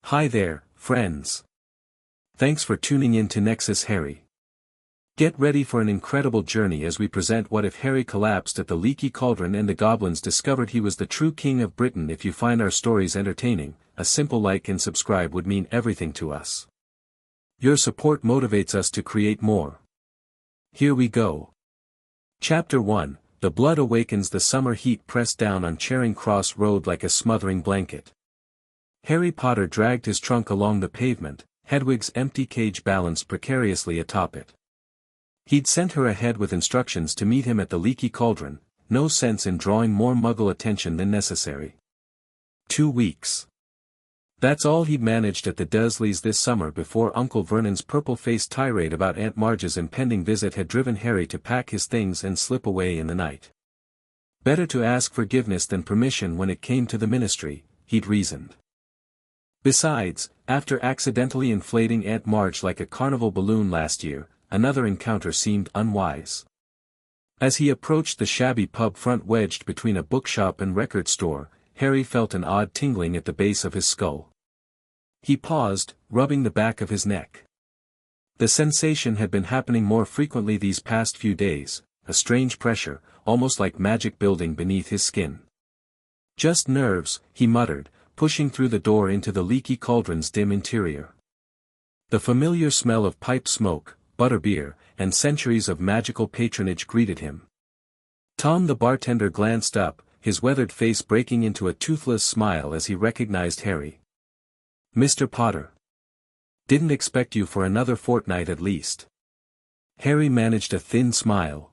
Hi there, friends. Thanks for tuning in to Nexus Harry. Get ready for an incredible journey as we present what if Harry collapsed at the Leaky Cauldron and the Goblins discovered he was the true king of Britain. If you find our stories entertaining, a simple like and subscribe would mean everything to us. Your support motivates us to create more. Here we go. Chapter 1, The Blood Awakens. The summer heat pressed down on Charing Cross Road like a smothering blanket. Harry Potter dragged his trunk along the pavement, Hedwig's empty cage balanced precariously atop it. He'd sent her ahead with instructions to meet him at the Leaky Cauldron, no sense in drawing more Muggle attention than necessary. 2 weeks. That's all he'd managed at the Dursleys this summer before Uncle Vernon's purple-faced tirade about Aunt Marge's impending visit had driven Harry to pack his things and slip away in the night. Better to ask forgiveness than permission when it came to the ministry, he'd reasoned. Besides, after accidentally inflating Aunt Marge like a carnival balloon last year, another encounter seemed unwise. As he approached the shabby pub front wedged between a bookshop and record store, Harry felt an odd tingling at the base of his skull. He paused, rubbing the back of his neck. The sensation had been happening more frequently these past few days, a strange pressure, almost like magic building beneath his skin. Just nerves, he muttered, pushing through the door into the Leaky Cauldron's dim interior. The familiar smell of pipe smoke, butterbeer, and centuries of magical patronage greeted him. Tom the bartender glanced up, his weathered face breaking into a toothless smile as he recognized Harry. "Mr. Potter. Didn't expect you for another fortnight at least." Harry managed a thin smile.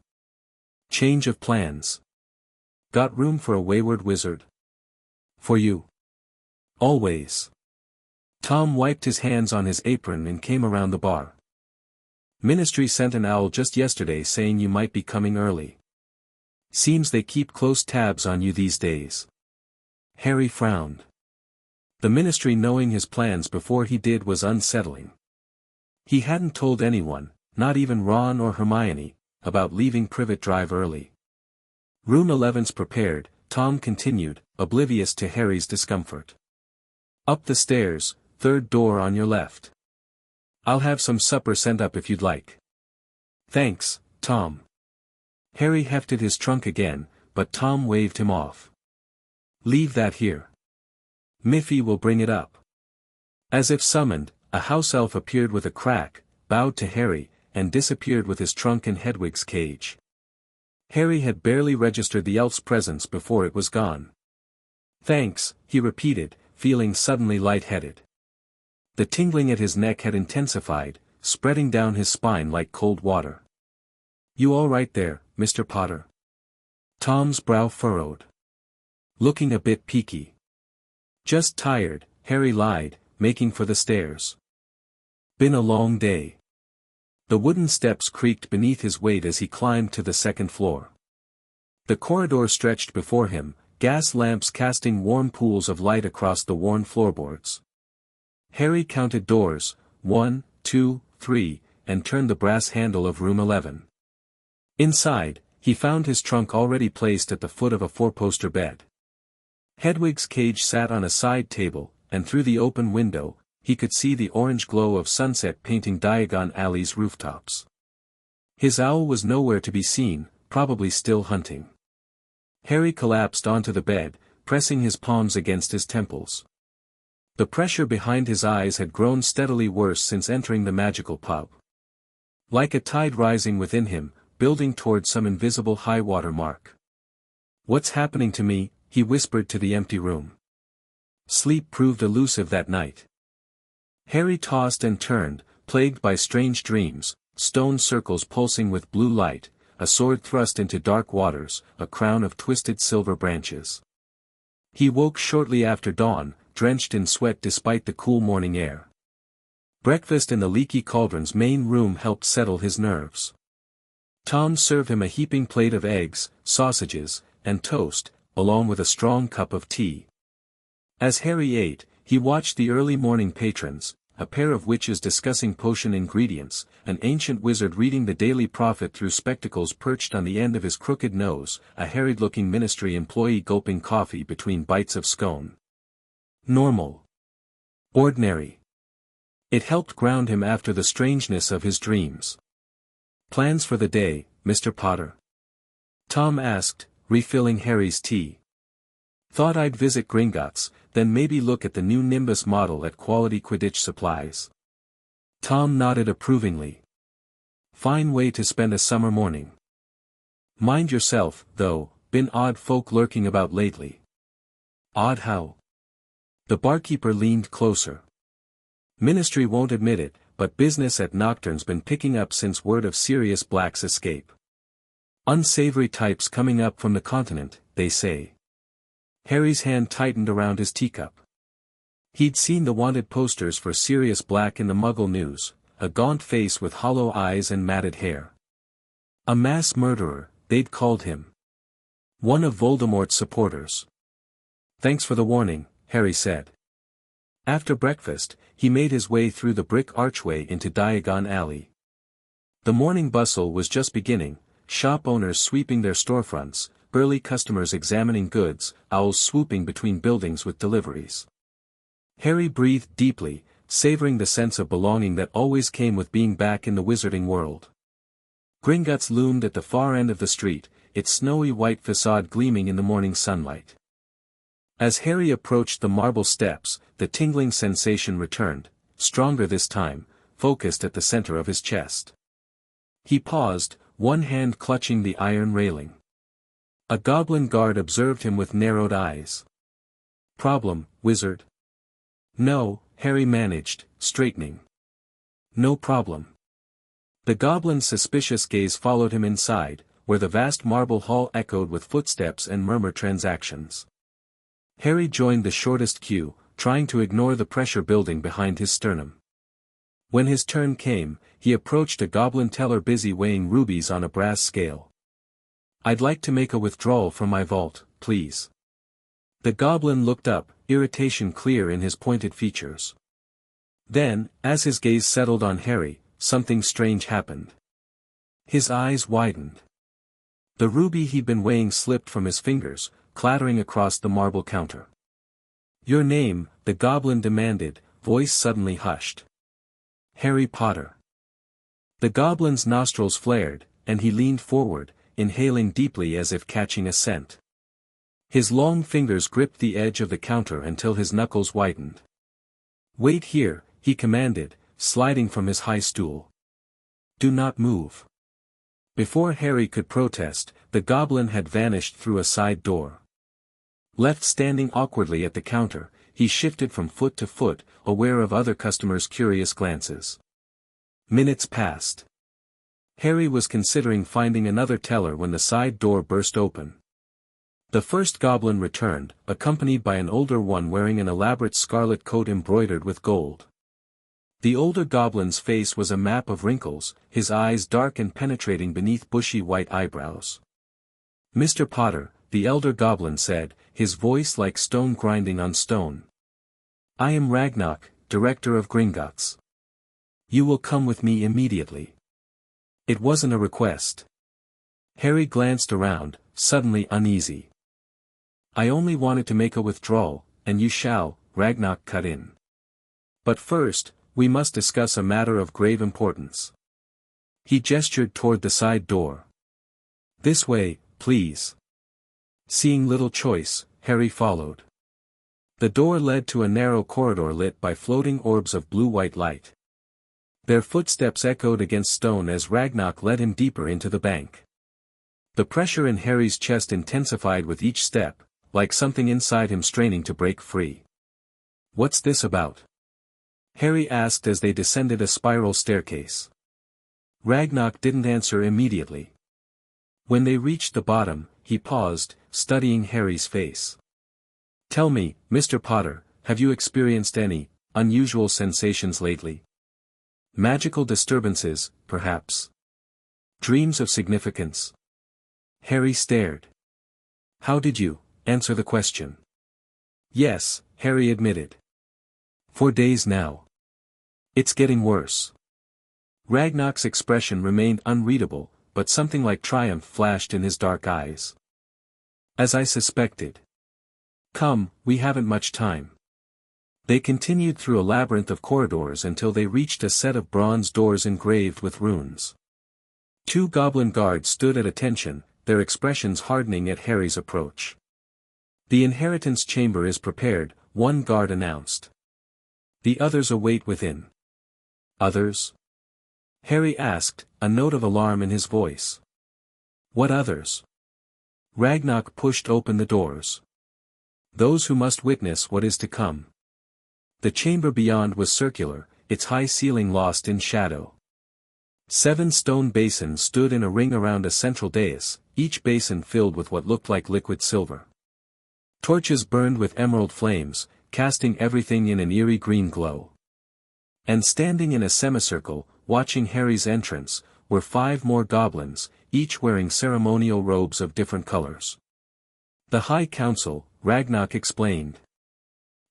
"Change of plans. Got room for a wayward wizard?" "For you. Always." Tom wiped his hands on his apron and came around the bar. "Ministry sent an owl just yesterday saying you might be coming early. Seems they keep close tabs on you these days." Harry frowned. The ministry knowing his plans before he did was unsettling. He hadn't told anyone, not even Ron or Hermione, about leaving Privet Drive early. "Room 11's prepared," Tom continued, oblivious to Harry's discomfort. "Up the stairs, third door on your left. I'll have some supper sent up if you'd like." "Thanks, Tom." Harry hefted his trunk again, but Tom waved him off. "Leave that here. Miffy will bring it up." As if summoned, a house elf appeared with a crack, bowed to Harry, and disappeared with his trunk and Hedwig's cage. Harry had barely registered the elf's presence before it was gone. "Thanks," he repeated, feeling suddenly lightheaded. The tingling at his neck had intensified, spreading down his spine like cold water. "You all right there, Mr. Potter?" Tom's brow furrowed. "Looking a bit peaky." "Just tired," Harry lied, making for the stairs. "Been a long day." The wooden steps creaked beneath his weight as he climbed to the second floor. The corridor stretched before him, gas lamps casting warm pools of light across the worn floorboards. Harry counted doors, 1, 2, 3, and turned the brass handle of room 11. Inside, he found his trunk already placed at the foot of a four-poster bed. Hedwig's cage sat on a side table, and through the open window, he could see the orange glow of sunset painting Diagon Alley's rooftops. His owl was nowhere to be seen, probably still hunting. Harry collapsed onto the bed, pressing his palms against his temples. The pressure behind his eyes had grown steadily worse since entering the magical pub. Like a tide rising within him, building toward some invisible high-water mark. "What's happening to me?" he whispered to the empty room. Sleep proved elusive that night. Harry tossed and turned, plagued by strange dreams, stone circles pulsing with blue light, a sword thrust into dark waters, a crown of twisted silver branches. He woke shortly after dawn, drenched in sweat despite the cool morning air. Breakfast in the Leaky Cauldron's main room helped settle his nerves. Tom served him a heaping plate of eggs, sausages, and toast, along with a strong cup of tea. As Harry ate, he watched the early morning patrons, a pair of witches discussing potion ingredients, an ancient wizard reading the Daily Prophet through spectacles perched on the end of his crooked nose, a harried-looking ministry employee gulping coffee between bites of scone. Normal. Ordinary. It helped ground him after the strangeness of his dreams. Plans for the day, Mr. Potter? Tom asked, refilling Harry's tea. Thought I'd visit Gringotts, then maybe look at the new Nimbus model at Quality Quidditch Supplies. Tom nodded approvingly. Fine way to spend a summer morning. Mind yourself, though, been odd folk lurking about lately. Odd how? The barkeeper leaned closer. Ministry won't admit it, but business at Nocturne's been picking up since word of Sirius Black's escape. Unsavory types coming up from the continent, they say. Harry's hand tightened around his teacup. He'd seen the wanted posters for Sirius Black in the Muggle news, a gaunt face with hollow eyes and matted hair. A mass murderer, they'd called him. One of Voldemort's supporters. Thanks for the warning, Harry said. After breakfast, he made his way through the brick archway into Diagon Alley. The morning bustle was just beginning, shop owners sweeping their storefronts, burly customers examining goods, owls swooping between buildings with deliveries. Harry breathed deeply, savoring the sense of belonging that always came with being back in the wizarding world. Gringotts loomed at the far end of the street, its snowy white facade gleaming in the morning sunlight. As Harry approached the marble steps, the tingling sensation returned, stronger this time, focused at the center of his chest. He paused, one hand clutching the iron railing. A goblin guard observed him with narrowed eyes. Problem, wizard? No, Harry managed, straightening. No problem. The goblin's suspicious gaze followed him inside, where the vast marble hall echoed with footsteps and murmured transactions. Harry joined the shortest queue, trying to ignore the pressure building behind his sternum. When his turn came, he approached a goblin teller busy weighing rubies on a brass scale. I'd like to make a withdrawal from my vault, please. The goblin looked up, irritation clear in his pointed features. Then, as his gaze settled on Harry, something strange happened. His eyes widened. The ruby he'd been weighing slipped from his fingers, clattering across the marble counter. Your name, the goblin demanded, voice suddenly hushed. Harry Potter. The goblin's nostrils flared, and he leaned forward, inhaling deeply as if catching a scent. His long fingers gripped the edge of the counter until his knuckles whitened. Wait here, he commanded, sliding from his high stool. Do not move. Before Harry could protest, the goblin had vanished through a side door. Left standing awkwardly at the counter, he shifted from foot to foot, aware of other customers' curious glances. Minutes passed. Harry was considering finding another teller when the side door burst open. The first goblin returned, accompanied by an older one wearing an elaborate scarlet coat embroidered with gold. The older goblin's face was a map of wrinkles, his eyes dark and penetrating beneath bushy white eyebrows. Mr. Potter, the elder goblin said, his voice like stone grinding on stone. I am Ragnarok, director of Gringotts. You will come with me immediately. It wasn't a request. Harry glanced around, suddenly uneasy. I only wanted to make a withdrawal, and you shall, Ragnarok cut in. But first, we must discuss a matter of grave importance. He gestured toward the side door. This way, please. Seeing little choice, Harry followed. The door led to a narrow corridor lit by floating orbs of blue-white light. Their footsteps echoed against stone as Ragnarok led him deeper into the bank. The pressure in Harry's chest intensified with each step, like something inside him straining to break free. What's this about? Harry asked as they descended a spiral staircase. Ragnarok didn't answer immediately. When they reached the bottom, he paused, studying Harry's face. Tell me, Mr. Potter, have you experienced any unusual sensations lately? Magical disturbances, perhaps? Dreams of significance? Harry stared. How did you answer the question? Yes, Harry admitted. For days now. It's getting worse. Ragnarok's expression remained unreadable, but something like triumph flashed in his dark eyes. As I suspected. Come, we haven't much time. They continued through a labyrinth of corridors until they reached a set of bronze doors engraved with runes. 2 goblin guards stood at attention, their expressions hardening at Harry's approach. "The inheritance chamber is prepared," one guard announced. "The others await within." "Others?" Harry asked, a note of alarm in his voice. "What others?" Ragnarok pushed open the doors. "Those who must witness what is to come." The chamber beyond was circular, its high ceiling lost in shadow. 7 stone basins stood in a ring around a central dais, each basin filled with what looked like liquid silver. Torches burned with emerald flames, casting everything in an eerie green glow. And standing in a semicircle, watching Harry's entrance, were 5 more goblins, each wearing ceremonial robes of different colors. "The High Council," Ragnarok explained.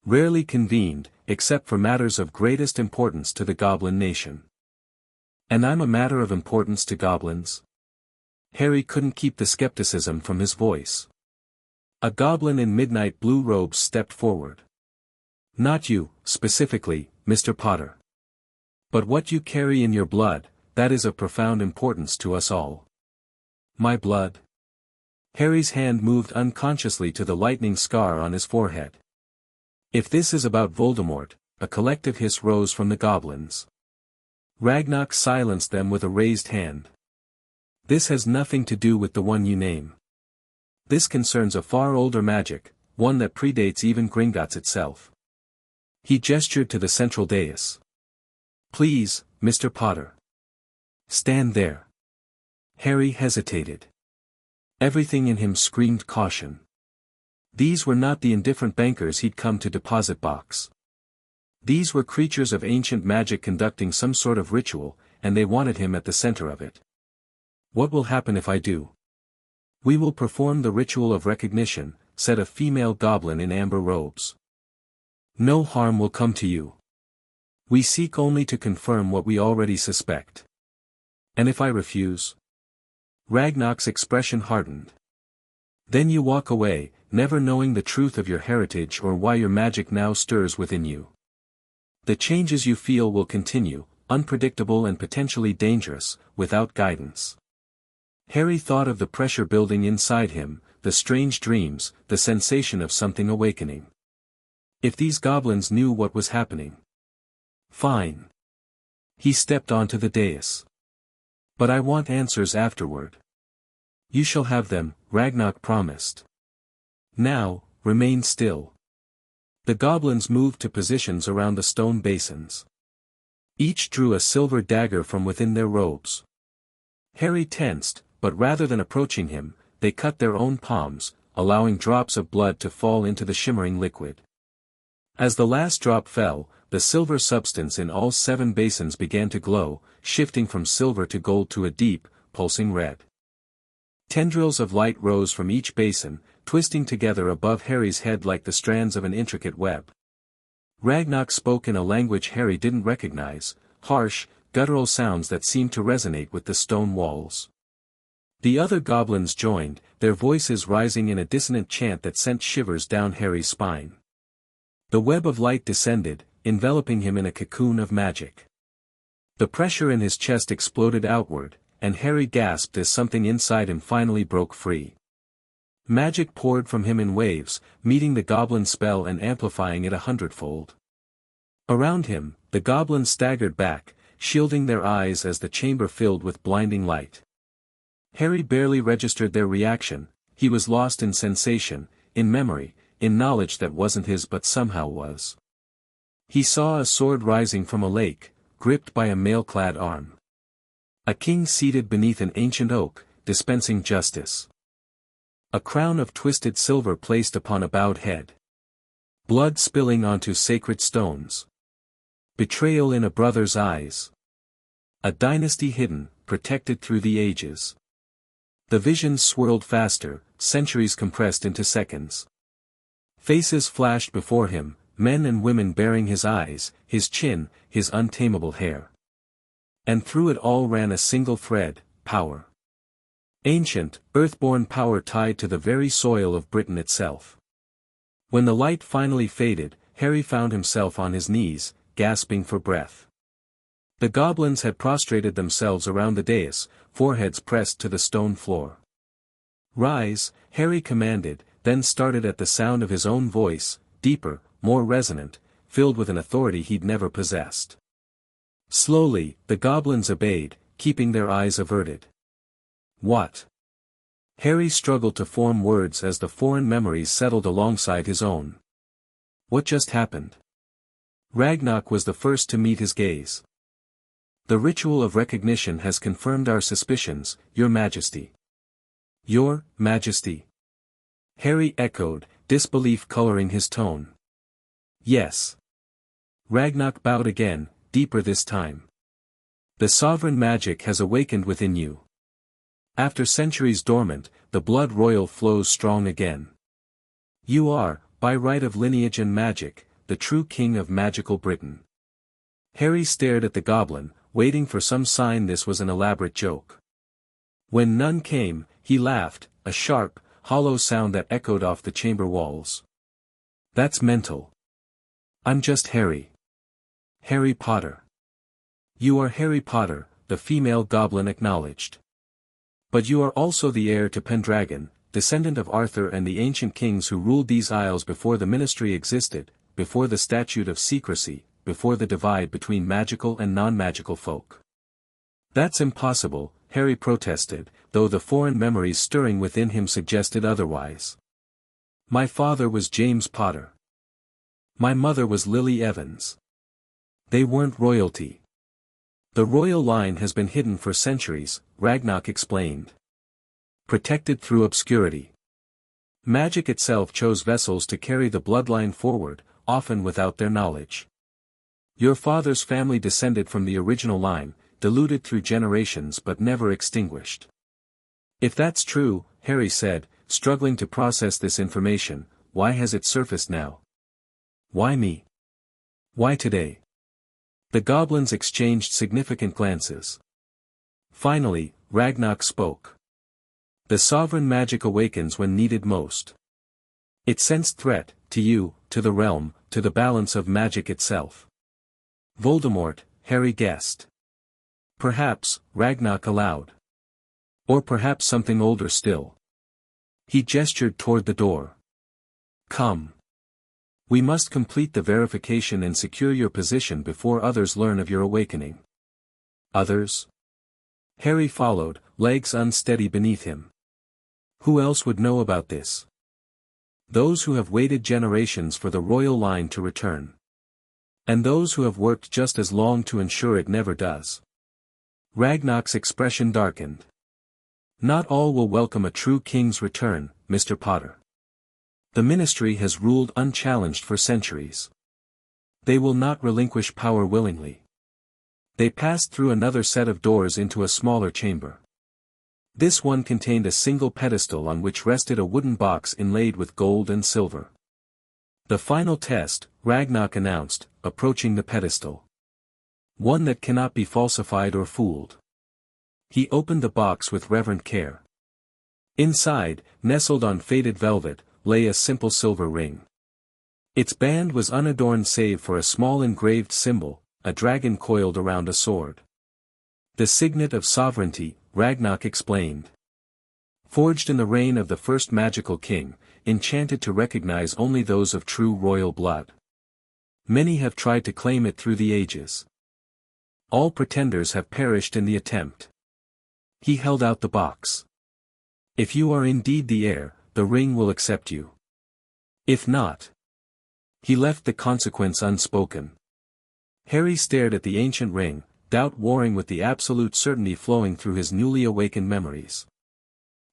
"Rarely convened, except for matters of greatest importance to the goblin nation." "And I'm a matter of importance to goblins?" Harry couldn't keep the skepticism from his voice. A goblin in midnight blue robes stepped forward. "Not you, specifically, Mr. Potter. But what you carry in your blood, that is of profound importance to us all." "My blood?" Harry's hand moved unconsciously to the lightning scar on his forehead. "If this is about Voldemort," a collective hiss rose from the goblins. Ragnarok silenced them with a raised hand. "This has nothing to do with the one you name. This concerns a far older magic, one that predates even Gringotts itself." He gestured to the central dais. "Please, Mr. Potter. Stand there." Harry hesitated. Everything in him screamed caution. These were not the indifferent bankers he'd come to deposit box. These were creatures of ancient magic conducting some sort of ritual, and they wanted him at the center of it. "What will happen if I do?" "We will perform the ritual of recognition," said a female goblin in amber robes. "No harm will come to you. We seek only to confirm what we already suspect." "And if I refuse?" Ragnarok's expression hardened. "Then you walk away, never knowing the truth of your heritage or why your magic now stirs within you. The changes you feel will continue, unpredictable and potentially dangerous, without guidance." Harry thought of the pressure building inside him, the strange dreams, the sensation of something awakening. If these goblins knew what was happening. "Fine." He stepped onto the dais. "But I want answers afterward." "You shall have them," Ragnarok promised. "Now, remain still." The goblins moved to positions around the stone basins. Each drew a silver dagger from within their robes. Harry tensed, but rather than approaching him, they cut their own palms, allowing drops of blood to fall into the shimmering liquid. As the last drop fell, the silver substance in all 7 basins began to glow, shifting from silver to gold to a deep, pulsing red. Tendrils of light rose from each basin, twisting together above Harry's head like the strands of an intricate web. Ragnarok spoke in a language Harry didn't recognize, harsh, guttural sounds that seemed to resonate with the stone walls. The other goblins joined, their voices rising in a dissonant chant that sent shivers down Harry's spine. The web of light descended, enveloping him in a cocoon of magic. The pressure in his chest exploded outward, and Harry gasped as something inside him finally broke free. Magic poured from him in waves, meeting the goblin spell and amplifying it 100-fold. Around him, the goblins staggered back, shielding their eyes as the chamber filled with blinding light. Harry barely registered their reaction. He was lost in sensation, in memory, in knowledge that wasn't his but somehow was. He saw a sword rising from a lake, gripped by a mail-clad arm. A king seated beneath an ancient oak, dispensing justice. A crown of twisted silver placed upon a bowed head. Blood spilling onto sacred stones. Betrayal in a brother's eyes. A dynasty hidden, protected through the ages. The visions swirled faster, centuries compressed into seconds. Faces flashed before him, men and women bearing his eyes, his chin, his untamable hair. And through it all ran a single thread, power. Ancient, earthborn power tied to the very soil of Britain itself. When the light finally faded, Harry found himself on his knees, gasping for breath. The goblins had prostrated themselves around the dais, foreheads pressed to the stone floor. "Rise," Harry commanded, then started at the sound of his own voice, deeper, more resonant, filled with an authority he'd never possessed. Slowly, the goblins obeyed, keeping their eyes averted. "What?" Harry struggled to form words as the foreign memories settled alongside his own. "What just happened?" Ragnarok was the first to meet his gaze. "The ritual of recognition has confirmed our suspicions, Your Majesty." "Your Majesty?" Harry echoed, disbelief coloring his tone. "Yes." Ragnarok bowed again, deeper this time. "The sovereign magic has awakened within you. After centuries dormant, the blood royal flows strong again. You are, by right of lineage and magic, the true king of magical Britain." Harry stared at the goblin, waiting for some sign this was an elaborate joke. When none came, he laughed, a sharp, hollow sound that echoed off the chamber walls. "That's mental. I'm just Harry. Harry Potter." "You are Harry Potter," the female goblin acknowledged. "But you are also the heir to Pendragon, descendant of Arthur and the ancient kings who ruled these isles before the Ministry existed, before the Statute of Secrecy, before the divide between magical and non-magical folk." "That's impossible," Harry protested, though the foreign memories stirring within him suggested otherwise. "My father was James Potter. My mother was Lily Evans. They weren't royalty. The royal line has been hidden for centuries," Ragnarok explained. "Protected through obscurity. Magic itself chose vessels to carry the bloodline forward, often without their knowledge. Your father's family descended from the original line, diluted through generations but never extinguished." "If that's true," Harry said, struggling to process this information, "why has it surfaced now? Why me? Why today?" The goblins exchanged significant glances. Finally, Ragnarok spoke. "The sovereign magic awakens when needed most. It sensed threat, to you, to the realm, to the balance of magic itself." "Voldemort," Harry guessed. "Perhaps," Ragnarok allowed. "Or perhaps something older still." He gestured toward the door. "Come. We must complete the verification and secure your position before others learn of your awakening." "Others?" Harry followed, legs unsteady beneath him. "Who else would know about this?" "Those who have waited generations for the royal line to return. And those who have worked just as long to ensure it never does." Ragnarok's expression darkened. "Not all will welcome a true king's return, Mr. Potter. The Ministry has ruled unchallenged for centuries. They will not relinquish power willingly." They passed through another set of doors into a smaller chamber. This one contained a single pedestal on which rested a wooden box inlaid with gold and silver. "The final test," Ragnarok announced, approaching the pedestal. "One that cannot be falsified or fooled." He opened the box with reverent care. Inside, nestled on faded velvet, lay a simple silver ring. Its band was unadorned save for a small engraved symbol, a dragon coiled around a sword. "The signet of sovereignty," Ragnarok explained. "Forged in the reign of the first magical king, enchanted to recognize only those of true royal blood. Many have tried to claim it through the ages. All pretenders have perished in the attempt." He held out the box. "If you are indeed the heir, the ring will accept you. If not..." He left the consequence unspoken. Harry stared at the ancient ring, doubt warring with the absolute certainty flowing through his newly awakened memories.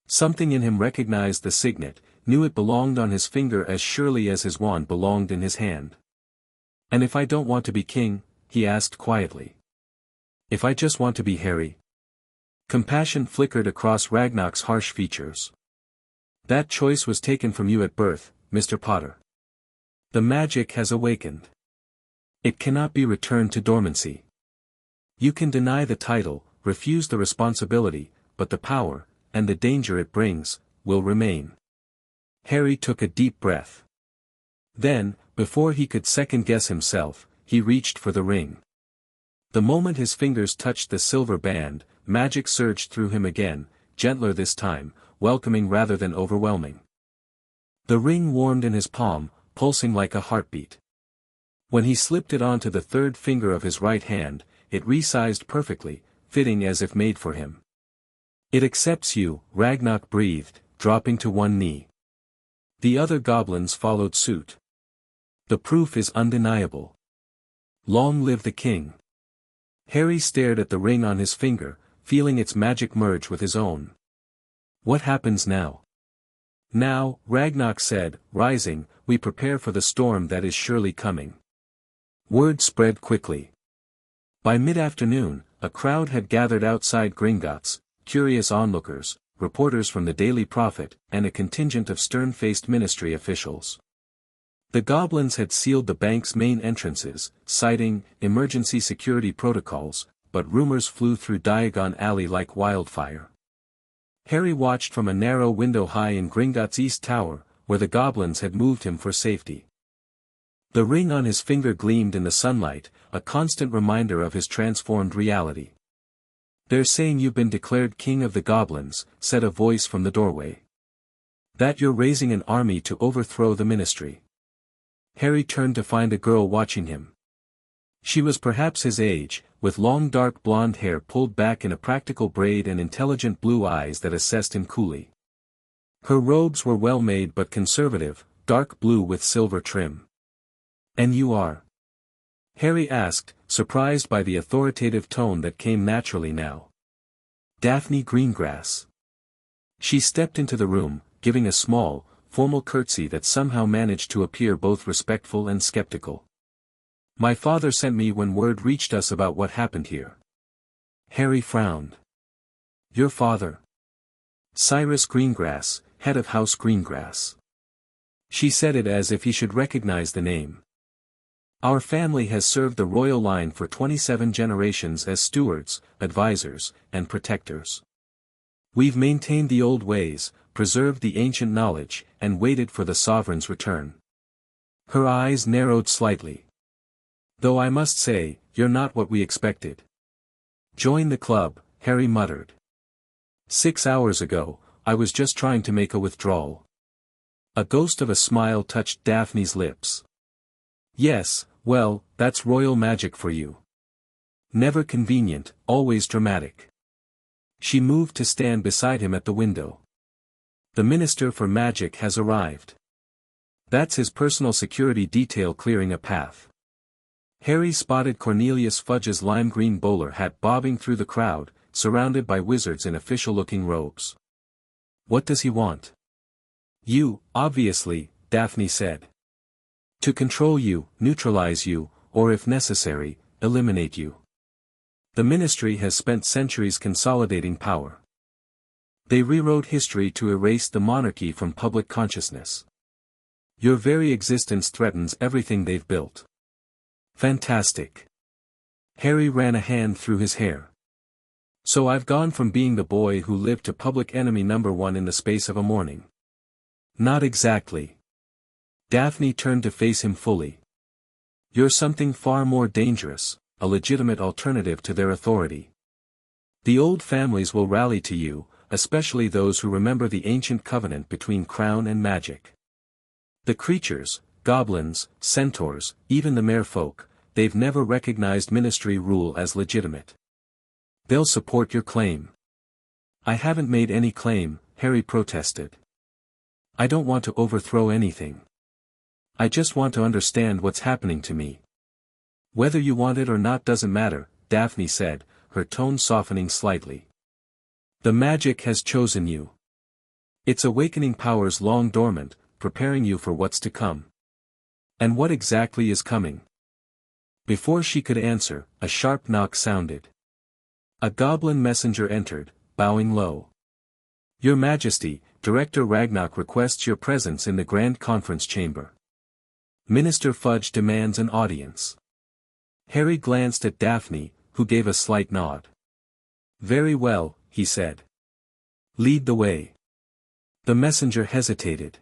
Something in him recognized the signet, knew it belonged on his finger as surely as his wand belonged in his hand. "And if I don't want to be king?" he asked quietly. "If I just want to be Harry?" Compassion flickered across Ragnarok's harsh features. "That choice was taken from you at birth, Mr. Potter. The magic has awakened. It cannot be returned to dormancy. You can deny the title, refuse the responsibility, but the power, and the danger it brings, will remain." Harry took a deep breath. Then, Before he could second-guess himself, he reached for the ring. The moment his fingers touched the silver band, magic surged through him again, gentler this time, welcoming rather than overwhelming. The ring warmed in his palm, pulsing like a heartbeat. When he slipped it onto the third finger of his right hand, it resized perfectly, fitting as if made for him. "It accepts you," Ragnarok breathed, dropping to one knee. The other goblins followed suit. "The proof is undeniable. Long live the king." Harry stared at the ring on his finger, feeling its magic merge with his own. "What happens now?" "Now," Ragnarok said, rising, "we prepare for the storm that is surely coming." Word spread quickly. By mid-afternoon, a crowd had gathered outside Gringotts, curious onlookers, reporters from the Daily Prophet, and a contingent of stern-faced ministry officials. The goblins had sealed the bank's main entrances, citing emergency security protocols, but rumors flew through Diagon Alley like wildfire. Harry watched from a narrow window high in Gringotts' East Tower, where the goblins had moved him for safety. The ring on his finger gleamed in the sunlight, a constant reminder of his transformed reality. "They're saying you've been declared king of the goblins," said a voice from the doorway. "That you're raising an army to overthrow the ministry." Harry turned to find a girl watching him. She was perhaps his age, with long dark blonde hair pulled back in a practical braid and intelligent blue eyes that assessed him coolly. Her robes were well made but conservative, dark blue with silver trim. "And you are?" Harry asked, surprised by the authoritative tone that came naturally now. "Daphne Greengrass." She stepped into the room, giving a small, formal curtsy that somehow managed to appear both respectful and skeptical. "My father sent me when word reached us about what happened here." Harry frowned. "Your father?" "Cyrus Greengrass, head of House Greengrass." She said it as if he should recognize the name. "Our family has served the royal line for 27 generations as stewards, advisors, and protectors. We've maintained the old ways, preserved the ancient knowledge, and waited for the sovereign's return." Her eyes narrowed slightly. "Though I must say, you're not what we expected." "Join the club," Harry muttered. "6 hours ago, I was just trying to make a withdrawal." A ghost of a smile touched Daphne's lips. "Yes, well, that's royal magic for you. Never convenient, always dramatic." She moved to stand beside him at the window. "The Minister for Magic has arrived. That's his personal security detail clearing a path." Harry spotted Cornelius Fudge's lime green bowler hat bobbing through the crowd, surrounded by wizards in official-looking robes. "What does he want?" "You, obviously," Daphne said. "To control you, neutralize you, or if necessary, eliminate you. The ministry has spent centuries consolidating power. They rewrote history to erase the monarchy from public consciousness. Your very existence threatens everything they've built." "Fantastic." Harry ran a hand through his hair. "So I've gone from being the boy who lived to public enemy number one in the space of a morning." "Not exactly." Daphne turned to face him fully. "You're something far more dangerous, a legitimate alternative to their authority. The old families will rally to you, especially those who remember the ancient covenant between crown and magic. The creatures, goblins, centaurs, even the merfolk, they've never recognized ministry rule as legitimate. They'll support your claim." "I haven't made any claim," Harry protested. "I don't want to overthrow anything. I just want to understand what's happening to me." "Whether you want it or not doesn't matter," Daphne said, her tone softening slightly. "The magic has chosen you. It's awakening powers long dormant, preparing you for what's to come." "And what exactly is coming?" Before she could answer, a sharp knock sounded. A goblin messenger entered, bowing low. "Your Majesty, Director Ragnarok requests your presence in the Grand Conference Chamber. Minister Fudge demands an audience." Harry glanced at Daphne, who gave a slight nod. "Very well," he said. "Lead the way." The messenger hesitated.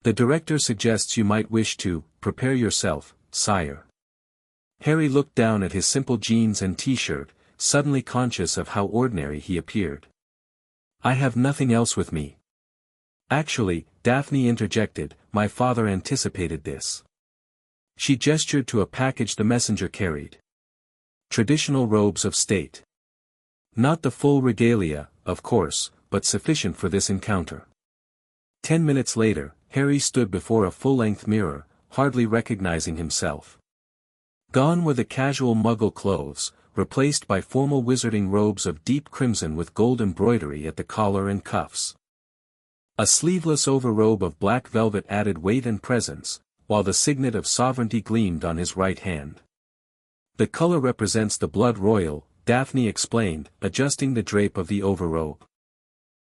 The director suggests you might wish to prepare yourself, sire. Harry looked down at his simple jeans and t-shirt, suddenly conscious of how ordinary he appeared. I have nothing else with me. Actually, Daphne interjected, my father anticipated this. She gestured to a package the messenger carried. Traditional robes of state. Not the full regalia, of course, but sufficient for this encounter. 10 minutes later, Harry stood before a full-length mirror, hardly recognizing himself. Gone were the casual muggle clothes, replaced by formal wizarding robes of deep crimson with gold embroidery at the collar and cuffs. A sleeveless overrobe of black velvet added weight and presence, while the signet of sovereignty gleamed on his right hand. The color represents the blood royal, Daphne explained, adjusting the drape of the overrobe.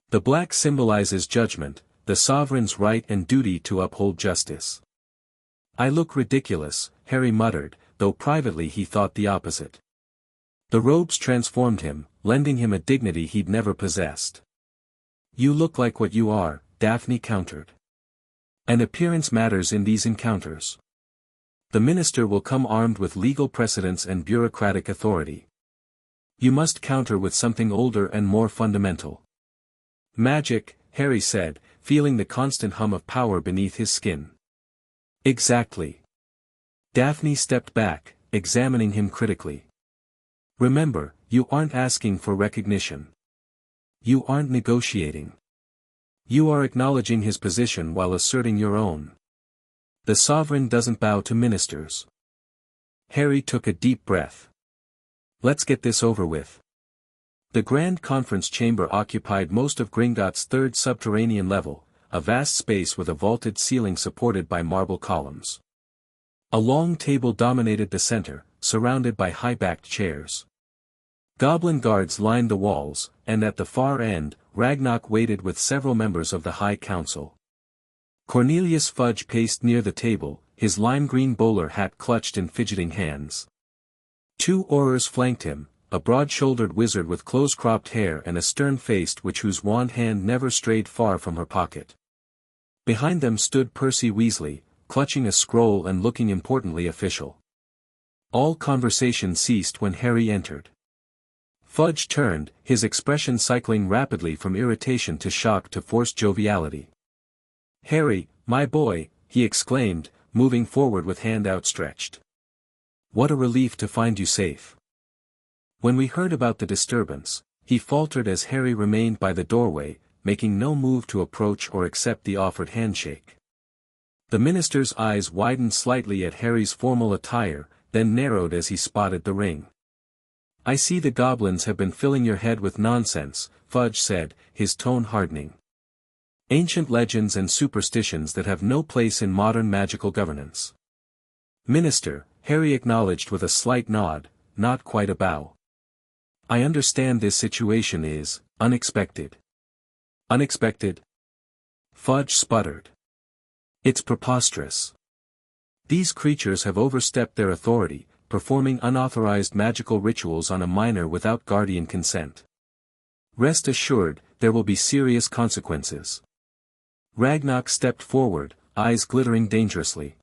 The black symbolizes judgment, the sovereign's right and duty to uphold justice. I look ridiculous, Harry muttered, though privately he thought the opposite. The robes transformed him, lending him a dignity he'd never possessed. You look like what you are, Daphne countered. And appearance matters in these encounters. The minister will come armed with legal precedents and bureaucratic authority. You must counter with something older and more fundamental. Magic, Harry said, feeling the constant hum of power beneath his skin. Exactly. Daphne stepped back, examining him critically. Remember, you aren't asking for recognition. You aren't negotiating. You are acknowledging his position while asserting your own. The sovereign doesn't bow to ministers. Harry took a deep breath. Let's get this over with. The Grand Conference Chamber occupied most of Gringotts' third subterranean level, a vast space with a vaulted ceiling supported by marble columns. A long table dominated the center, surrounded by high-backed chairs. Goblin guards lined the walls, and at the far end, Ragnarok waited with several members of the High Council. Cornelius Fudge paced near the table, his lime-green bowler hat clutched in fidgeting hands. 2 aurors flanked him, a broad-shouldered wizard with close-cropped hair and a stern-faced witch whose wand hand never strayed far from her pocket. Behind them stood Percy Weasley, clutching a scroll and looking importantly official. All conversation ceased when Harry entered. Fudge turned, his expression cycling rapidly from irritation to shock to forced joviality. Harry, my boy, he exclaimed, moving forward with hand outstretched. What a relief to find you safe. When we heard about the disturbance, he faltered as Harry remained by the doorway, making no move to approach or accept the offered handshake. The minister's eyes widened slightly at Harry's formal attire, then narrowed as he spotted the ring. I see the goblins have been filling your head with nonsense, Fudge said, his tone hardening. Ancient legends and superstitions that have no place in modern magical governance. Minister, Harry acknowledged with a slight nod, not quite a bow. I understand this situation is unexpected. Unexpected? Fudge sputtered. It's preposterous. These creatures have overstepped their authority, performing unauthorized magical rituals on a minor without guardian consent. Rest assured, there will be serious consequences. Ragnarok stepped forward, eyes glittering dangerously.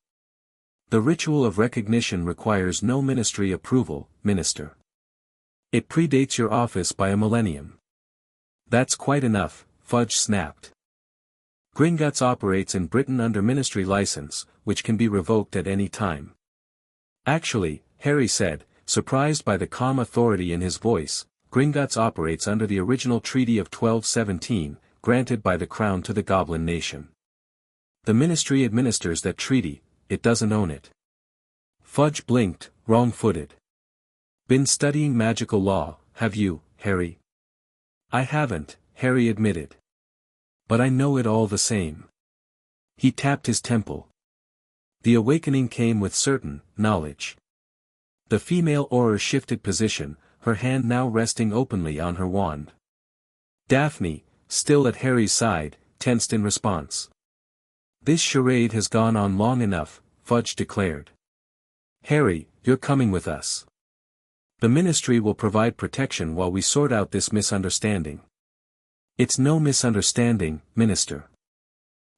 The ritual of recognition requires no ministry approval, Minister. It predates your office by a millennium. That's quite enough, Fudge snapped. Gringotts operates in Britain under ministry license, which can be revoked at any time. Actually, Harry said, surprised by the calm authority in his voice, Gringotts operates under the original Treaty of 1217, granted by the Crown to the Goblin nation. The ministry administers that treaty, it doesn't own it. Fudge blinked, wrong-footed. Been studying magical law, have you, Harry? I haven't, Harry admitted. But I know it all the same. He tapped his temple. The awakening came with certain knowledge. The female auror shifted position, her hand now resting openly on her wand. Daphne, still at Harry's side, tensed in response. This charade has gone on long enough, Fudge declared. Harry, you're coming with us. The ministry will provide protection while we sort out this misunderstanding. It's no misunderstanding, Minister.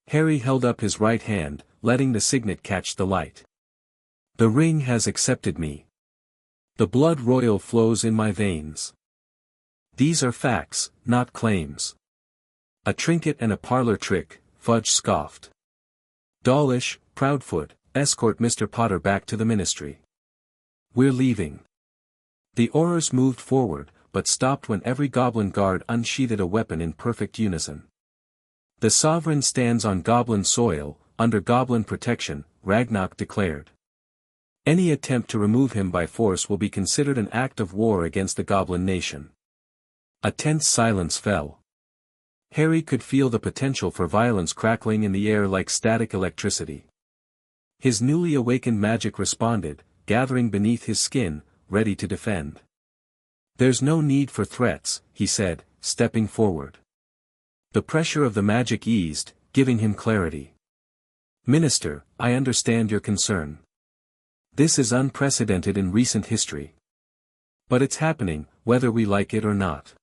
Harry held up his right hand, letting the signet catch the light. The ring has accepted me. The blood royal flows in my veins. These are facts, not claims. A trinket and a parlor trick, Fudge scoffed. Dawlish, Proudfoot, escort Mr. Potter back to the ministry. We're leaving. The Aurors moved forward, but stopped when every goblin guard unsheathed a weapon in perfect unison. The sovereign stands on goblin soil, under goblin protection, Ragnarok declared. Any attempt to remove him by force will be considered an act of war against the goblin nation. A tense silence fell. Harry could feel the potential for violence crackling in the air like static electricity. His newly awakened magic responded, gathering beneath his skin, ready to defend. There's no need for threats, he said, stepping forward. The pressure of the magic eased, giving him clarity. Minister, I understand your concern. This is unprecedented in recent history. But it's happening, whether we like it or not.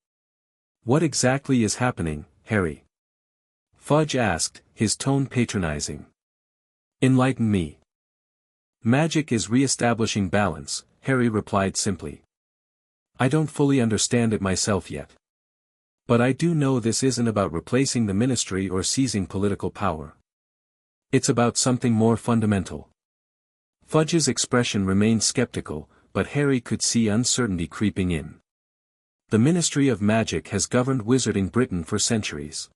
What exactly is happening, Harry? Fudge asked, his tone patronizing. Enlighten me. Magic is re-establishing balance, Harry replied simply. I don't fully understand it myself yet. But I do know this isn't about replacing the ministry or seizing political power. It's about something more fundamental. Fudge's expression remained skeptical, but Harry could see uncertainty creeping in. The Ministry of Magic has governed wizarding Britain for centuries.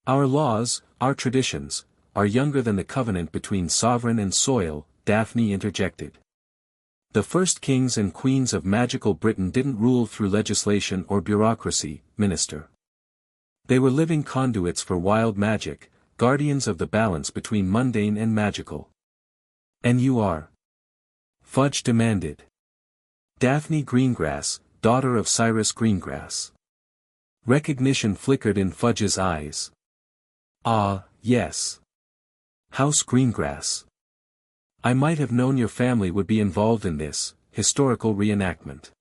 Our laws, our traditions, are younger than the covenant between sovereign and soil, Daphne interjected. The first kings and queens of magical Britain didn't rule through legislation or bureaucracy, Minister. They were living conduits for wild magic, guardians of the balance between mundane and magical. And you are? Fudge demanded. Daphne Greengrass, daughter of Cyrus Greengrass. Recognition flickered in Fudge's eyes. Ah, yes. House Greengrass. I might have known your family would be involved in this, historical reenactment.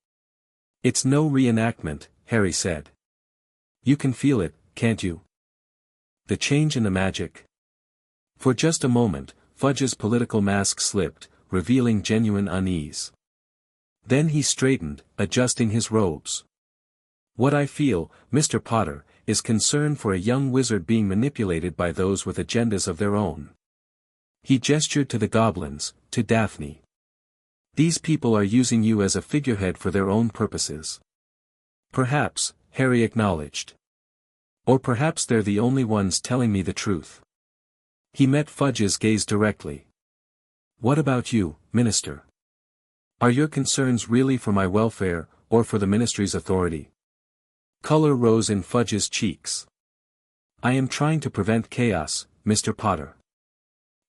It's no reenactment, Harry said. You can feel it, can't you? The change in the magic. For just a moment, Fudge's political mask slipped, revealing genuine unease. Then he straightened, adjusting his robes. What I feel, Mr. Potter, is concern for a young wizard being manipulated by those with agendas of their own. He gestured to the goblins, to Daphne. These people are using you as a figurehead for their own purposes. Perhaps, Harry acknowledged. Or perhaps they're the only ones telling me the truth. He met Fudge's gaze directly. What about you, Minister? Are your concerns really for my welfare, or for the ministry's authority? Color rose in Fudge's cheeks. I am trying to prevent chaos, Mr. Potter.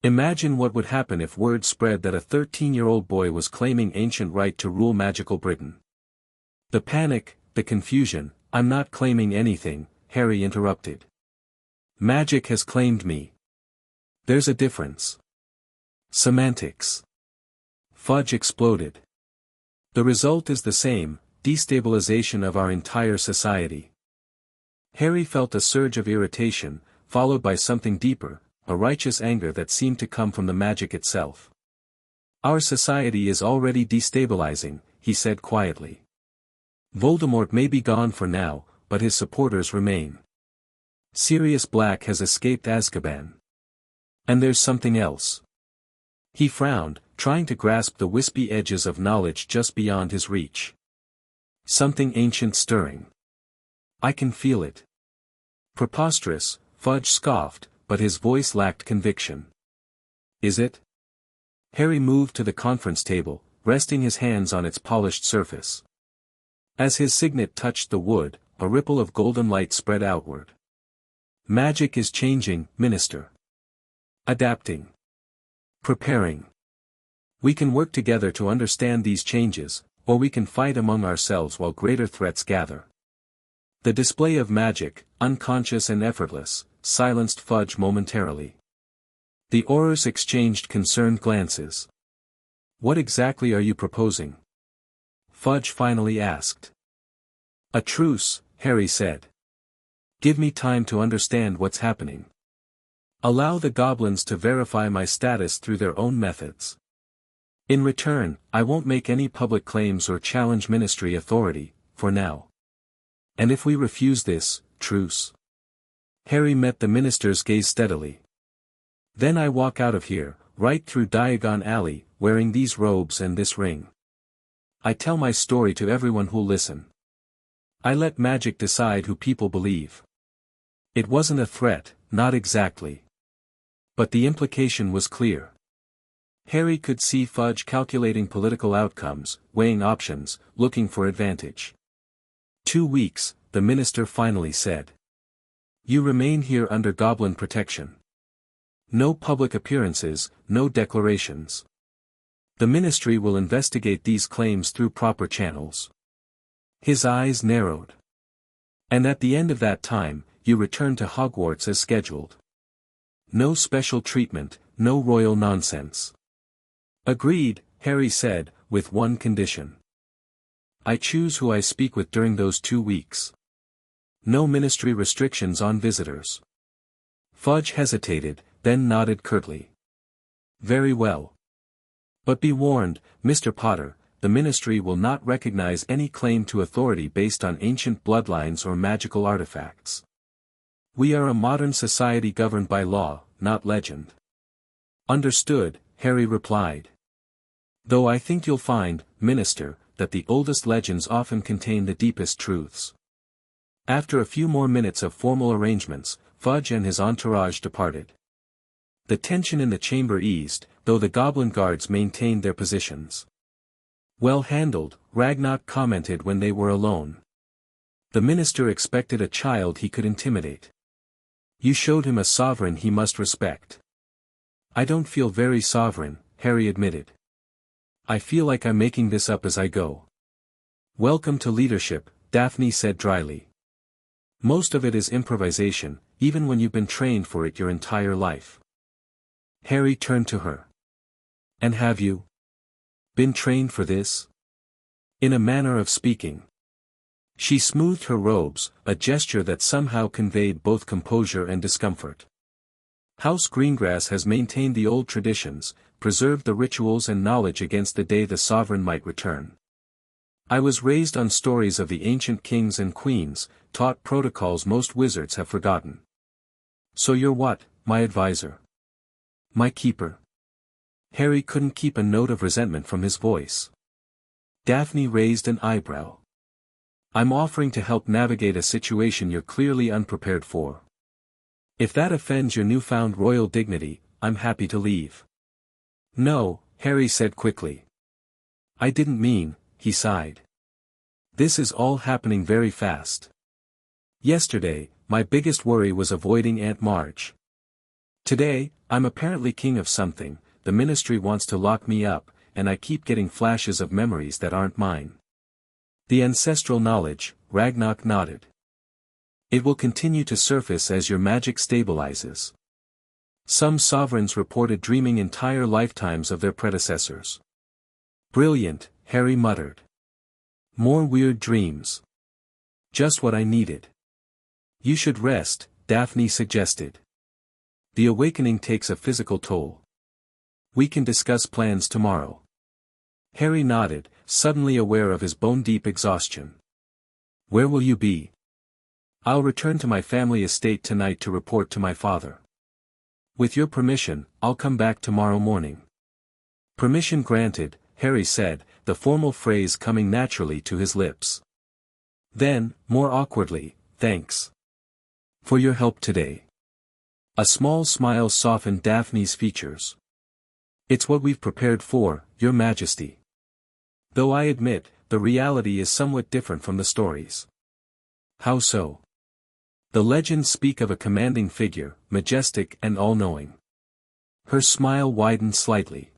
Imagine what would happen if word spread that a 13-year-old boy was claiming ancient right to rule magical Britain. The panic, the confusion, I'm not claiming anything, Harry interrupted. Magic has claimed me. There's a difference. Semantics. Fudge exploded. The result is the same, destabilization of our entire society. Harry felt a surge of irritation, followed by something deeper, a righteous anger that seemed to come from the magic itself. Our society is already destabilizing, he said quietly. Voldemort may be gone for now, but his supporters remain. Sirius Black has escaped Azkaban. And there's something else. He frowned, trying to grasp the wispy edges of knowledge just beyond his reach. Something ancient stirring. I can feel it. Preposterous, Fudge scoffed, but his voice lacked conviction. Is it? Harry moved to the conference table, resting his hands on its polished surface. As his signet touched the wood, a ripple of golden light spread outward. Magic is changing, Minister. Adapting. Preparing. We can work together to understand these changes, or we can fight among ourselves while greater threats gather. The display of magic, unconscious and effortless, silenced Fudge momentarily. The Aurors exchanged concerned glances. What exactly are you proposing? Fudge finally asked. A truce, Harry said. Give me time to understand what's happening. Allow the goblins to verify my status through their own methods. In return, I won't make any public claims or challenge ministry authority, for now. And if we refuse this, truce. Harry met the minister's gaze steadily. Then I walk out of here, right through Diagon Alley, wearing these robes and this ring. I tell my story to everyone who'll listen. I let magic decide who people believe. It wasn't a threat, not exactly. But the implication was clear. Harry could see Fudge calculating political outcomes, weighing options, looking for advantage. 2 weeks, the minister finally said. You remain here under goblin protection. No public appearances, no declarations. The ministry will investigate these claims through proper channels. His eyes narrowed. And at the end of that time, you return to Hogwarts as scheduled. No special treatment, no royal nonsense. Agreed, Harry said, with one condition. I choose who I speak with during those 2 weeks. No ministry restrictions on visitors. Fudge hesitated, then nodded curtly. Very well. But be warned, Mr. Potter, the ministry will not recognize any claim to authority based on ancient bloodlines or magical artifacts. We are a modern society governed by law, not legend. Understood, Harry replied. Though I think you'll find, Minister, that the oldest legends often contain the deepest truths. After a few more minutes of formal arrangements, Fudge and his entourage departed. The tension in the chamber eased, though the goblin guards maintained their positions. Well handled, Ragnarok commented when they were alone. The minister expected a child he could intimidate. You showed him a sovereign he must respect. I don't feel very sovereign, Harry admitted. I feel like I'm making this up as I go. Welcome to leadership, Daphne said dryly. Most of it is improvisation, even when you've been trained for it your entire life. Harry turned to her. And have you been trained for this? In a manner of speaking. She smoothed her robes, a gesture that somehow conveyed both composure and discomfort. House Greengrass has maintained the old traditions, preserved the rituals and knowledge against the day the sovereign might return. I was raised on stories of the ancient kings and queens, taught protocols most wizards have forgotten. So you're what, my advisor? My keeper? Harry couldn't keep a note of resentment from his voice. Daphne raised an eyebrow. I'm offering to help navigate a situation you're clearly unprepared for. If that offends your newfound royal dignity, I'm happy to leave. No, Harry said quickly. I didn't mean, he sighed. This is all happening very fast. Yesterday, my biggest worry was avoiding Aunt Marge. Today, I'm apparently king of something, the ministry wants to lock me up, and I keep getting flashes of memories that aren't mine. The ancestral knowledge, Ragnarok nodded. It will continue to surface as your magic stabilizes. Some sovereigns reported dreaming entire lifetimes of their predecessors. Brilliant, Harry muttered. More weird dreams. Just what I needed. You should rest, Daphne suggested. The awakening takes a physical toll. We can discuss plans tomorrow. Harry nodded, suddenly aware of his bone-deep exhaustion. Where will you be? I'll return to my family estate tonight to report to my father. With your permission, I'll come back tomorrow morning. Permission granted, Harry said, the formal phrase coming naturally to his lips. Then, more awkwardly, thanks. For your help today. A small smile softened Daphne's features. It's what we've prepared for, Your Majesty. Though I admit, the reality is somewhat different from the stories. How so? The legends speak of a commanding figure, majestic and all-knowing. Her smile widened slightly.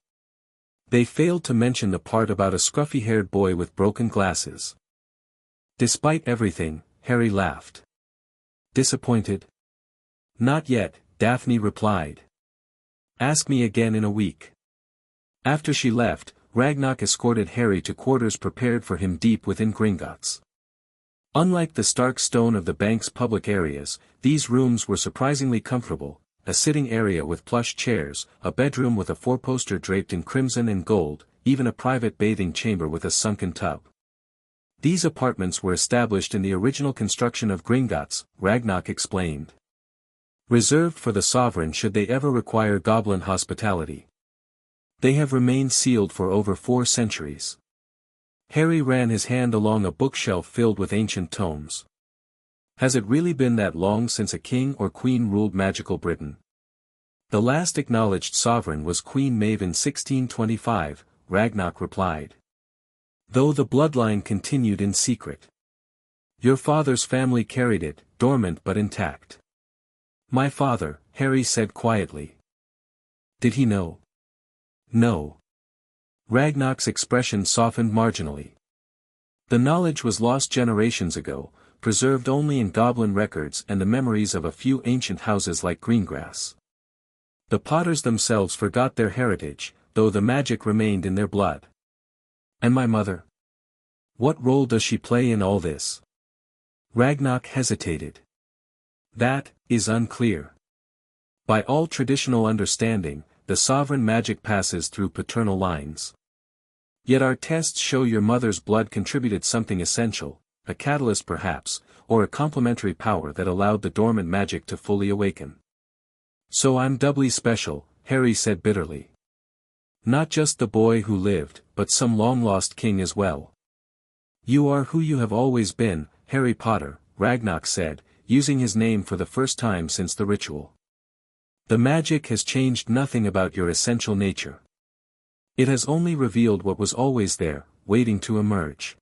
They failed to mention the part about a scruffy-haired boy with broken glasses. Despite everything, Harry laughed. Disappointed? Not yet, Daphne replied. Ask me again in a week. After she left, Ragnarok escorted Harry to quarters prepared for him deep within Gringotts. Unlike the stark stone of the bank's public areas, these rooms were surprisingly comfortable, a sitting area with plush chairs, a bedroom with a four-poster draped in crimson and gold, even a private bathing chamber with a sunken tub. These apartments were established in the original construction of Gringotts, Ragnarok explained. Reserved for the sovereign should they ever require goblin hospitality. They have remained sealed for over 4 centuries. Harry ran his hand along a bookshelf filled with ancient tomes. Has it really been that long since a king or queen ruled magical Britain? The last acknowledged sovereign was Queen Maeve in 1625, Ragnarok replied. Though the bloodline continued in secret. Your father's family carried it, dormant but intact. My father, Harry said quietly. Did he know? No. Ragnarok's expression softened marginally. The knowledge was lost generations ago, preserved only in goblin records and the memories of a few ancient houses like Greengrass. The Potters themselves forgot their heritage, though the magic remained in their blood. And my mother? What role does she play in all this? Ragnarok hesitated. That is unclear. By all traditional understanding, the sovereign magic passes through paternal lines. Yet our tests show your mother's blood contributed something essential, a catalyst perhaps, or a complementary power that allowed the dormant magic to fully awaken. So I'm doubly special, Harry said bitterly. Not just the boy who lived, but some long-lost king as well. You are who you have always been, Harry Potter, Ragnarok said, using his name for the first time since the ritual. The magic has changed nothing about your essential nature. It has only revealed what was always there, waiting to emerge.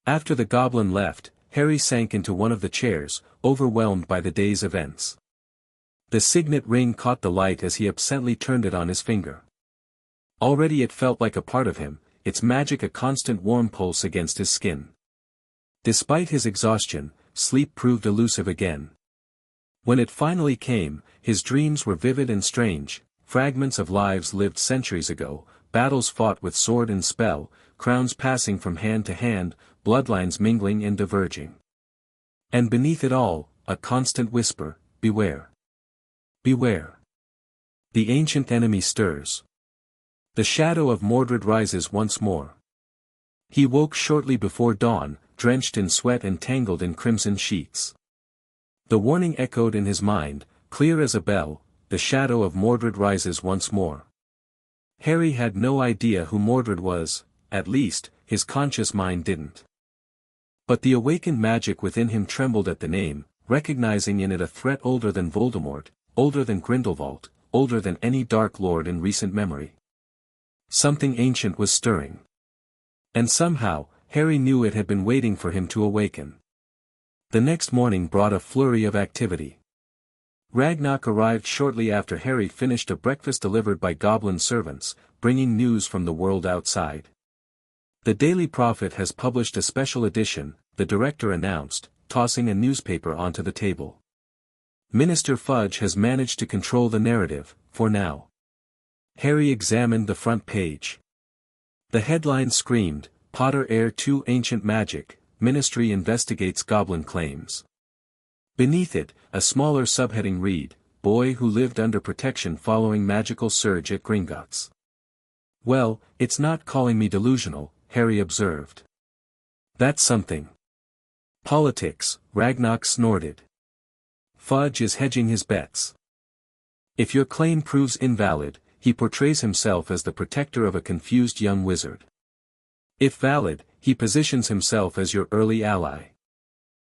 After the goblin left, Harry sank into one of the chairs, overwhelmed by the day's events. The signet ring caught the light as he absently turned it on his finger. Already it felt like a part of him, its magic a constant warm pulse against his skin. Despite his exhaustion, sleep proved elusive again. When it finally came, his dreams were vivid and strange, fragments of lives lived centuries ago, battles fought with sword and spell, crowns passing from hand to hand, bloodlines mingling and diverging. And beneath it all, a constant whisper, beware. Beware. The ancient enemy stirs. The shadow of Mordred rises once more. He woke shortly before dawn, drenched in sweat and tangled in crimson sheets. The warning echoed in his mind, clear as a bell, the shadow of Mordred rises once more. Harry had no idea who Mordred was, at least, his conscious mind didn't. But the awakened magic within him trembled at the name, recognizing in it a threat older than Voldemort, older than Grindelwald, older than any Dark Lord in recent memory. Something ancient was stirring. And somehow, Harry knew it had been waiting for him to awaken. The next morning brought a flurry of activity. Ragnarok arrived shortly after Harry finished a breakfast delivered by goblin servants, bringing news from the world outside. The Daily Prophet has published a special edition, the director announced, tossing a newspaper onto the table. Minister Fudge has managed to control the narrative, for now. Harry examined the front page. The headline screamed, Potter Heir to Ancient Magic, Ministry Investigates Goblin Claims. Beneath it, a smaller subheading read, Boy who lived under protection following magical surge at Gringotts. Well, it's not calling me delusional, Harry observed. That's something. Politics, Ragnarok snorted. Fudge is hedging his bets. If your claim proves invalid, he portrays himself as the protector of a confused young wizard. If valid, he positions himself as your early ally.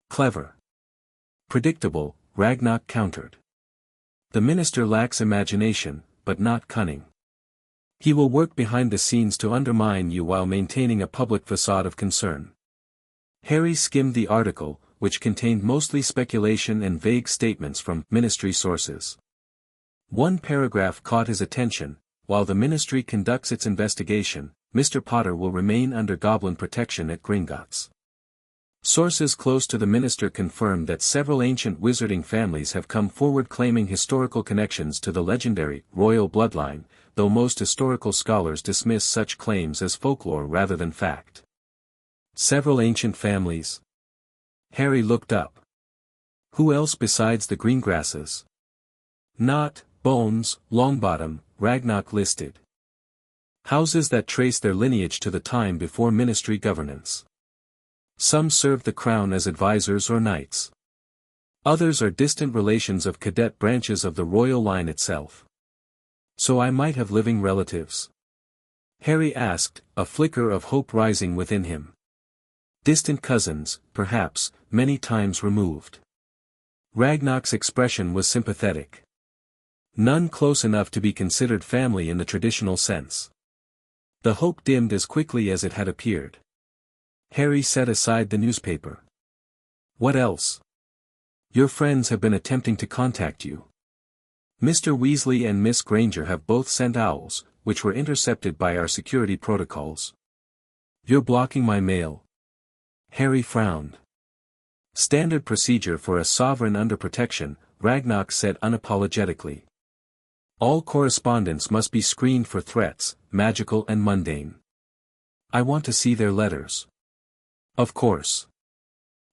Clever. Predictable, Ragnarok countered. The minister lacks imagination, but not cunning. He will work behind the scenes to undermine you while maintaining a public facade of concern. Harry skimmed the article, which contained mostly speculation and vague statements from ministry sources. One paragraph caught his attention: while the ministry conducts its investigation, Mr. Potter will remain under goblin protection at Gringotts. Sources close to the minister confirmed that several ancient wizarding families have come forward claiming historical connections to the legendary royal bloodline, though most historical scholars dismiss such claims as folklore rather than fact. Several ancient families? Harry looked up. Who else besides the Greengrasses? Not, Bones, Longbottom, Ragnarok listed. Houses that trace their lineage to the time before ministry governance. Some serve the crown as advisors or knights. Others are distant relations of cadet branches of the royal line itself. So I might have living relatives? Harry asked, a flicker of hope rising within him. Distant cousins, perhaps, many times removed. Ragnarok's expression was sympathetic. None close enough to be considered family in the traditional sense. The hope dimmed as quickly as it had appeared. Harry set aside the newspaper. What else? Your friends have been attempting to contact you. Mr. Weasley and Miss Granger have both sent owls, which were intercepted by our security protocols. You're blocking my mail. Harry frowned. Standard procedure for a sovereign under protection, Ragnarok said unapologetically. All correspondence must be screened for threats, magical and mundane. I want to see their letters. Of course.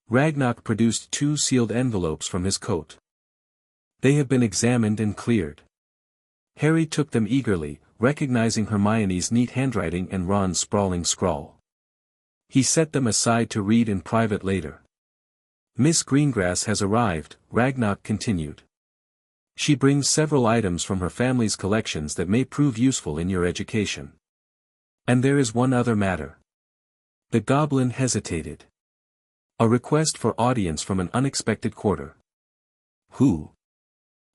Ragnarok produced 2 sealed envelopes from his coat. They have been examined and cleared. Harry took them eagerly, recognizing Hermione's neat handwriting and Ron's sprawling scrawl. He set them aside to read in private later. Miss Greengrass has arrived, Ragnarok continued. She brings several items from her family's collections that may prove useful in your education. And there is one other matter. The goblin hesitated. A request for audience from an unexpected quarter. Who?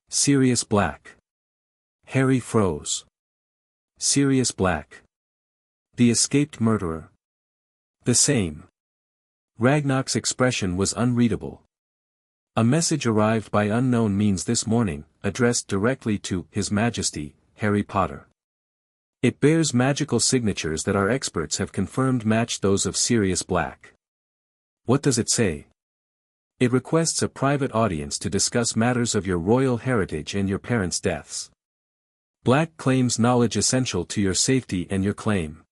Sirius Black. Harry froze. Sirius Black. The escaped murderer. The same. Ragnarok's expression was unreadable. A message arrived by unknown means this morning, addressed directly to His Majesty, Harry Potter. It bears magical signatures that our experts have confirmed match those of Sirius Black. What does it say? It requests a private audience to discuss matters of your royal heritage and your parents' deaths. Black claims knowledge essential to your safety and your claim.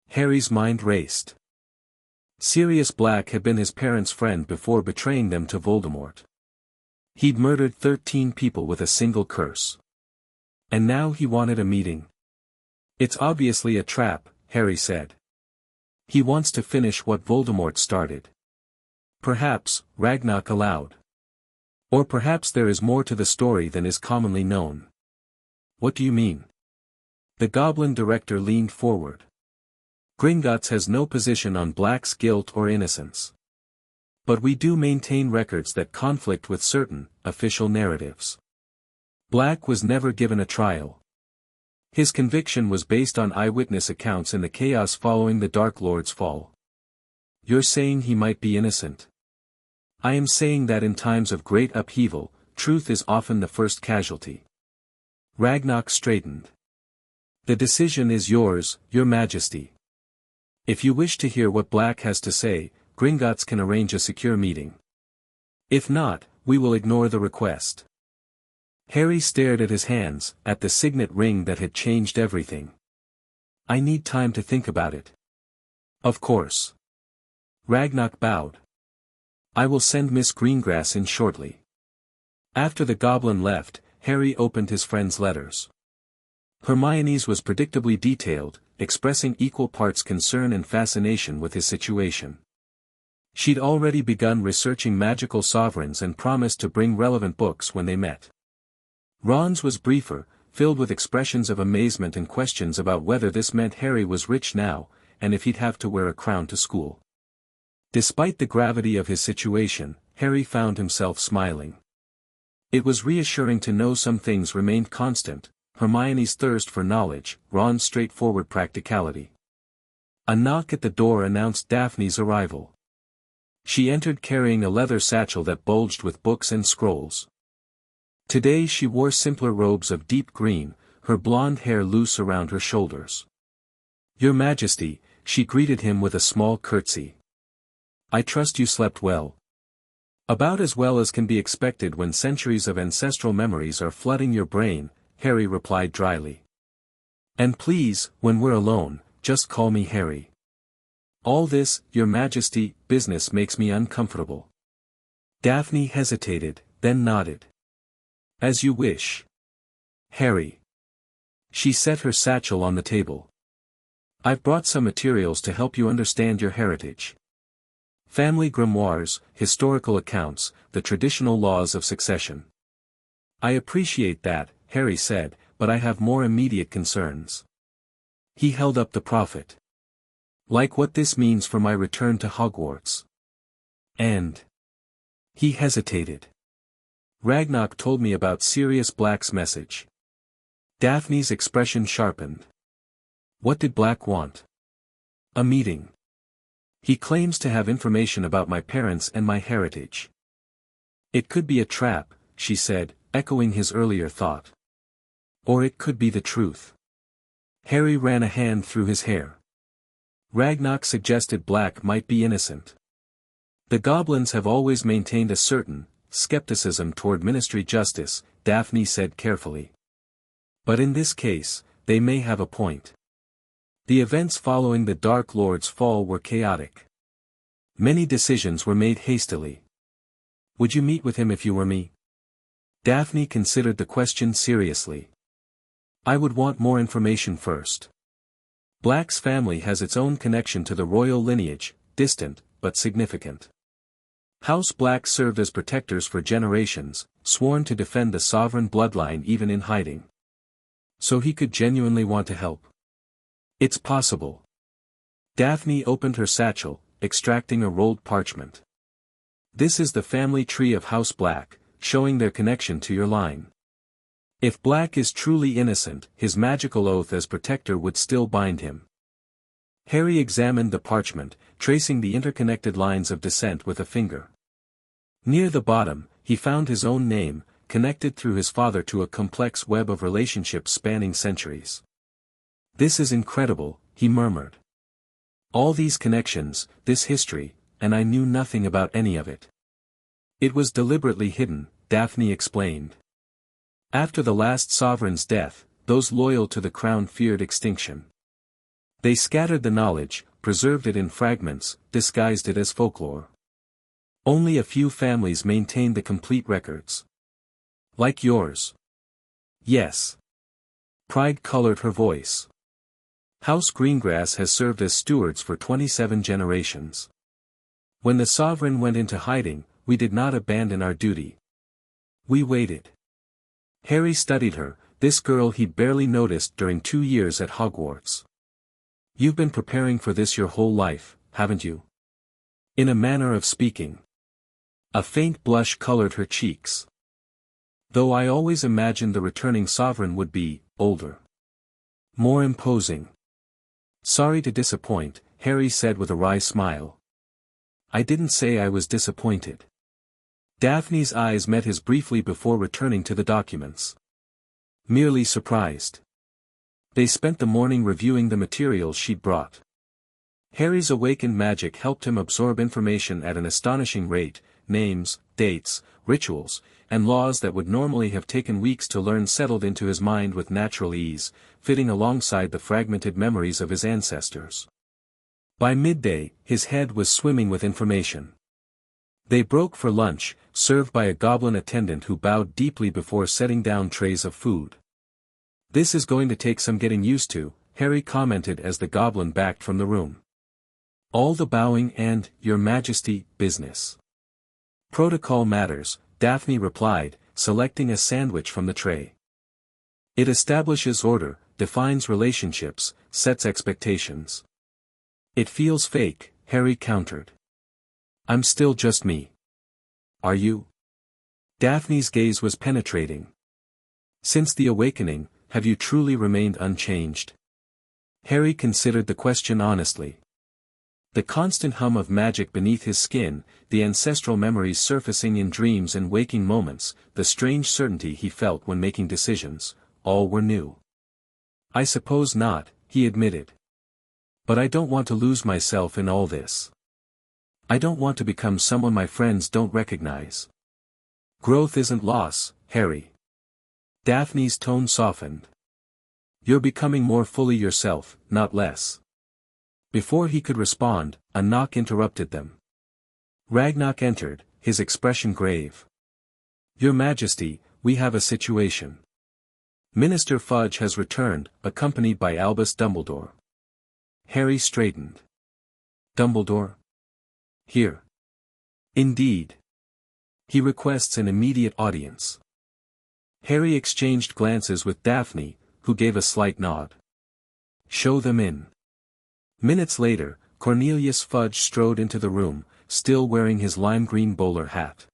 Harry's mind raced. Sirius Black had been his parents' friend before betraying them to Voldemort. He'd murdered 13 people with a single curse. And now he wanted a meeting. It's obviously a trap, Harry said. He wants to finish what Voldemort started. Perhaps, Ragnarok allowed. Or perhaps there is more to the story than is commonly known. What do you mean? The Goblin director leaned forward. Gringotts has no position on Black's guilt or innocence. But we do maintain records that conflict with certain, official narratives. Black was never given a trial. His conviction was based on eyewitness accounts in the chaos following the Dark Lord's fall. You're saying he might be innocent? I am saying that in times of great upheaval, truth is often the first casualty. Ragnarok straightened. The decision is yours, Your Majesty. If you wish to hear what Black has to say, Gringotts can arrange a secure meeting. If not, we will ignore the request. Harry stared at his hands, at the signet ring that had changed everything. I need time to think about it. Of course. Ragnarok bowed. I will send Miss Greengrass in shortly. After the goblin left, Harry opened his friend's letters. Hermione's was predictably detailed, expressing equal parts concern and fascination with his situation. She'd already begun researching magical sovereigns and promised to bring relevant books when they met. Ron's was briefer, filled with expressions of amazement and questions about whether this meant Harry was rich now, and if he'd have to wear a crown to school. Despite the gravity of his situation, Harry found himself smiling. It was reassuring to know some things remained constant, Hermione's thirst for knowledge, Ron's straightforward practicality. A knock at the door announced Daphne's arrival. She entered carrying a leather satchel that bulged with books and scrolls. Today she wore simpler robes of deep green, her blonde hair loose around her shoulders. Your Majesty, she greeted him with a small curtsy. I trust you slept well. About as well as can be expected when centuries of ancestral memories are flooding your brain, Harry replied dryly. And please, when we're alone, just call me Harry. All this, Your Majesty, business makes me uncomfortable. Daphne hesitated, then nodded. As you wish. Harry. She set her satchel on the table. I've brought some materials to help you understand your heritage. Family grimoires, historical accounts, the traditional laws of succession. I appreciate that, Harry said, but I have more immediate concerns. He held up the prophet. Like what this means for my return to Hogwarts. And. He hesitated. Ragnarok told me about Sirius Black's message. Daphne's expression sharpened. What did Black want? A meeting. He claims to have information about my parents and my heritage. It could be a trap, she said, echoing his earlier thought. Or it could be the truth. Harry ran a hand through his hair. Ragnarok suggested Black might be innocent. The Goblins have always maintained a certain skepticism toward ministry justice, Daphne said carefully. But in this case, they may have a point. The events following the Dark Lord's fall were chaotic. Many decisions were made hastily. Would you meet with him if you were me? Daphne considered the question seriously. I would want more information first. Black's family has its own connection to the royal lineage, distant, but significant. House Black served as protectors for generations, sworn to defend the sovereign bloodline even in hiding. So he could genuinely want to help. It's possible. Daphne opened her satchel, extracting a rolled parchment. This is the family tree of House Black, showing their connection to your line. If Black is truly innocent, his magical oath as protector would still bind him. Harry examined the parchment, tracing the interconnected lines of descent with a finger. Near the bottom, he found his own name, connected through his father to a complex web of relationships spanning centuries. This is incredible, he murmured. All these connections, this history, and I knew nothing about any of it. It was deliberately hidden, Daphne explained. After the last sovereign's death, those loyal to the crown feared extinction. They scattered the knowledge, preserved it in fragments, disguised it as folklore. Only a few families maintained the complete records. Like yours. Yes. Pride colored her voice. House Greengrass has served as stewards for 27 generations. When the sovereign went into hiding, we did not abandon our duty. We waited. Harry studied her, this girl he'd barely noticed during 2 years at Hogwarts. You've been preparing for this your whole life, haven't you? In a manner of speaking. A faint blush colored her cheeks. Though I always imagined the returning sovereign would be older. More imposing. Sorry to disappoint, Harry said with a wry smile. I didn't say I was disappointed. Daphne's eyes met his briefly before returning to the documents. Merely surprised. They spent the morning reviewing the materials she'd brought. Harry's awakened magic helped him absorb information at an astonishing rate, names, dates, rituals, and laws that would normally have taken weeks to learn settled into his mind with natural ease, fitting alongside the fragmented memories of his ancestors. By midday, his head was swimming with information. They broke for lunch, served by a goblin attendant who bowed deeply before setting down trays of food. This is going to take some getting used to, Harry commented as the goblin backed from the room. All the bowing and, Your Majesty, business. Protocol matters, Daphne replied, selecting a sandwich from the tray. It establishes order, defines relationships, sets expectations. It feels fake, Harry countered. I'm still just me. Are you? Daphne's gaze was penetrating. Since the awakening, have you truly remained unchanged? Harry considered the question honestly. The constant hum of magic beneath his skin, the ancestral memories surfacing in dreams and waking moments, the strange certainty he felt when making decisions, all were new. I suppose not, he admitted. But I don't want to lose myself in all this. I don't want to become someone my friends don't recognize. Growth isn't loss, Harry. Daphne's tone softened. You're becoming more fully yourself, not less. Before he could respond, a knock interrupted them. Ragnarok entered, his expression grave. Your Majesty, we have a situation. Minister Fudge has returned, accompanied by Albus Dumbledore. Harry straightened. Dumbledore? Here. Indeed. He requests an immediate audience. Harry exchanged glances with Daphne, who gave a slight nod. Show them in. Minutes later, Cornelius Fudge strode into the room, still wearing his lime-green bowler hat.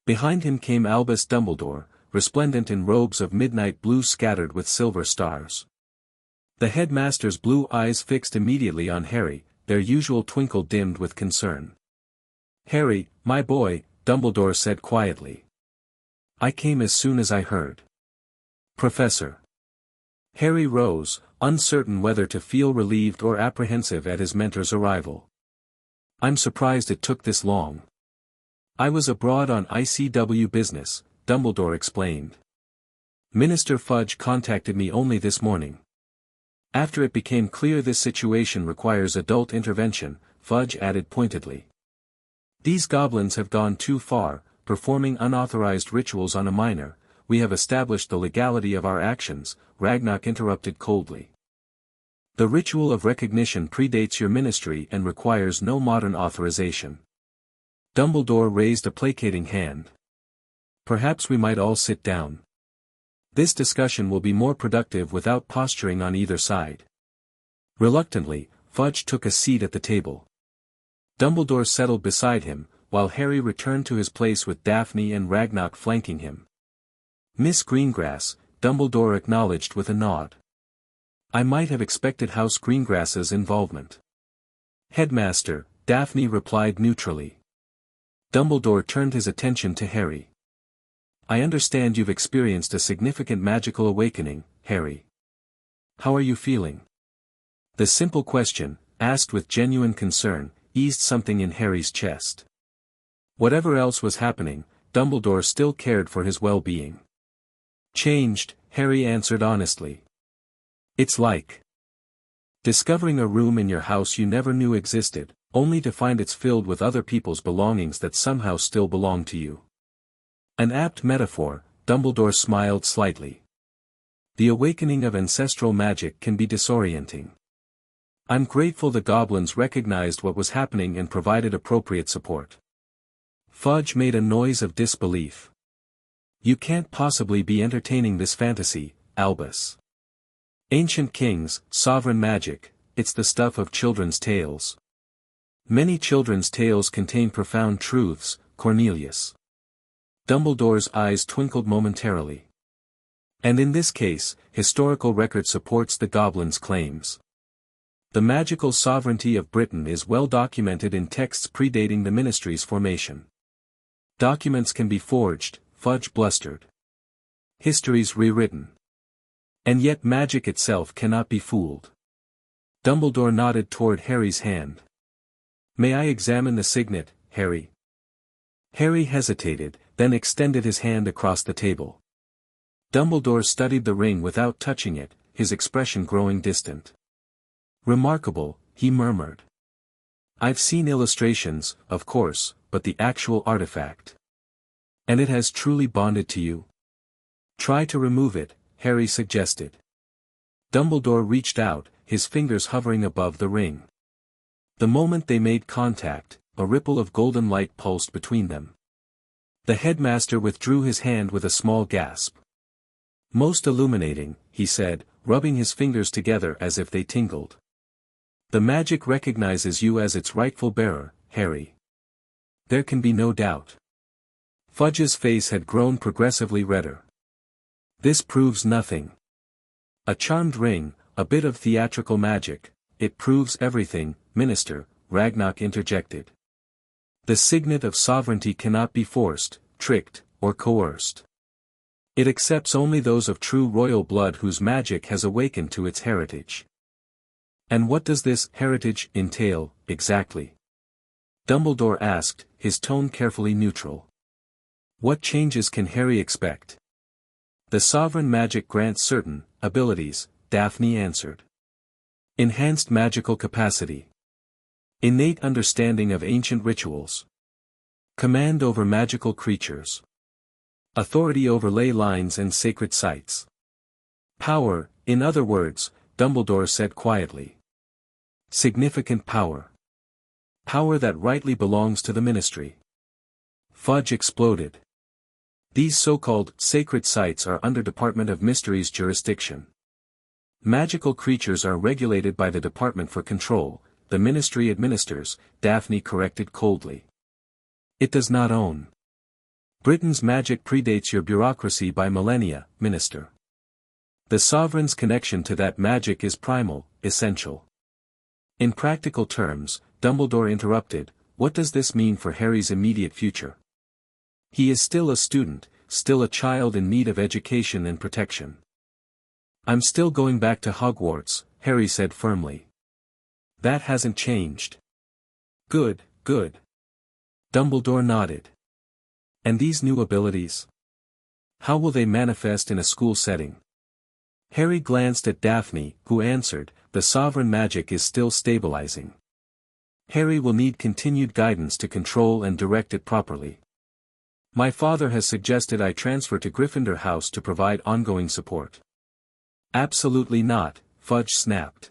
Behind him came Albus Dumbledore, resplendent in robes of midnight blue scattered with silver stars. The headmaster's blue eyes fixed immediately on Harry, their usual twinkle dimmed with concern. "Harry, my boy," Dumbledore said quietly. "I came as soon as I heard." "Professor." Harry rose, uncertain whether to feel relieved or apprehensive at his mentor's arrival. "I'm surprised it took this long. I was abroad on ICW business," Dumbledore explained. "Minister Fudge contacted me only this morning. After it became clear this situation requires adult intervention," Fudge added pointedly. "These goblins have gone too far, performing unauthorized rituals on a minor. We have established the legality of our actions," Ragnarok interrupted coldly. "The ritual of recognition predates your ministry and requires no modern authorization." Dumbledore raised a placating hand. "Perhaps we might all sit down. This discussion will be more productive without posturing on either side." Reluctantly, Fudge took a seat at the table. Dumbledore settled beside him, while Harry returned to his place with Daphne and Ragnarok flanking him. "Miss Greengrass," Dumbledore acknowledged with a nod. "I might have expected House Greengrass's involvement." "Headmaster," Daphne replied neutrally. Dumbledore turned his attention to Harry. "I understand you've experienced a significant magical awakening, Harry. How are you feeling?" The simple question, asked with genuine concern, eased something in Harry's chest. Whatever else was happening, Dumbledore still cared for his well-being. "Changed," Harry answered honestly. "It's like discovering a room in your house you never knew existed, only to find it's filled with other people's belongings that somehow still belong to you." An apt metaphor, Dumbledore smiled slightly. "The awakening of ancestral magic can be disorienting. I'm grateful the goblins recognized what was happening and provided appropriate support." Fudge made a noise of disbelief. "You can't possibly be entertaining this fantasy, Albus. Ancient kings, sovereign magic, it's the stuff of children's tales." "Many children's tales contain profound truths, Cornelius." Dumbledore's eyes twinkled momentarily. "And in this case, historical record supports the goblins' claims. The magical sovereignty of Britain is well documented in texts predating the ministry's formation." "Documents can be forged," Fudge blustered. "History's rewritten. And yet magic itself cannot be fooled." Dumbledore nodded toward Harry's hand. "May I examine the signet, Harry?" Harry hesitated, then extended his hand across the table. Dumbledore studied the ring without touching it, his expression growing distant. "Remarkable," he murmured. "I've seen illustrations, of course, but the actual artifact. And it has truly bonded to you?" "Try to remove it," Harry suggested. Dumbledore reached out, his fingers hovering above the ring. The moment they made contact, a ripple of golden light pulsed between them. The headmaster withdrew his hand with a small gasp. "Most illuminating," he said, rubbing his fingers together as if they tingled. "The magic recognizes you as its rightful bearer, Harry. There can be no doubt." Fudge's face had grown progressively redder. "This proves nothing." "A charmed ring, a bit of theatrical magic, it proves everything, Minister," Ragnarok interjected. "The signet of sovereignty cannot be forced, tricked, or coerced. It accepts only those of true royal blood whose magic has awakened to its heritage." "And what does this heritage entail, exactly?" Dumbledore asked, his tone carefully neutral. "What changes can Harry expect?" "The sovereign magic grants certain abilities," Daphne answered. "Enhanced magical capacity. Innate understanding of ancient rituals. Command over magical creatures. Authority over ley lines and sacred sites. Power, in other words, Dumbledore said quietly. Significant power. Power that rightly belongs to the Ministry. Fudge exploded. These so-called sacred sites are under Department of Mysteries jurisdiction. Magical creatures are regulated by the Department for Control, the Ministry administers, Daphne corrected coldly. It does not own. Britain's magic predates your bureaucracy by millennia, Minister. The sovereign's connection to that magic is primal, essential. In practical terms, Dumbledore interrupted, what does this mean for Harry's immediate future? He is still a student, still a child in need of education and protection. I'm still going back to Hogwarts, Harry said firmly. That hasn't changed. Good, good. Dumbledore nodded. And these new abilities? How will they manifest in a school setting? Harry glanced at Daphne, who answered, the sovereign magic is still stabilizing. Harry will need continued guidance to control and direct it properly. My father has suggested I transfer to Gryffindor House to provide ongoing support. Absolutely not, Fudge snapped.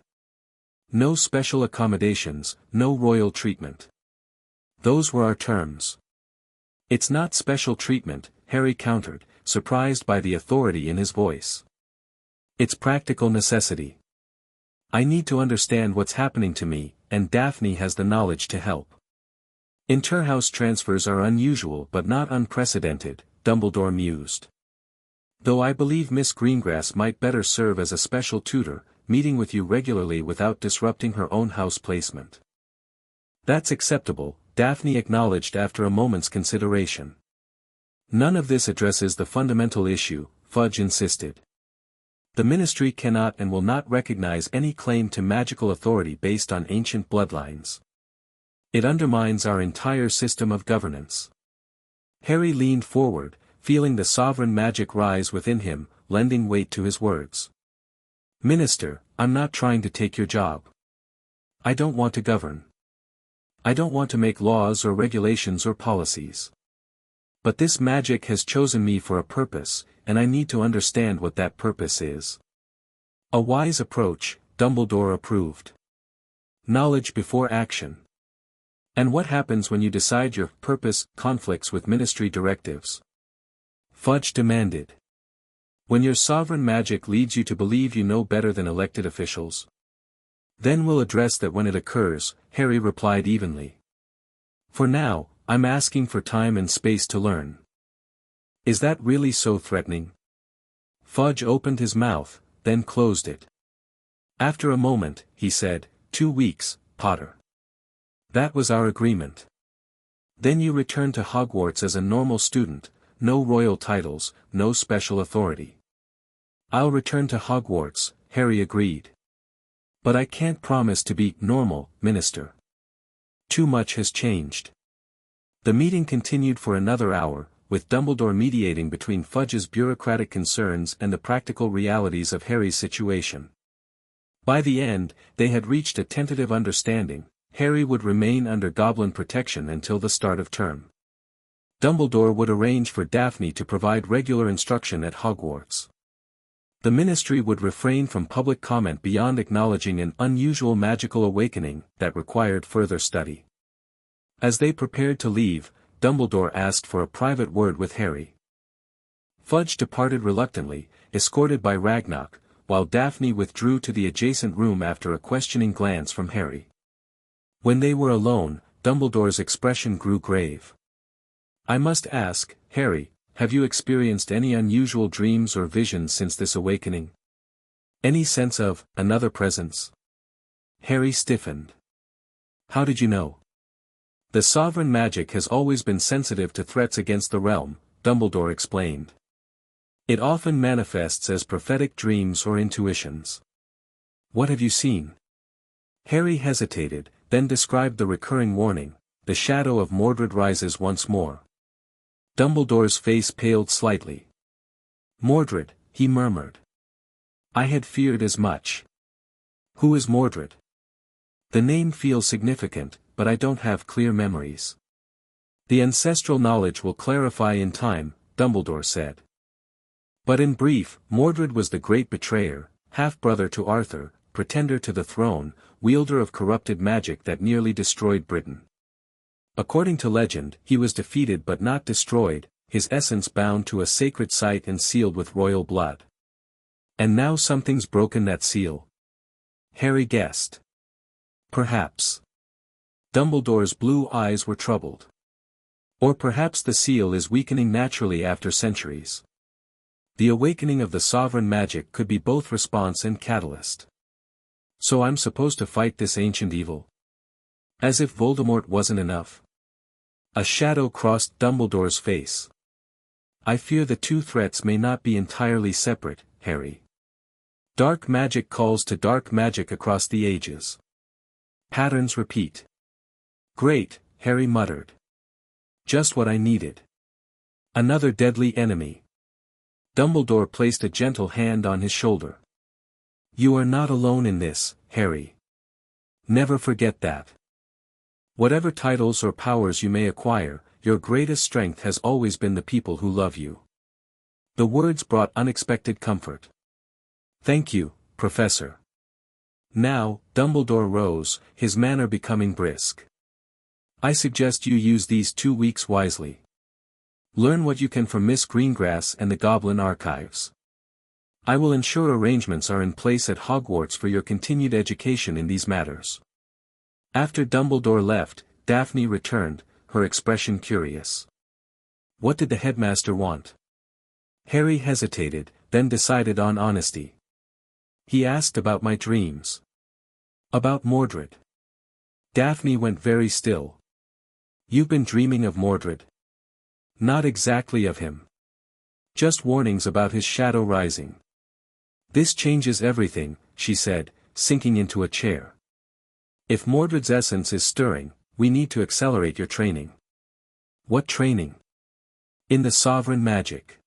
No special accommodations, no royal treatment. Those were our terms. It's not special treatment, Harry countered, surprised by the authority in his voice. It's practical necessity. I need to understand what's happening to me, and Daphne has the knowledge to help. Inter-house transfers are unusual but not unprecedented, Dumbledore mused. Though I believe Miss Greengrass might better serve as a special tutor, meeting with you regularly without disrupting her own house placement. That's acceptable, Daphne acknowledged after a moment's consideration. None of this addresses the fundamental issue, Fudge insisted. The Ministry cannot and will not recognize any claim to magical authority based on ancient bloodlines. It undermines our entire system of governance. Harry leaned forward, feeling the sovereign magic rise within him, lending weight to his words. Minister, I'm not trying to take your job. I don't want to govern. I don't want to make laws or regulations or policies. But this magic has chosen me for a purpose, and I need to understand what that purpose is. A wise approach, Dumbledore approved. Knowledge before action. And what happens when you decide your purpose conflicts with Ministry directives? Fudge demanded. When your sovereign magic leads you to believe you know better than elected officials? Then we'll address that when it occurs, Harry replied evenly. For now, I'm asking for time and space to learn. Is that really so threatening? Fudge opened his mouth, then closed it. After a moment, he said, 2 weeks, Potter. That was our agreement. Then you return to Hogwarts as a normal student, no royal titles, no special authority. I'll return to Hogwarts, Harry agreed. But I can't promise to be normal, Minister. Too much has changed. The meeting continued for another hour, with Dumbledore mediating between Fudge's bureaucratic concerns and the practical realities of Harry's situation. By the end, they had reached a tentative understanding. Harry would remain under Goblin protection until the start of term. Dumbledore would arrange for Daphne to provide regular instruction at Hogwarts. The Ministry would refrain from public comment beyond acknowledging an unusual magical awakening that required further study. As they prepared to leave, Dumbledore asked for a private word with Harry. Fudge departed reluctantly, escorted by Ragnarok, while Daphne withdrew to the adjacent room after a questioning glance from Harry. When they were alone, Dumbledore's expression grew grave. I must ask, Harry, have you experienced any unusual dreams or visions since this awakening? Any sense of another presence? Harry stiffened. How did you know? The sovereign magic has always been sensitive to threats against the realm, Dumbledore explained. It often manifests as prophetic dreams or intuitions. What have you seen? Harry hesitated, then described the recurring warning, the shadow of Mordred rises once more. Dumbledore's face paled slightly. Mordred, he murmured. I had feared as much. Who is Mordred? The name feels significant, but I don't have clear memories. The ancestral knowledge will clarify in time, Dumbledore said. But in brief, Mordred was the great betrayer, half-brother to Arthur, pretender to the throne, wielder of corrupted magic that nearly destroyed Britain. According to legend, he was defeated but not destroyed, his essence bound to a sacred site and sealed with royal blood. And now something's broken that seal. Harry guessed. Perhaps. Dumbledore's blue eyes were troubled. Or perhaps the seal is weakening naturally after centuries. The awakening of the sovereign magic could be both response and catalyst. So I'm supposed to fight this ancient evil? As if Voldemort wasn't enough. A shadow crossed Dumbledore's face. I fear the two threats may not be entirely separate, Harry. Dark magic calls to dark magic across the ages. Patterns repeat. Great, Harry muttered. Just what I needed. Another deadly enemy. Dumbledore placed a gentle hand on his shoulder. You are not alone in this, Harry. Never forget that. Whatever titles or powers you may acquire, your greatest strength has always been the people who love you. The words brought unexpected comfort. Thank you, Professor. Now, Dumbledore rose, his manner becoming brisk. I suggest you use these 2 weeks wisely. Learn what you can from Miss Greengrass and the Goblin Archives. I will ensure arrangements are in place at Hogwarts for your continued education in these matters. After Dumbledore left, Daphne returned, her expression curious. What did the headmaster want? Harry hesitated, then decided on honesty. He asked about my dreams. About Mordred. Daphne went very still. You've been dreaming of Mordred? Not exactly of him. Just warnings about his shadow rising. This changes everything, she said, sinking into a chair. If Mordred's essence is stirring, we need to accelerate your training. What training? In the sovereign magic.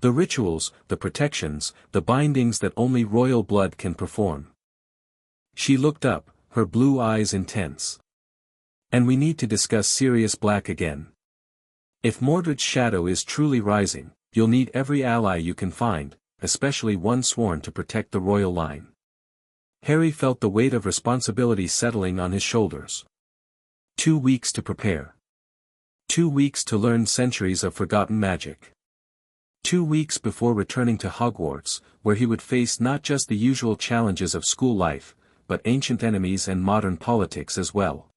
The rituals, the protections, the bindings that only royal blood can perform. She looked up, her blue eyes intense. And we need to discuss Sirius Black again. If Mordred's shadow is truly rising, you'll need every ally you can find, especially one sworn to protect the royal line. Harry felt the weight of responsibility settling on his shoulders. 2 weeks to prepare. 2 weeks to learn centuries of forgotten magic. 2 weeks before returning to Hogwarts, where he would face not just the usual challenges of school life, but ancient enemies and modern politics as well.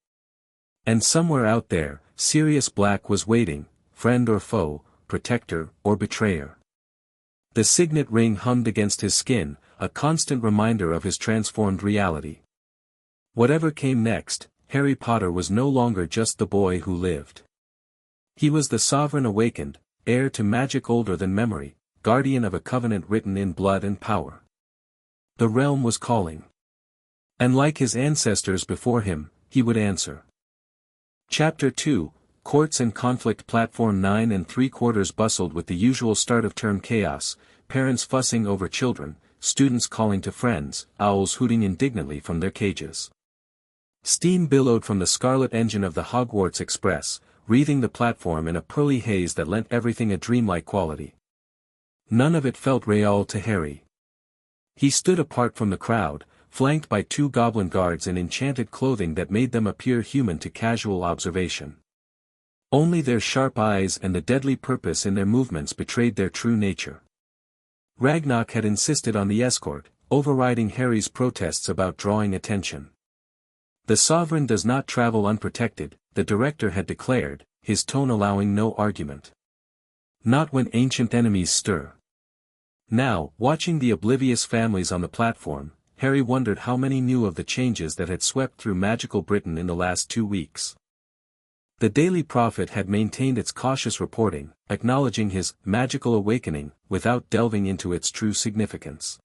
And somewhere out there, Sirius Black was waiting, friend or foe, protector or betrayer. The signet ring hummed against his skin, a constant reminder of his transformed reality. Whatever came next, Harry Potter was no longer just the boy who lived. He was the sovereign awakened, heir to magic older than memory, guardian of a covenant written in blood and power. The realm was calling. And like his ancestors before him, he would answer. Chapter 2, Courts and Conflict. Platform 9 3/4 bustled with the usual start-of-term chaos, parents fussing over children, students calling to friends, owls hooting indignantly from their cages. Steam billowed from the scarlet engine of the Hogwarts Express, wreathing the platform in a pearly haze that lent everything a dreamlike quality. None of it felt real to Harry. He stood apart from the crowd, flanked by 2 goblin guards in enchanted clothing that made them appear human to casual observation. Only their sharp eyes and the deadly purpose in their movements betrayed their true nature. Ragnarok had insisted on the escort, overriding Harry's protests about drawing attention. The sovereign does not travel unprotected, the director had declared, his tone allowing no argument. Not when ancient enemies stir. Now, watching the oblivious families on the platform, Harry wondered how many knew of the changes that had swept through magical Britain in the last 2 weeks. The Daily Prophet had maintained its cautious reporting, acknowledging his magical awakening, without delving into its true significance.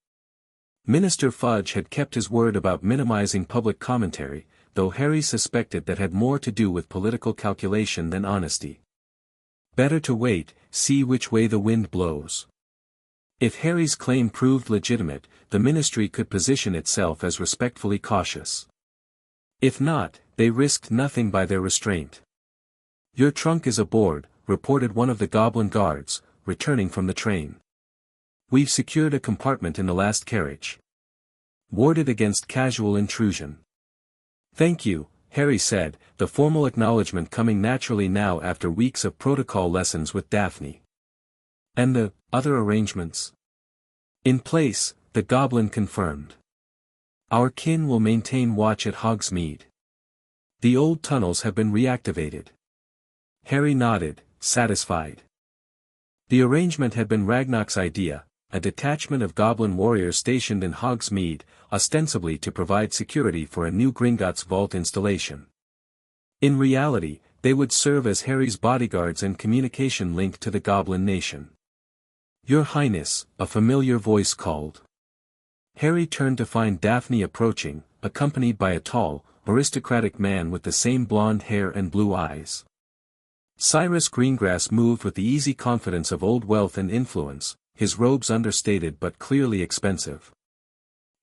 Minister Fudge had kept his word about minimizing public commentary, though Harry suspected that had more to do with political calculation than honesty. Better to wait, see which way the wind blows. If Harry's claim proved legitimate, the ministry could position itself as respectfully cautious. If not, they risked nothing by their restraint. Your trunk is aboard, reported one of the goblin guards, returning from the train. We've secured a compartment in the last carriage. Warded against casual intrusion. Thank you, Harry said, the formal acknowledgement coming naturally now after weeks of protocol lessons with Daphne. And the other arrangements? In place, the goblin confirmed. Our kin will maintain watch at Hogsmeade. The old tunnels have been reactivated. Harry nodded, satisfied. The arrangement had been Ragnar's idea, a detachment of goblin warriors stationed in Hogsmeade, ostensibly to provide security for a new Gringotts vault installation. In reality, they would serve as Harry's bodyguards and communication link to the goblin nation. Your Highness, a familiar voice called. Harry turned to find Daphne approaching, accompanied by a tall, aristocratic man with the same blonde hair and blue eyes. Cyrus Greengrass moved with the easy confidence of old wealth and influence, his robes understated but clearly expensive.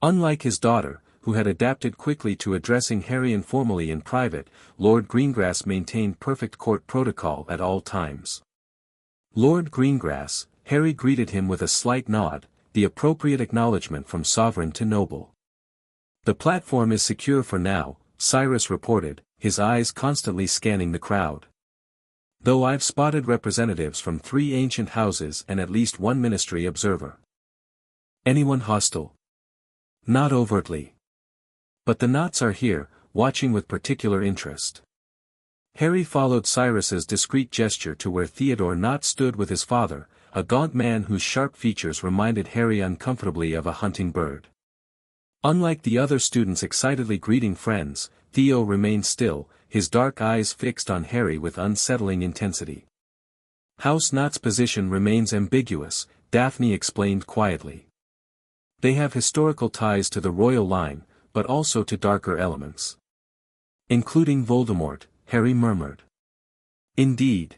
Unlike his daughter, who had adapted quickly to addressing Harry informally in private, Lord Greengrass maintained perfect court protocol at all times. Lord Greengrass, Harry greeted him with a slight nod, the appropriate acknowledgement from sovereign to noble. The platform is secure for now, Cyrus reported, his eyes constantly scanning the crowd. Though I've spotted representatives from 3 ancient houses and at least 1 ministry observer. Anyone hostile? Not overtly. But the knots are here, watching with particular interest. Harry followed Cyrus's discreet gesture to where Theodore Knott stood with his father, a gaunt man whose sharp features reminded Harry uncomfortably of a hunting bird. Unlike the other students excitedly greeting friends, Theo remained still, his dark eyes fixed on Harry with unsettling intensity. House Knott's position remains ambiguous, Daphne explained quietly. They have historical ties to the royal line, but also to darker elements. Including Voldemort, Harry murmured. Indeed.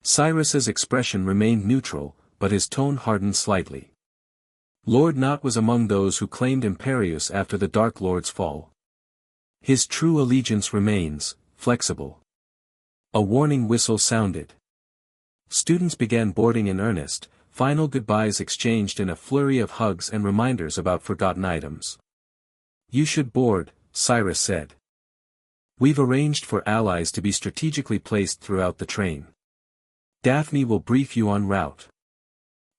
Cyrus's expression remained neutral, but his tone hardened slightly. Lord Knott was among those who claimed Imperius after the Dark Lord's fall. His true allegiance remains, flexible. A warning whistle sounded. Students began boarding in earnest, final goodbyes exchanged in a flurry of hugs and reminders about forgotten items. You should board, Cyrus said. We've arranged for allies to be strategically placed throughout the train. Daphne will brief you en route.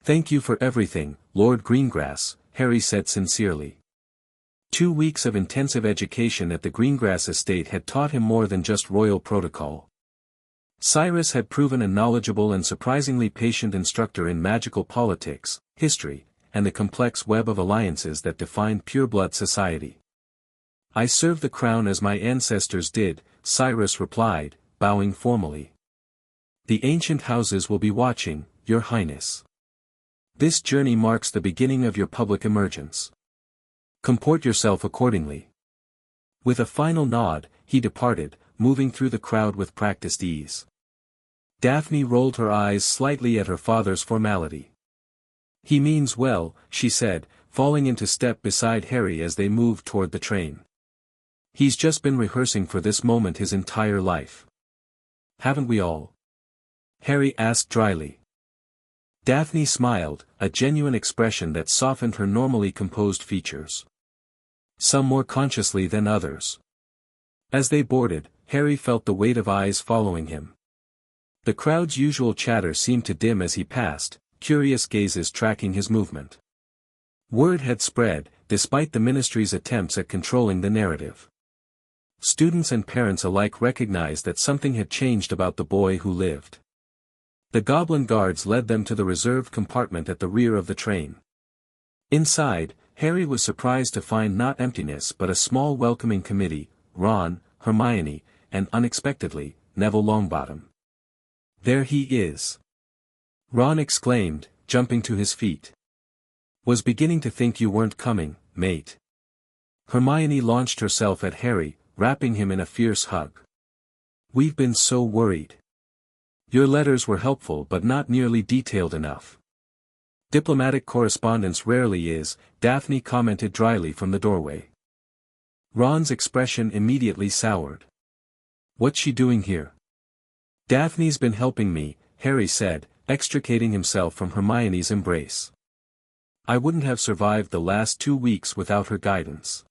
Thank you for everything, Lord Greengrass, Harry said sincerely. 2 weeks of intensive education at the Greengrass estate had taught him more than just royal protocol. Cyrus had proven a knowledgeable and surprisingly patient instructor in magical politics, history, and the complex web of alliances that defined pureblood society. I serve the crown as my ancestors did, Cyrus replied, bowing formally. The ancient houses will be watching, Your Highness. This journey marks the beginning of your public emergence. Comport yourself accordingly. With a final nod, he departed, moving through the crowd with practiced ease. Daphne rolled her eyes slightly at her father's formality. He means well, she said, falling into step beside Harry as they moved toward the train. He's just been rehearsing for this moment his entire life. Haven't we all? Harry asked dryly. Daphne smiled, a genuine expression that softened her normally composed features. Some more consciously than others. As they boarded, Harry felt the weight of eyes following him. The crowd's usual chatter seemed to dim as he passed, curious gazes tracking his movement. Word had spread, despite the ministry's attempts at controlling the narrative. Students and parents alike recognized that something had changed about the boy who lived. The goblin guards led them to the reserved compartment at the rear of the train. Inside, Harry was surprised to find not emptiness but a small welcoming committee, Ron, Hermione, and unexpectedly, Neville Longbottom. There he is. Ron exclaimed, jumping to his feet. Was beginning to think you weren't coming, mate. Hermione launched herself at Harry, wrapping him in a fierce hug. We've been so worried. Your letters were helpful but not nearly detailed enough. Diplomatic correspondence rarely is, Daphne commented dryly from the doorway. Ron's expression immediately soured. What's she doing here? Daphne's been helping me, Harry said, extricating himself from Hermione's embrace. I wouldn't have survived the last 2 weeks without her guidance.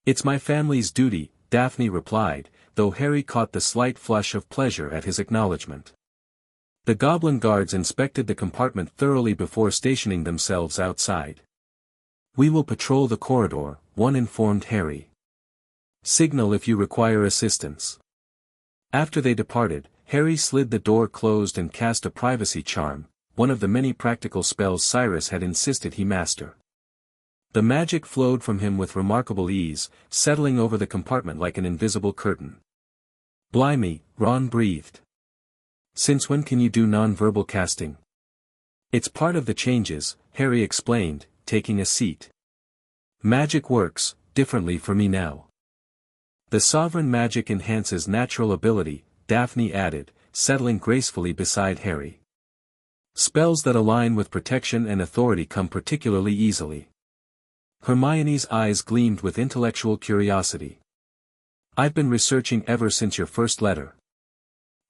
It's my family's duty, Daphne replied, though Harry caught the slight flush of pleasure at his acknowledgement. The goblin guards inspected the compartment thoroughly before stationing themselves outside. We will patrol the corridor, one informed Harry. Signal if you require assistance. After they departed, Harry slid the door closed and cast a privacy charm, one of the many practical spells Cyrus had insisted he master. The magic flowed from him with remarkable ease, settling over the compartment like an invisible curtain. Blimey, Ron breathed. Since when can you do non-verbal casting? It's part of the changes, Harry explained, taking a seat. Magic works differently for me now. The sovereign magic enhances natural ability, Daphne added, settling gracefully beside Harry. Spells that align with protection and authority come particularly easily. Hermione's eyes gleamed with intellectual curiosity. I've been researching ever since your first letter.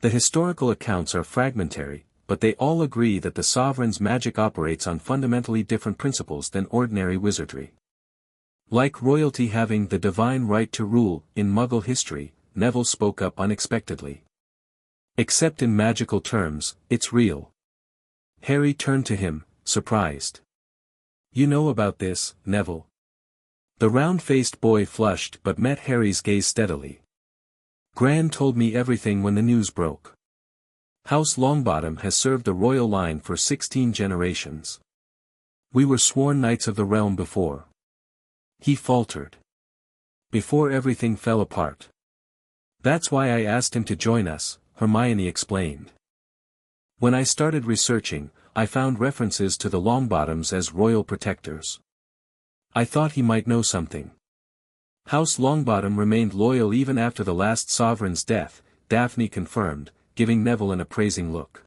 The historical accounts are fragmentary, but they all agree that the sovereign's magic operates on fundamentally different principles than ordinary wizardry. Like royalty having the divine right to rule, in Muggle history, Neville spoke up unexpectedly. Except in magical terms, it's real. Harry turned to him, surprised. You know about this, Neville? The round-faced boy flushed but met Harry's gaze steadily. Gran told me everything when the news broke. House Longbottom has served the royal line for 16 generations. We were sworn knights of the realm before. He faltered. Before everything fell apart. That's why I asked him to join us, Hermione explained. When I started researching, I found references to the Longbottoms as royal protectors. I thought he might know something. House Longbottom remained loyal even after the last sovereign's death, Daphne confirmed, giving Neville an appraising look.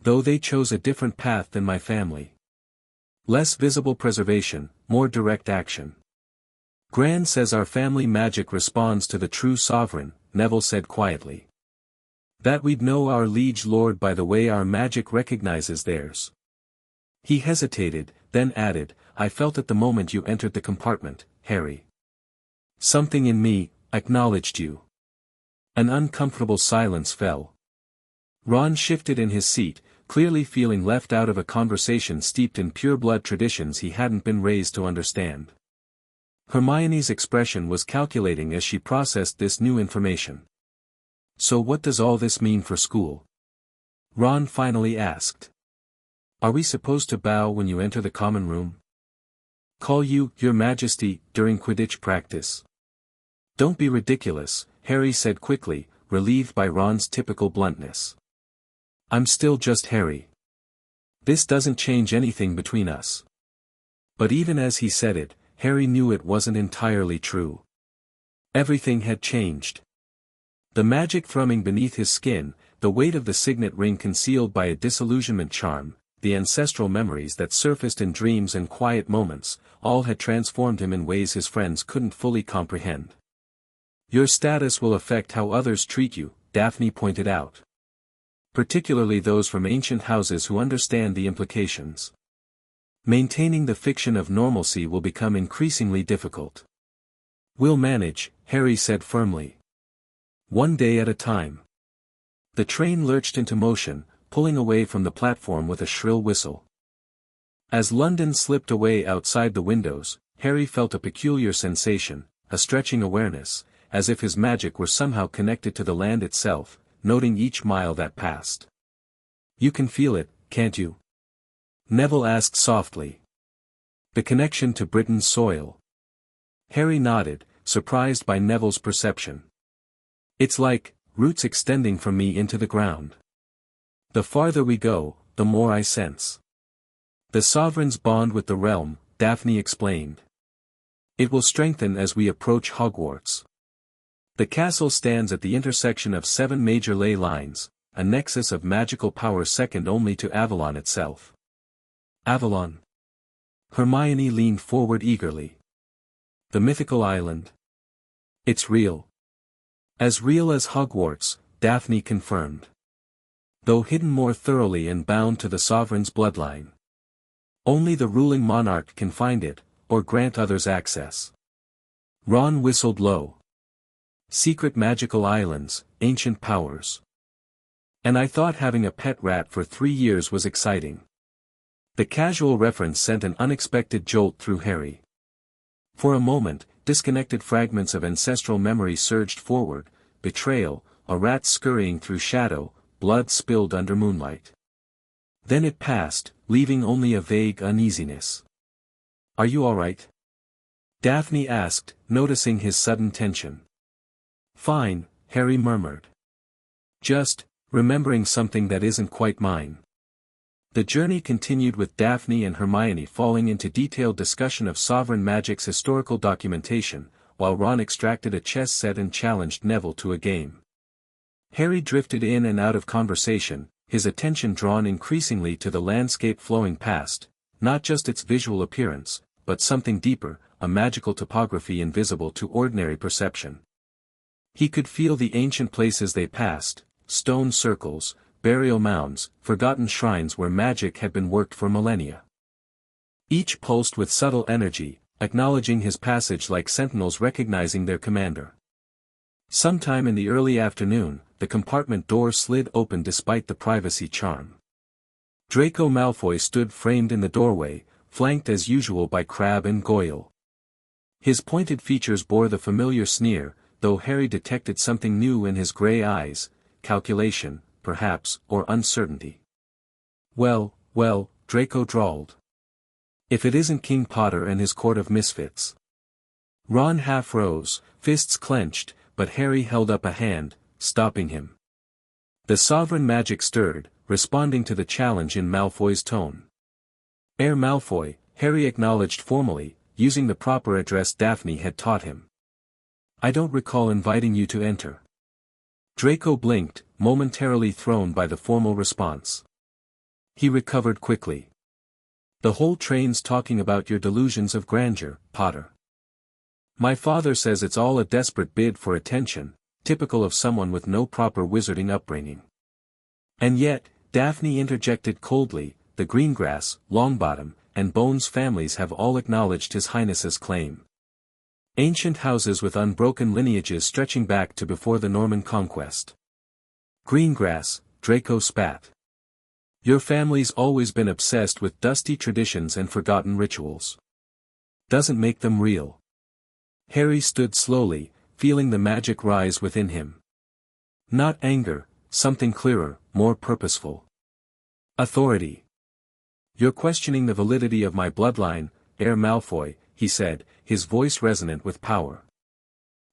Though they chose a different path than my family. Less visible preservation, more direct action. Gran says our family magic responds to the true sovereign, Neville said quietly. That we'd know our liege lord by the way our magic recognizes theirs. He hesitated, then added, I felt at the moment you entered the compartment, Harry. Something in me acknowledged you. An uncomfortable silence fell. Ron shifted in his seat, clearly feeling left out of a conversation steeped in pure-blood traditions he hadn't been raised to understand. Hermione's expression was calculating as she processed this new information. So what does all this mean for school? Ron finally asked. Are we supposed to bow when you enter the common room? Call you, Your Majesty, during Quidditch practice? Don't be ridiculous, Harry said quickly, relieved by Ron's typical bluntness. I'm still just Harry. This doesn't change anything between us. But even as he said it, Harry knew it wasn't entirely true. Everything had changed. The magic thrumming beneath his skin, the weight of the signet ring concealed by a disillusionment charm, the ancestral memories that surfaced in dreams and quiet moments, all had transformed him in ways his friends couldn't fully comprehend. Your status will affect how others treat you, Daphne pointed out. Particularly those from ancient houses who understand the implications. Maintaining the fiction of normalcy will become increasingly difficult. We'll manage, Harry said firmly. One day at a time. The train lurched into motion, pulling away from the platform with a shrill whistle. As London slipped away outside the windows, Harry felt a peculiar sensation, a stretching awareness, as if his magic were somehow connected to the land itself, noting each mile that passed. You can feel it, can't you? Neville asked softly. The connection to Britain's soil. Harry nodded, surprised by Neville's perception. It's like, roots extending from me into the ground. The farther we go, the more I sense. The sovereign's bond with the realm, Daphne explained. It will strengthen as we approach Hogwarts. The castle stands at the intersection of 7 major ley lines, a nexus of magical power second only to Avalon itself. Avalon. Hermione leaned forward eagerly. The mythical island. It's real. As real as Hogwarts, Daphne confirmed. Though hidden more thoroughly and bound to the sovereign's bloodline. Only the ruling monarch can find it, or grant others access. Ron whistled low. Secret magical islands, ancient powers. And I thought having a pet rat for 3 years was exciting. The casual reference sent an unexpected jolt through Harry. For a moment, disconnected fragments of ancestral memory surged forward: betrayal, a rat scurrying through shadow, blood spilled under moonlight. Then it passed, leaving only a vague uneasiness. "Are you all right?" Daphne asked, noticing his sudden tension. "Fine," Harry murmured. "Just remembering something that isn't quite mine." The journey continued with Daphne and Hermione falling into detailed discussion of sovereign magic's historical documentation, while Ron extracted a chess set and challenged Neville to a game. Harry drifted in and out of conversation, his attention drawn increasingly to the landscape flowing past, not just its visual appearance, but something deeper, a magical topography invisible to ordinary perception. He could feel the ancient places they passed: stone circles, burial mounds, forgotten shrines where magic had been worked for millennia. Each pulsed with subtle energy, acknowledging his passage like sentinels recognizing their commander. Sometime in the early afternoon, the compartment door slid open despite the privacy charm. Draco Malfoy stood framed in the doorway, flanked as usual by Crabbe and Goyle. His pointed features bore the familiar sneer, though Harry detected something new in his grey eyes: calculation, perhaps, or uncertainty. Well, Draco drawled. "If it isn't King Potter and his court of misfits." Ron half rose, fists clenched, but Harry held up a hand, stopping him. The sovereign magic stirred, responding to the challenge in Malfoy's tone. "Heir Malfoy," Harry acknowledged formally, using the proper address Daphne had taught him. "I don't recall inviting you to enter." Draco blinked, momentarily thrown by the formal response. He recovered quickly. "The whole train's talking about your delusions of grandeur, Potter. My father says it's all a desperate bid for attention, typical of someone with no proper wizarding upbringing." "And yet," Daphne interjected coldly, "the Greengrass, Longbottom, and Bones families have all acknowledged His Highness's claim. Ancient houses with unbroken lineages stretching back to before the Norman conquest." "Greengrass," Draco spat. "Your family's always been obsessed with dusty traditions and forgotten rituals. Doesn't make them real." Harry stood slowly, feeling the magic rise within him. Not anger, something clearer, more purposeful. Authority. "You're questioning the validity of my bloodline, Heir Malfoy," he said, his voice resonant with power.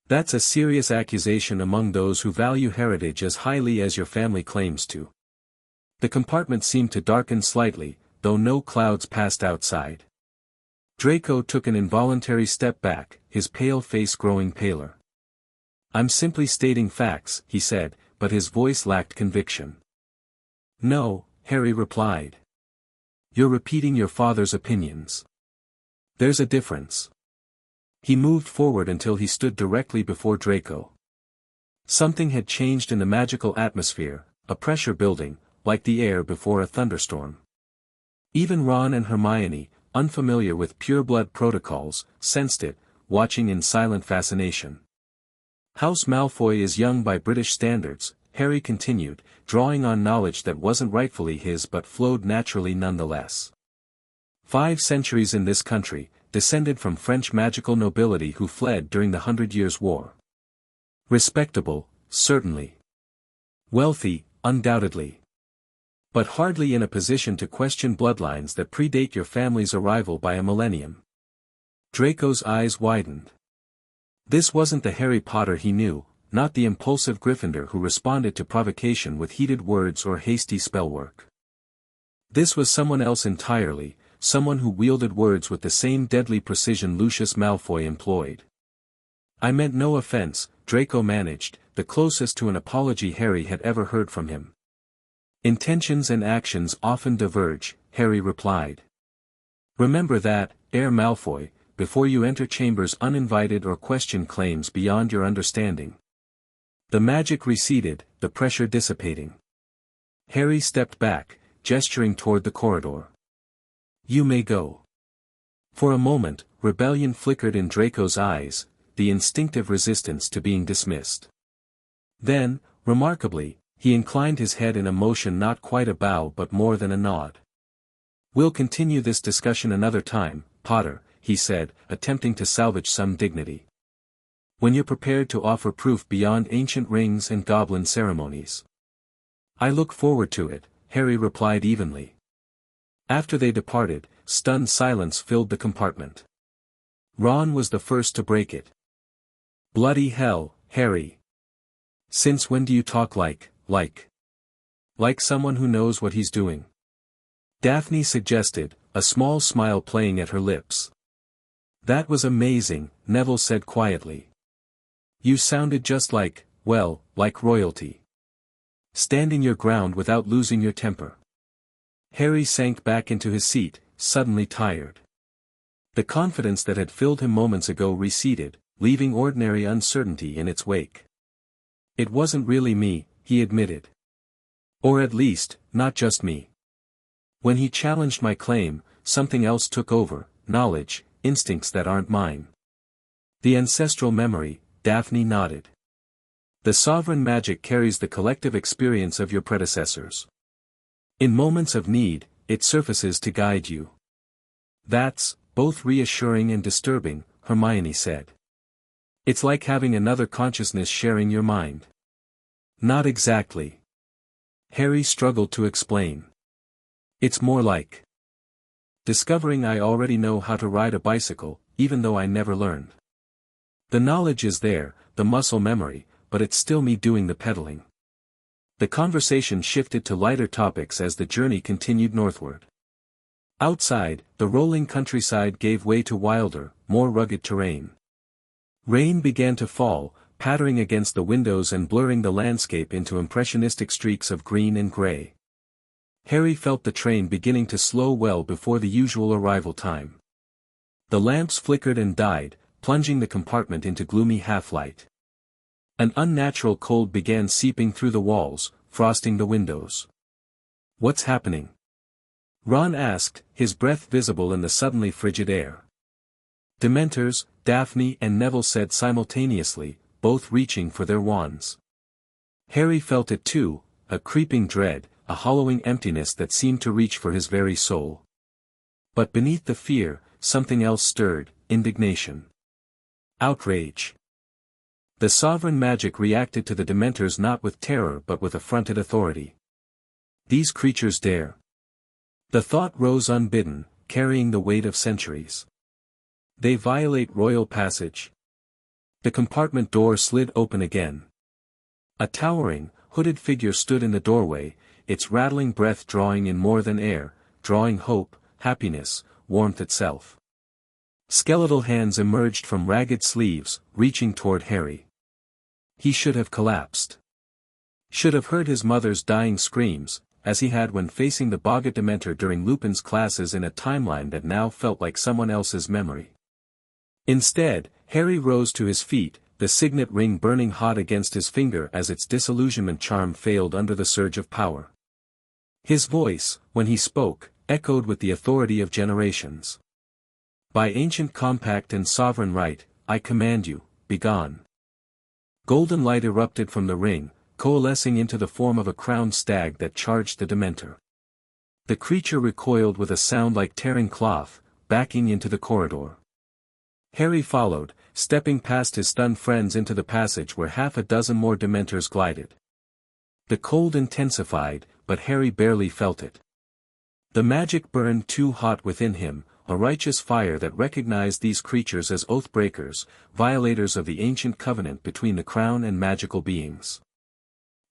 "That's a serious accusation among those who value heritage as highly as your family claims to." The compartment seemed to darken slightly, though no clouds passed outside. Draco took an involuntary step back, his pale face growing paler. "I'm simply stating facts," he said, but his voice lacked conviction. "No," Harry replied. "You're repeating your father's opinions. There's a difference." He moved forward until he stood directly before Draco. Something had changed in the magical atmosphere, a pressure building, like the air before a thunderstorm. Even Ron and Hermione, unfamiliar with pureblood protocols, sensed it, watching in silent fascination. "House Malfoy is young by British standards," Harry continued, drawing on knowledge that wasn't rightfully his but flowed naturally nonetheless. 5 centuries in this country, descended from French magical nobility who fled during the 100 Years' War. Respectable, certainly. Wealthy, undoubtedly. But hardly in a position to question bloodlines that predate your family's arrival by a millennium. Draco's eyes widened. This wasn't the Harry Potter he knew, not the impulsive Gryffindor who responded to provocation with heated words or hasty spellwork. This was someone else entirely, someone who wielded words with the same deadly precision Lucius Malfoy employed. "I meant no offense," Draco managed, the closest to an apology Harry had ever heard from him. "Intentions and actions often diverge," Harry replied. "Remember that, Heir Malfoy, before you enter chambers uninvited or question claims beyond your understanding." The magic receded, the pressure dissipating. Harry stepped back, gesturing toward the corridor. "You may go." For a moment, rebellion flickered in Draco's eyes, the instinctive resistance to being dismissed. Then, remarkably, he inclined his head in a motion not quite a bow but more than a nod. "We'll continue this discussion another time, Potter," he said, attempting to salvage some dignity. "When you're prepared to offer proof beyond ancient rings and goblin ceremonies." "I look forward to it," Harry replied evenly. After they departed, stunned silence filled the compartment. Ron was the first to break it. "Bloody hell, Harry. Since when do you talk like someone who knows what he's doing?" Daphne suggested, a small smile playing at her lips. "That was amazing," Neville said quietly. "You sounded just like royalty. Standing your ground without losing your temper." Harry sank back into his seat, suddenly tired. The confidence that had filled him moments ago receded, leaving ordinary uncertainty in its wake. "It wasn't really me," he admitted. "Or at least, not just me. When he challenged my claim, something else took over, knowledge, instincts that aren't mine." "The ancestral memory," Daphne nodded. "The sovereign magic carries the collective experience of your predecessors. In moments of need, it surfaces to guide you." "That's both reassuring and disturbing," Hermione said. "It's like having another consciousness sharing your mind." "Not exactly." Harry struggled to explain. "It's more like discovering I already know how to ride a bicycle, even though I never learned. The knowledge is there, the muscle memory, but it's still me doing the pedaling." The conversation shifted to lighter topics as the journey continued northward. Outside, the rolling countryside gave way to wilder, more rugged terrain. Rain began to fall, pattering against the windows and blurring the landscape into impressionistic streaks of green and gray. Harry felt the train beginning to slow well before the usual arrival time. The lamps flickered and died, plunging the compartment into gloomy half-light. An unnatural cold began seeping through the walls, frosting the windows. "What's happening?" Ron asked, his breath visible in the suddenly frigid air. "Dementors," Daphne and Neville said simultaneously, both reaching for their wands. Harry felt it too, a creeping dread, a hollowing emptiness that seemed to reach for his very soul. But beneath the fear, something else stirred, indignation. Outrage. The sovereign magic reacted to the Dementors not with terror but with affronted authority. These creatures dare. The thought rose unbidden, carrying the weight of centuries. They violate royal passage. The compartment door slid open again. A towering, hooded figure stood in the doorway, its rattling breath drawing in more than air, drawing hope, happiness, warmth itself. Skeletal hands emerged from ragged sleeves, reaching toward Harry. He should have collapsed. Should have heard his mother's dying screams, as he had when facing the Boga Dementor during Lupin's classes in a timeline that now felt like someone else's memory. Instead, Harry rose to his feet, the signet ring burning hot against his finger as its disillusionment charm failed under the surge of power. His voice, when he spoke, echoed with the authority of generations. "By ancient compact and sovereign right, I command you, begone." Golden light erupted from the ring, coalescing into the form of a crowned stag that charged the Dementor. The creature recoiled with a sound like tearing cloth, backing into the corridor. Harry followed, stepping past his stunned friends into the passage where half a dozen more Dementors glided. The cold intensified, but Harry barely felt it. The magic burned too hot within him, a righteous fire that recognized these creatures as oath-breakers, violators of the ancient covenant between the crown and magical beings.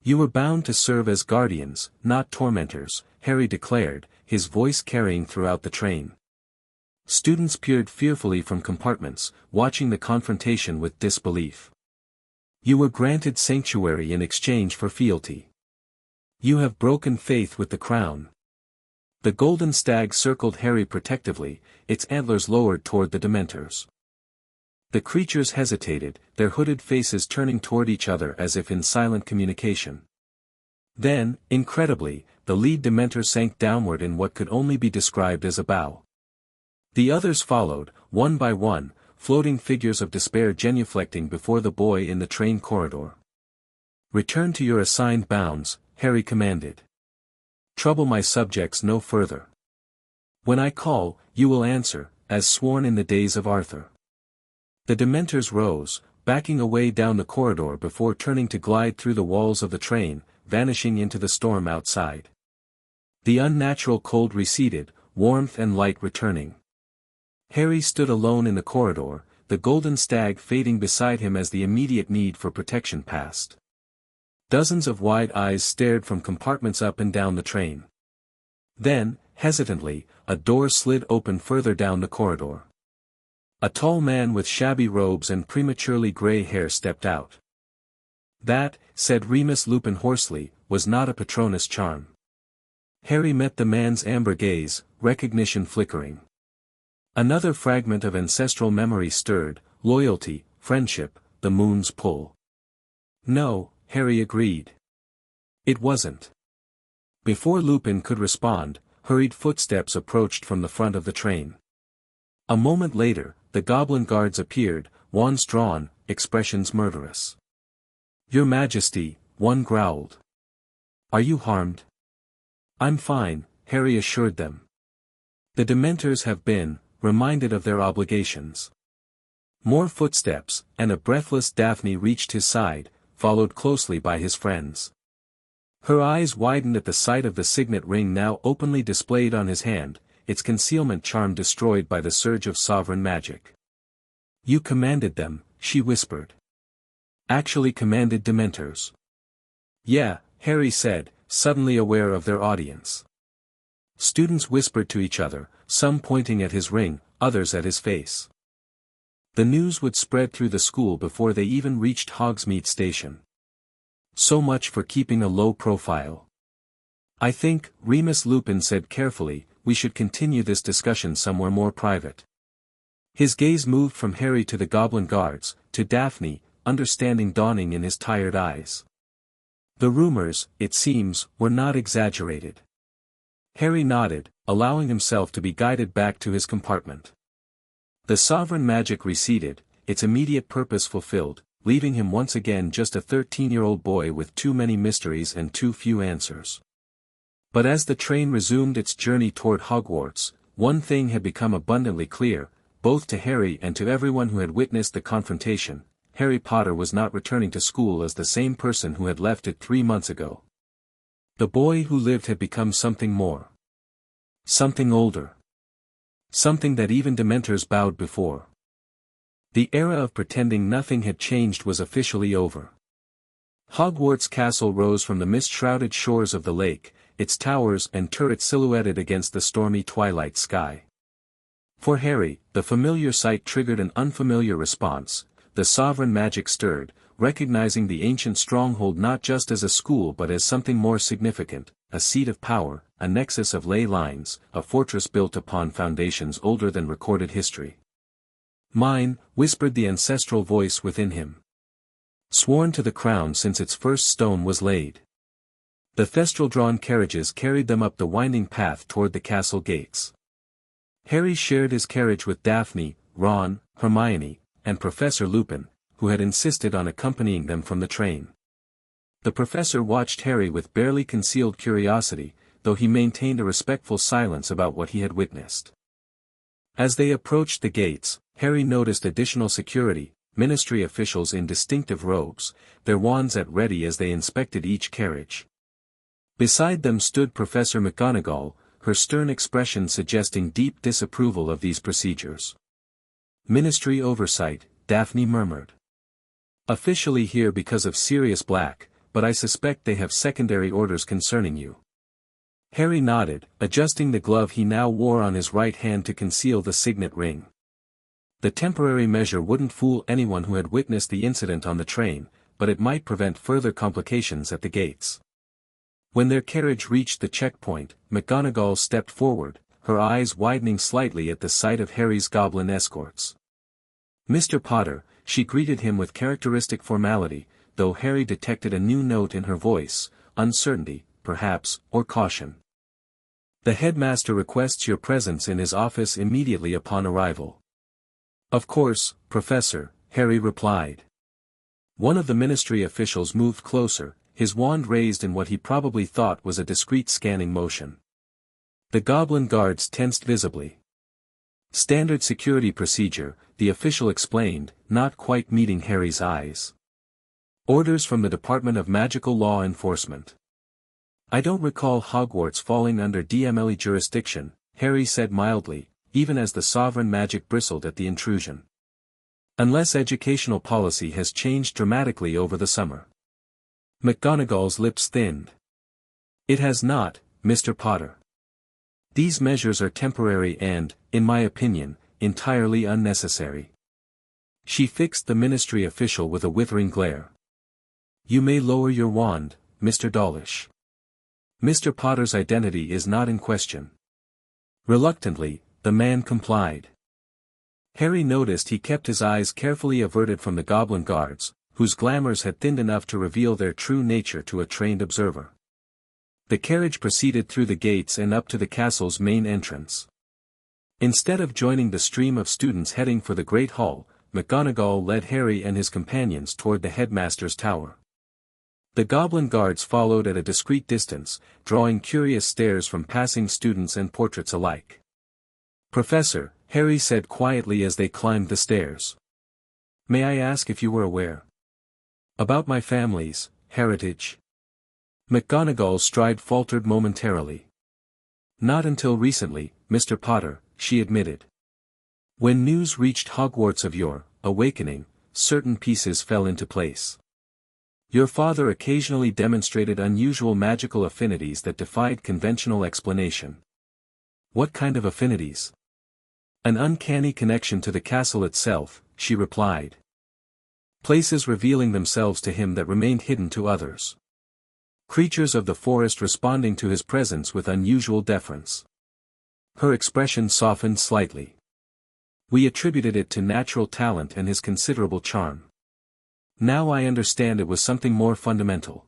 "You were bound to serve as guardians, not tormentors," Harry declared, his voice carrying throughout the train. Students peered fearfully from compartments, watching the confrontation with disbelief. "You were granted sanctuary in exchange for fealty. You have broken faith with the crown." The golden stag circled Harry protectively, its antlers lowered toward the Dementors. The creatures hesitated, their hooded faces turning toward each other as if in silent communication. Then, incredibly, the lead Dementor sank downward in what could only be described as a bow. The others followed, one by one, floating figures of despair genuflecting before the boy in the train corridor. "Return to your assigned bounds," Harry commanded. "Trouble my subjects no further. When I call, you will answer, as sworn in the days of Arthur." The Dementors rose, backing away down the corridor before turning to glide through the walls of the train, vanishing into the storm outside. The unnatural cold receded, warmth and light returning. Harry stood alone in the corridor, the golden stag fading beside him as the immediate need for protection passed. Dozens of wide eyes stared from compartments up and down the train. Then, hesitantly, a door slid open further down the corridor. A tall man with shabby robes and prematurely gray hair stepped out. "That," said Remus Lupin hoarsely, "was not a Patronus charm." Harry met the man's amber gaze, recognition flickering. Another fragment of ancestral memory stirred, loyalty, friendship, the moon's pull. "No," Harry agreed. "It wasn't." Before Lupin could respond, hurried footsteps approached from the front of the train. A moment later, the goblin guards appeared, wands drawn, expressions murderous. "Your Majesty," one growled. "Are you harmed?" "I'm fine," Harry assured them. "The Dementors have been reminded of their obligations." More footsteps, and a breathless Daphne reached his side, followed closely by his friends. Her eyes widened at the sight of the signet ring now openly displayed on his hand, its concealment charm destroyed by the surge of sovereign magic. "You commanded them," she whispered. "Actually commanded Dementors." "Yeah," Harry said, suddenly aware of their audience. Students whispered to each other, some pointing at his ring, others at his face. The news would spread through the school before they even reached Hogsmeade Station. So much for keeping a low profile. "I think," Remus Lupin said carefully, "we should continue this discussion somewhere more private." His gaze moved from Harry to the goblin guards, to Daphne, understanding dawning in his tired eyes. The rumors, it seems, were not exaggerated. Harry nodded, allowing himself to be guided back to his compartment. The sovereign magic receded, its immediate purpose fulfilled, leaving him once again just a 13-year-old boy with too many mysteries and too few answers. But as the train resumed its journey toward Hogwarts, one thing had become abundantly clear, both to Harry and to everyone who had witnessed the confrontation: Harry Potter was not returning to school as the same person who had left it 3 months ago. The boy who lived had become something more. Something older. Something that even Dementors bowed before. The era of pretending nothing had changed was officially over. Hogwarts Castle rose from the mist-shrouded shores of the lake, its towers and turrets silhouetted against the stormy twilight sky. For Harry, the familiar sight triggered an unfamiliar response. The sovereign magic stirred, recognizing the ancient stronghold not just as a school but as something more significant, a seat of power, a nexus of ley lines, a fortress built upon foundations older than recorded history. "Mine," whispered the ancestral voice within him. "Sworn to the crown since its first stone was laid." The thestral-drawn carriages carried them up the winding path toward the castle gates. Harry shared his carriage with Daphne, Ron, Hermione, and Professor Lupin, who had insisted on accompanying them from the train. The professor watched Harry with barely concealed curiosity, though he maintained a respectful silence about what he had witnessed. As they approached the gates, Harry noticed additional security, ministry officials in distinctive robes, their wands at ready as they inspected each carriage. Beside them stood Professor McGonagall, her stern expression suggesting deep disapproval of these procedures. "Ministry oversight," Daphne murmured. "Officially here because of Sirius Black, but I suspect they have secondary orders concerning you." Harry nodded, adjusting the glove he now wore on his right hand to conceal the signet ring. The temporary measure wouldn't fool anyone who had witnessed the incident on the train, but it might prevent further complications at the gates. When their carriage reached the checkpoint, McGonagall stepped forward, her eyes widening slightly at the sight of Harry's goblin escorts. Mr. Potter, she greeted him with characteristic formality, though Harry detected a new note in her voice, uncertainty, perhaps, or caution. The headmaster requests your presence in his office immediately upon arrival. Of course, Professor, Harry replied. One of the ministry officials moved closer, his wand raised in what he probably thought was a discreet scanning motion. The goblin guards tensed visibly. Standard security procedure, the official explained, not quite meeting Harry's eyes. Orders from the Department of Magical Law Enforcement. I don't recall Hogwarts falling under DMLE jurisdiction, Harry said mildly, even as the sovereign magic bristled at the intrusion. Unless educational policy has changed dramatically over the summer. McGonagall's lips thinned. It has not, Mr. Potter. These measures are temporary and, in my opinion, entirely unnecessary. She fixed the ministry official with a withering glare. You may lower your wand, Mr. Dawlish. Mr. Potter's identity is not in question. Reluctantly, the man complied. Harry noticed he kept his eyes carefully averted from the goblin guards, whose glamours had thinned enough to reveal their true nature to a trained observer. The carriage proceeded through the gates and up to the castle's main entrance. Instead of joining the stream of students heading for the Great Hall, McGonagall led Harry and his companions toward the headmaster's tower. The goblin guards followed at a discreet distance, drawing curious stares from passing students and portraits alike. Professor, Harry said quietly as they climbed the stairs. May I ask if you were aware about my family's heritage? McGonagall's stride faltered momentarily. Not until recently, Mr. Potter, she admitted. When news reached Hogwarts of your awakening, certain pieces fell into place. Your father occasionally demonstrated unusual magical affinities that defied conventional explanation. What kind of affinities? An uncanny connection to the castle itself, she replied. Places revealing themselves to him that remained hidden to others. Creatures of the forest responding to his presence with unusual deference. Her expression softened slightly. We attributed it to natural talent and his considerable charm. Now I understand it was something more fundamental.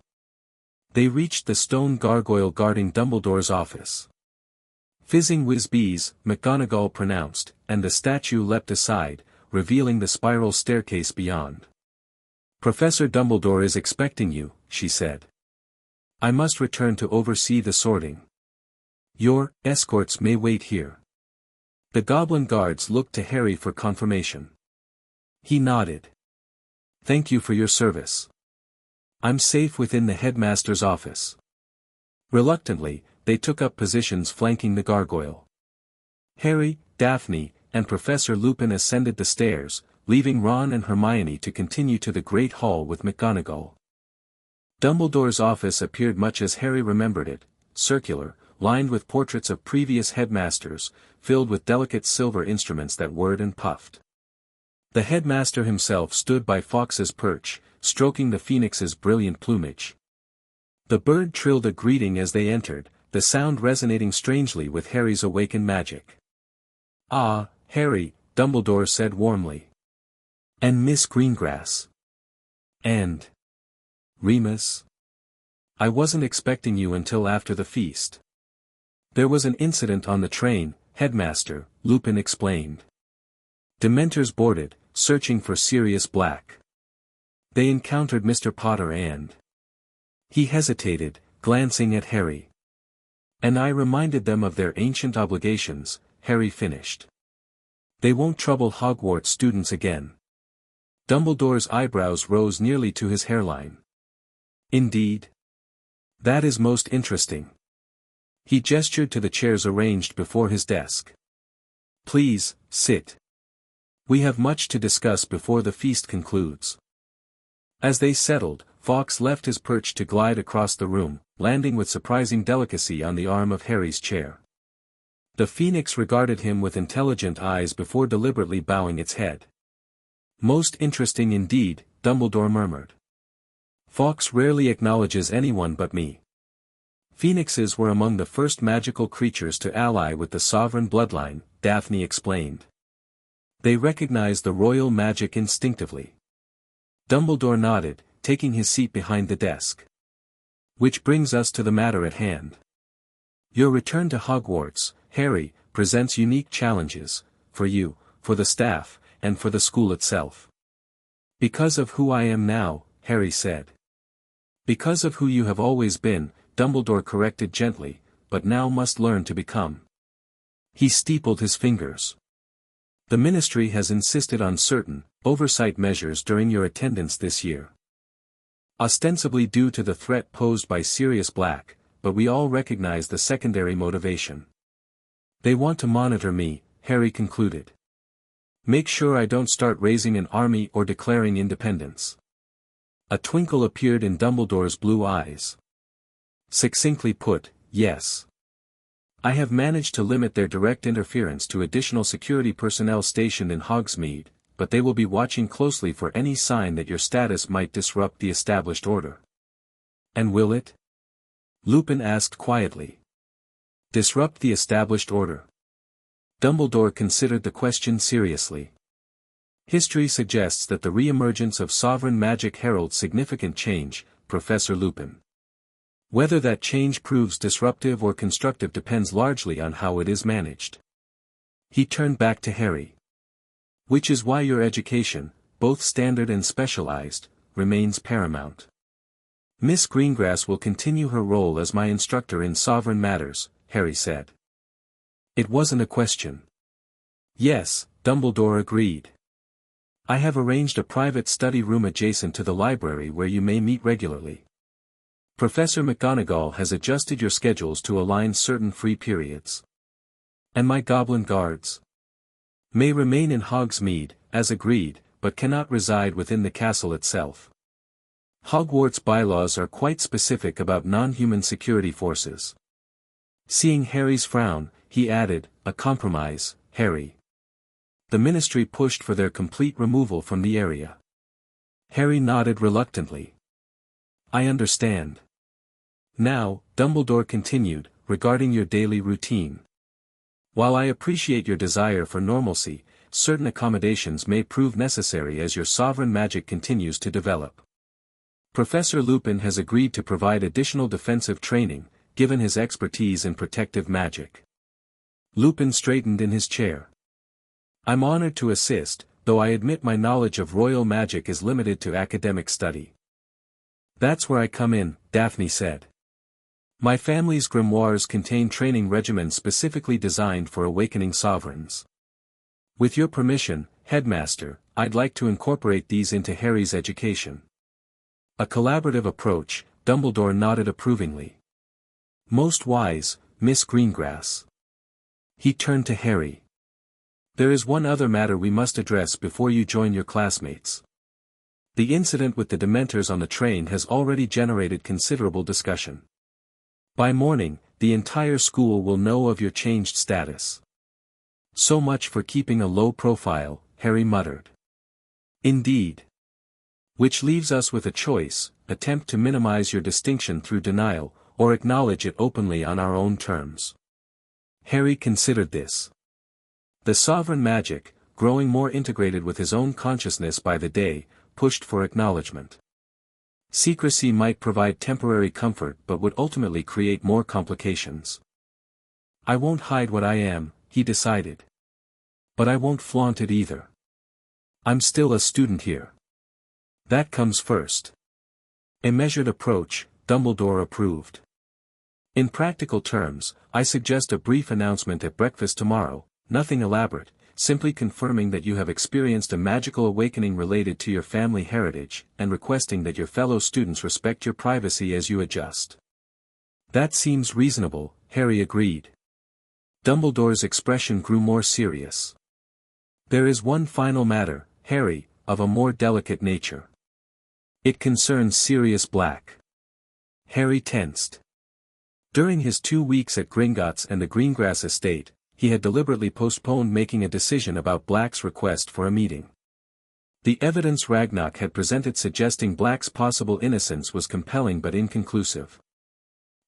They reached the stone gargoyle guarding Dumbledore's office. Fizzing whiz-bees, McGonagall pronounced, and the statue leapt aside, revealing the spiral staircase beyond. Professor Dumbledore is expecting you, she said. I must return to oversee the sorting. Your escorts may wait here. The goblin guards looked to Harry for confirmation. He nodded. Thank you for your service. I'm safe within the headmaster's office. Reluctantly, they took up positions flanking the gargoyle. Harry, Daphne, and Professor Lupin ascended the stairs, leaving Ron and Hermione to continue to the Great Hall with McGonagall. Dumbledore's office appeared much as Harry remembered it, circular, lined with portraits of previous headmasters, filled with delicate silver instruments that whirred and puffed. The headmaster himself stood by Fawkes's perch, stroking the phoenix's brilliant plumage. The bird trilled a greeting as they entered, the sound resonating strangely with Harry's awakened magic. Ah, Harry, Dumbledore said warmly. And Miss Greengrass. And Remus? I wasn't expecting you until after the feast. There was an incident on the train, Headmaster, Lupin explained. Dementors boarded, searching for Sirius Black. They encountered Mr. Potter and... He hesitated, glancing at Harry. And I reminded them of their ancient obligations, Harry finished. They won't trouble Hogwarts students again. Dumbledore's eyebrows rose nearly to his hairline. Indeed. That is most interesting. He gestured to the chairs arranged before his desk. Please, sit. We have much to discuss before the feast concludes. As they settled, Fawkes left his perch to glide across the room, landing with surprising delicacy on the arm of Harry's chair. The phoenix regarded him with intelligent eyes before deliberately bowing its head. Most interesting indeed, Dumbledore murmured. Fawkes rarely acknowledges anyone but me. Phoenixes were among the first magical creatures to ally with the sovereign bloodline, Daphne explained. They recognized the royal magic instinctively. Dumbledore nodded, taking his seat behind the desk. Which brings us to the matter at hand. Your return to Hogwarts, Harry, presents unique challenges, for you, for the staff, and for the school itself. Because of who I am now, Harry said. Because of who you have always been, Dumbledore corrected gently, but now must learn to become. He steepled his fingers. The Ministry has insisted on certain oversight measures during your attendance this year. Ostensibly due to the threat posed by Sirius Black, but we all recognize the secondary motivation. They want to monitor me, Harry concluded. Make sure I don't start raising an army or declaring independence. A twinkle appeared in Dumbledore's blue eyes. Succinctly put, yes. I have managed to limit their direct interference to additional security personnel stationed in Hogsmeade, but they will be watching closely for any sign that your status might disrupt the established order. And will it? Lupin asked quietly. Disrupt the established order. Dumbledore considered the question seriously. History suggests that the re-emergence of sovereign magic heralds significant change, Professor Lupin. Whether that change proves disruptive or constructive depends largely on how it is managed. He turned back to Harry. Which is why your education, both standard and specialized, remains paramount. Miss Greengrass will continue her role as my instructor in sovereign matters, Harry said. It wasn't a question. Yes, Dumbledore agreed. I have arranged a private study room adjacent to the library where you may meet regularly. Professor McGonagall has adjusted your schedules to align certain free periods. And my goblin guards may remain in Hogsmeade, as agreed, but cannot reside within the castle itself. Hogwarts bylaws are quite specific about non-human security forces. Seeing Harry's frown, he added, a compromise, Harry. The Ministry pushed for their complete removal from the area. Harry nodded reluctantly. I understand. Now, Dumbledore continued, regarding your daily routine. While I appreciate your desire for normalcy, certain accommodations may prove necessary as your sovereign magic continues to develop. Professor Lupin has agreed to provide additional defensive training, given his expertise in protective magic. Lupin straightened in his chair. I'm honored to assist, though I admit my knowledge of royal magic is limited to academic study. That's where I come in, Daphne said. My family's grimoires contain training regimens specifically designed for awakening sovereigns. With your permission, Headmaster, I'd like to incorporate these into Harry's education. A collaborative approach, Dumbledore nodded approvingly. Most wise, Miss Greengrass. He turned to Harry. There is one other matter we must address before you join your classmates. The incident with the Dementors on the train has already generated considerable discussion. By morning, the entire school will know of your changed status. So much for keeping a low profile, Harry muttered. Indeed. Which leaves us with a choice, attempt to minimize your distinction through denial, or acknowledge it openly on our own terms. Harry considered this. The sovereign magic, growing more integrated with his own consciousness by the day, pushed for acknowledgement. Secrecy might provide temporary comfort but would ultimately create more complications. I won't hide what I am, he decided. But I won't flaunt it either. I'm still a student here. That comes first. A measured approach, Dumbledore approved. In practical terms, I suggest a brief announcement at breakfast tomorrow, nothing elaborate, simply confirming that you have experienced a magical awakening related to your family heritage, and requesting that your fellow students respect your privacy as you adjust. That seems reasonable, Harry agreed. Dumbledore's expression grew more serious. There is one final matter, Harry, of a more delicate nature. It concerns Sirius Black. Harry tensed. During his 2 weeks at Gringotts and the Greengrass estate, he had deliberately postponed making a decision about Black's request for a meeting. The evidence Ragnarok had presented suggesting Black's possible innocence was compelling but inconclusive.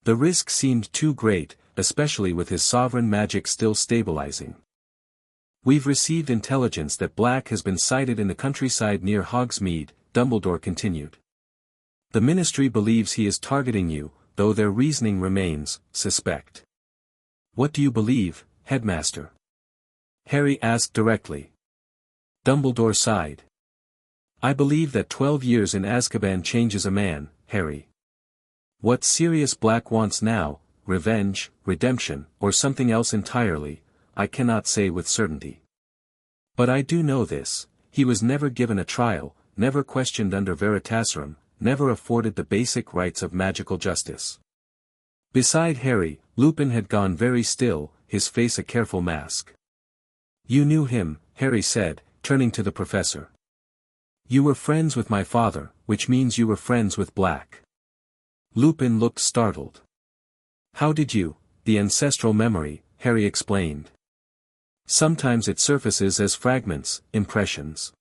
The risk seemed too great, especially with his sovereign magic still stabilizing. We've received intelligence that Black has been sighted in the countryside near Hogsmeade, Dumbledore continued. The Ministry believes he is targeting you, though their reasoning remains, suspect. What do you believe, Headmaster? Harry asked directly. Dumbledore sighed. I believe that 12 years in Azkaban changes a man, Harry. What Sirius Black wants now, revenge, redemption, or something else entirely, I cannot say with certainty. But I do know this, he was never given a trial, never questioned under Veritaserum, never afforded the basic rights of magical justice. Beside Harry, Lupin had gone very still, his face a careful mask. You knew him, Harry said, turning to the professor. You were friends with my father, which means you were friends with Black. Lupin looked startled. How did you? The ancestral memory, Harry explained. Sometimes it surfaces as fragments, impressions.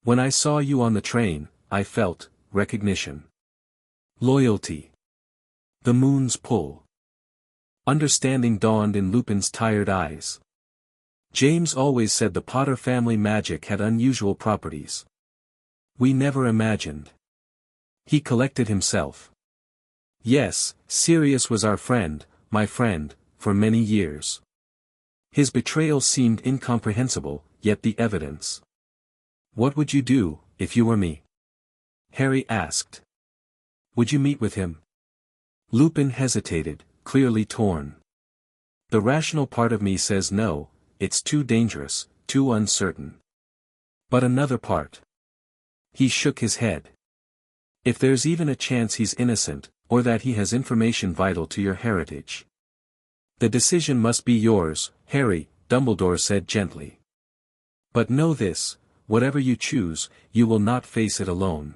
When I saw you on the train, I felt recognition. Loyalty. The moon's pull. Understanding dawned in Lupin's tired eyes. James always said the Potter family magic had unusual properties. We never imagined. He collected himself. Yes, Sirius was our friend, my friend, for many years. His betrayal seemed incomprehensible, yet the evidence. What would you do, if you were me? Harry asked. Would you meet with him? Lupin hesitated, clearly torn. The rational part of me says no, it's too dangerous, too uncertain. But another part. He shook his head. If there's even a chance he's innocent, or that he has information vital to your heritage. The decision must be yours, Harry, Dumbledore said gently. But know this, whatever you choose, you will not face it alone.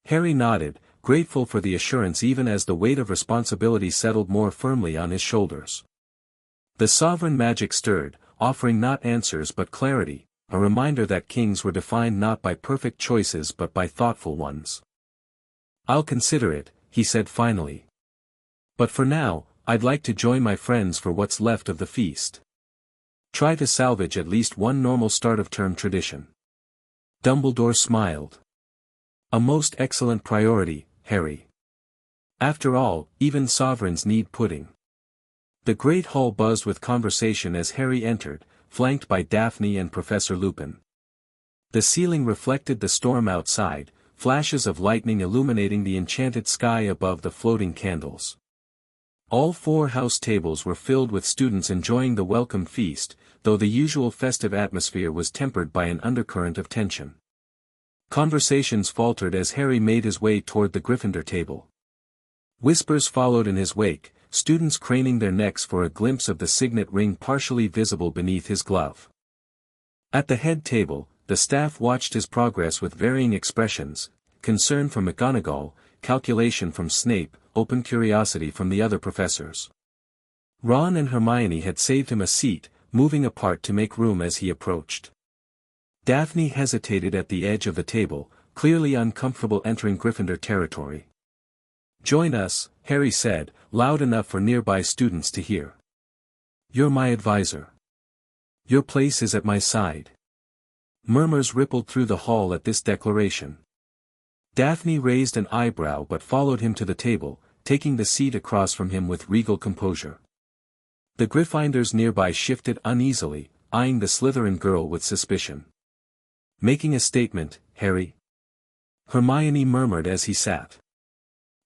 Harry nodded, grateful for the assurance even as the weight of responsibility settled more firmly on his shoulders. The sovereign magic stirred, offering not answers but clarity, a reminder that kings were defined not by perfect choices but by thoughtful ones. I'll consider it, he said finally. But for now, I'd like to join my friends for what's left of the feast. Try to salvage at least one normal start-of-term tradition. Dumbledore smiled. A most excellent priority, Harry. After all, even sovereigns need pudding. The great hall buzzed with conversation as Harry entered, flanked by Daphne and Professor Lupin. The ceiling reflected the storm outside, flashes of lightning illuminating the enchanted sky above the floating candles. All 4 house tables were filled with students enjoying the welcome feast, though the usual festive atmosphere was tempered by an undercurrent of tension. Conversations faltered as Harry made his way toward the Gryffindor table. Whispers followed in his wake, students craning their necks for a glimpse of the signet ring partially visible beneath his glove. At the head table, the staff watched his progress with varying expressions, concern from McGonagall, calculation from Snape, open curiosity from the other professors. Ron and Hermione had saved him a seat, moving apart to make room as he approached. Daphne hesitated at the edge of the table, clearly uncomfortable entering Gryffindor territory. Join us, Harry said, loud enough for nearby students to hear. You're my advisor. Your place is at my side. Murmurs rippled through the hall at this declaration. Daphne raised an eyebrow but followed him to the table, taking the seat across from him with regal composure. The Gryffindors nearby shifted uneasily, eyeing the Slytherin girl with suspicion. Making a statement, Harry? Hermione murmured as he sat.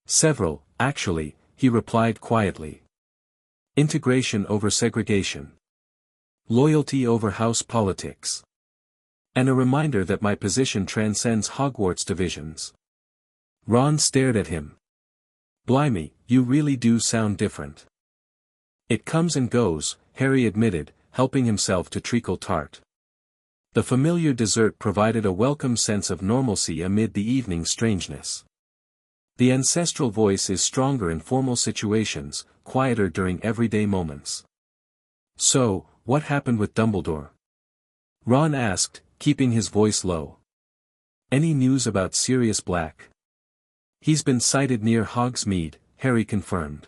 Several, actually, he replied quietly. Integration over segregation. Loyalty over house politics. And a reminder that my position transcends Hogwarts divisions. Ron stared at him. Blimey, you really do sound different. It comes and goes, Harry admitted, helping himself to treacle tart. The familiar dessert provided a welcome sense of normalcy amid the evening's strangeness. The ancestral voice is stronger in formal situations, quieter during everyday moments. So, what happened with Dumbledore? Ron asked, keeping his voice low. Any news about Sirius Black? He's been sighted near Hogsmeade, Harry confirmed.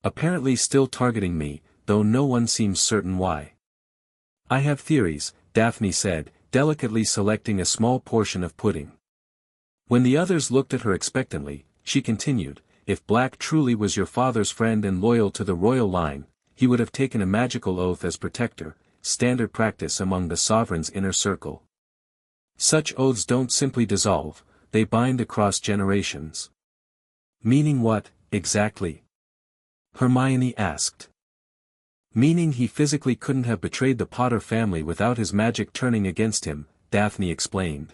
Apparently still targeting me, though no one seems certain why. I have theories, Daphne said, delicately selecting a small portion of pudding. When the others looked at her expectantly, she continued, if Black truly was your father's friend and loyal to the royal line, he would have taken a magical oath as protector, standard practice among the sovereign's inner circle. Such oaths don't simply dissolve, they bind across generations. Meaning what, exactly? Hermione asked. Meaning he physically couldn't have betrayed the Potter family without his magic turning against him, Daphne explained.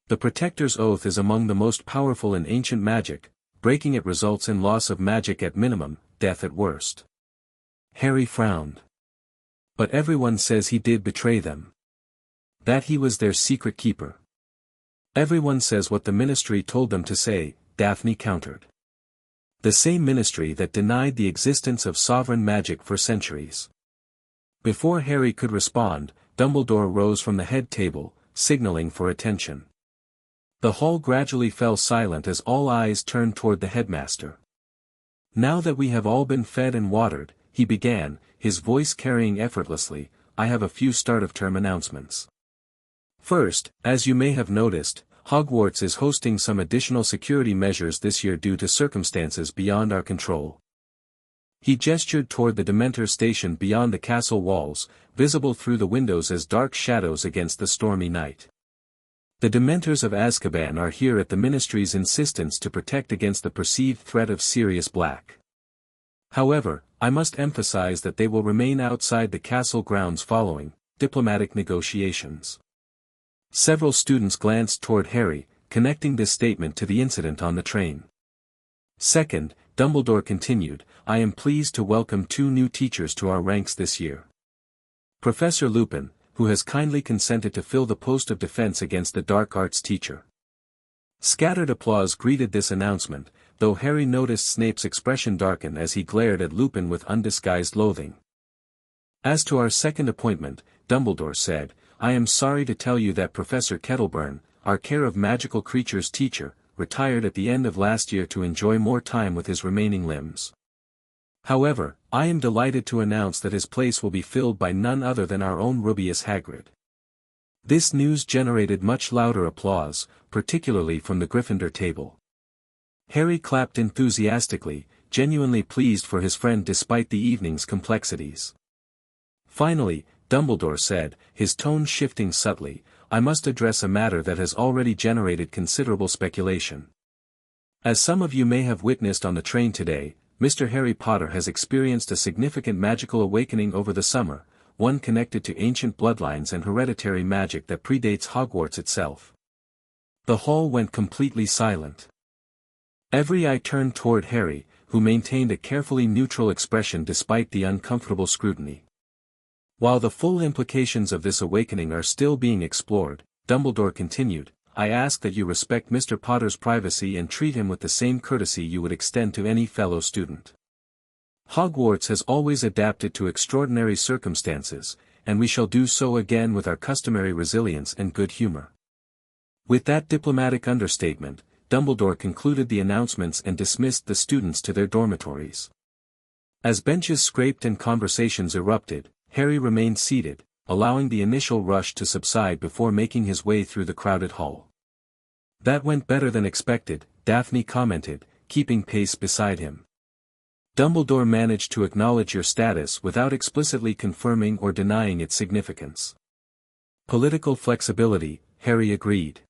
The Protector's Oath is among the most powerful in ancient magic, breaking it results in loss of magic at minimum, death at worst. Harry frowned. But everyone says he did betray them. That he was their secret keeper. Everyone says what the Ministry told them to say, Daphne countered. The same Ministry that denied the existence of sovereign magic for centuries. Before Harry could respond, Dumbledore rose from the head table, signaling for attention. The hall gradually fell silent as all eyes turned toward the headmaster. Now that we have all been fed and watered, he began, his voice carrying effortlessly, I have a few start-of-term announcements. First, as you may have noticed, Hogwarts is hosting some additional security measures this year due to circumstances beyond our control. He gestured toward the Dementor station beyond the castle walls, visible through the windows as dark shadows against the stormy night. The Dementors of Azkaban are here at the Ministry's insistence to protect against the perceived threat of Sirius Black. However, I must emphasize that they will remain outside the castle grounds following diplomatic negotiations. Several students glanced toward Harry, connecting this statement to the incident on the train. Second, Dumbledore continued, I am pleased to welcome 2 new teachers to our ranks this year. Professor Lupin, who has kindly consented to fill the post of defense against the dark arts teacher. Scattered applause greeted this announcement, though Harry noticed Snape's expression darken as he glared at Lupin with undisguised loathing. As to our second appointment, Dumbledore said, I am sorry to tell you that Professor Kettleburn, our care of magical creatures teacher, retired at the end of last year to enjoy more time with his remaining limbs. However, I am delighted to announce that his place will be filled by none other than our own Rubeus Hagrid. This news generated much louder applause, particularly from the Gryffindor table. Harry clapped enthusiastically, genuinely pleased for his friend despite the evening's complexities. Finally, Dumbledore said, his tone shifting subtly, I must address a matter that has already generated considerable speculation. As some of you may have witnessed on the train today, Mr. Harry Potter has experienced a significant magical awakening over the summer, one connected to ancient bloodlines and hereditary magic that predates Hogwarts itself. The hall went completely silent. Every eye turned toward Harry, who maintained a carefully neutral expression despite the uncomfortable scrutiny. While the full implications of this awakening are still being explored, Dumbledore continued, I ask that you respect Mr. Potter's privacy and treat him with the same courtesy you would extend to any fellow student. Hogwarts has always adapted to extraordinary circumstances, and we shall do so again with our customary resilience and good humor. With that diplomatic understatement, Dumbledore concluded the announcements and dismissed the students to their dormitories. As benches scraped and conversations erupted, Harry remained seated, allowing the initial rush to subside before making his way through the crowded hall. That went better than expected, Daphne commented, keeping pace beside him. Dumbledore managed to acknowledge your status without explicitly confirming or denying its significance. Political flexibility, Harry agreed.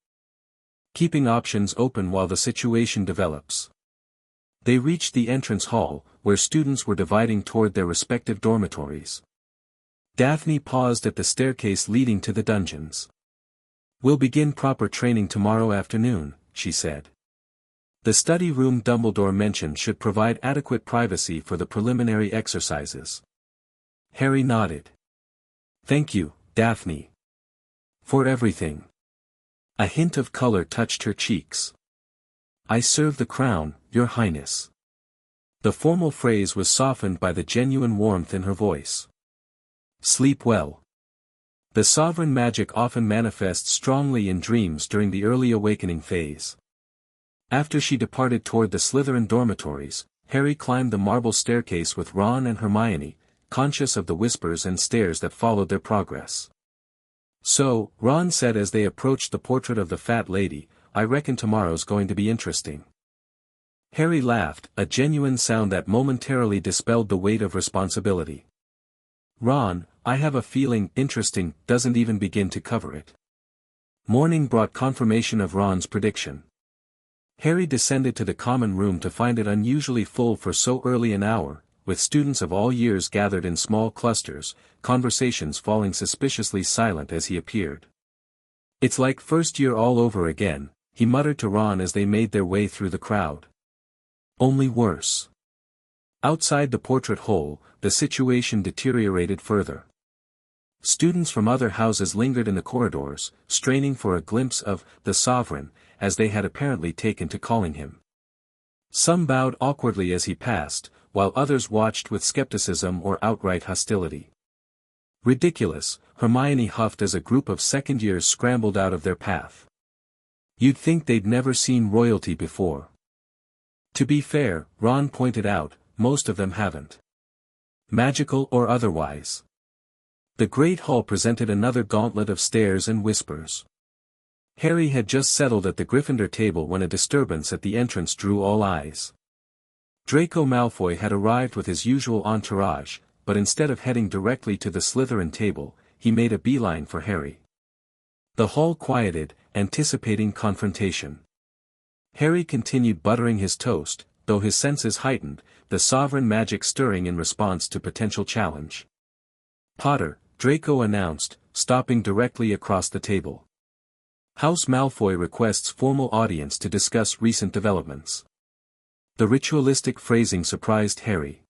Keeping options open while the situation develops. They reached the entrance hall, where students were dividing toward their respective dormitories. Daphne paused at the staircase leading to the dungeons. We'll begin proper training tomorrow afternoon, she said. The study room Dumbledore mentioned should provide adequate privacy for the preliminary exercises. Harry nodded. Thank you, Daphne. For everything. A hint of color touched her cheeks. I serve the crown, Your Highness. The formal phrase was softened by the genuine warmth in her voice. Sleep well. The sovereign magic often manifests strongly in dreams during the early awakening phase. After she departed toward the Slytherin dormitories, Harry climbed the marble staircase with Ron and Hermione, conscious of the whispers and stares that followed their progress. "So," Ron said as they approached the portrait of the fat lady, "I reckon tomorrow's going to be interesting." Harry laughed, a genuine sound that momentarily dispelled the weight of responsibility. "Ron, I have a feeling interesting doesn't even begin to cover it." Morning brought confirmation of Ron's prediction. Harry descended to the common room to find it unusually full for so early an hour, with students of all years gathered in small clusters, conversations falling suspiciously silent as he appeared. "It's like first year all over again," he muttered to Ron as they made their way through the crowd. "Only worse." Outside the portrait hole, the situation deteriorated further. Students from other houses lingered in the corridors, straining for a glimpse of the sovereign, as they had apparently taken to calling him. Some bowed awkwardly as he passed, while others watched with skepticism or outright hostility. "Ridiculous," Hermione huffed as a group of second years scrambled out of their path. "You'd think they'd never seen royalty before." To be fair, Ron pointed out, most of them haven't. Magical or otherwise. The Great Hall presented another gauntlet of stares and whispers. Harry had just settled at the Gryffindor table when a disturbance at the entrance drew all eyes. Draco Malfoy had arrived with his usual entourage, but instead of heading directly to the Slytherin table, he made a beeline for Harry. The hall quieted, anticipating confrontation. Harry continued buttering his toast, though his senses heightened, the sovereign magic stirring in response to potential challenge. "Potter," Draco announced, stopping directly across the table. "House Malfoy requests formal audience to discuss recent developments." The ritualistic phrasing surprised Harry.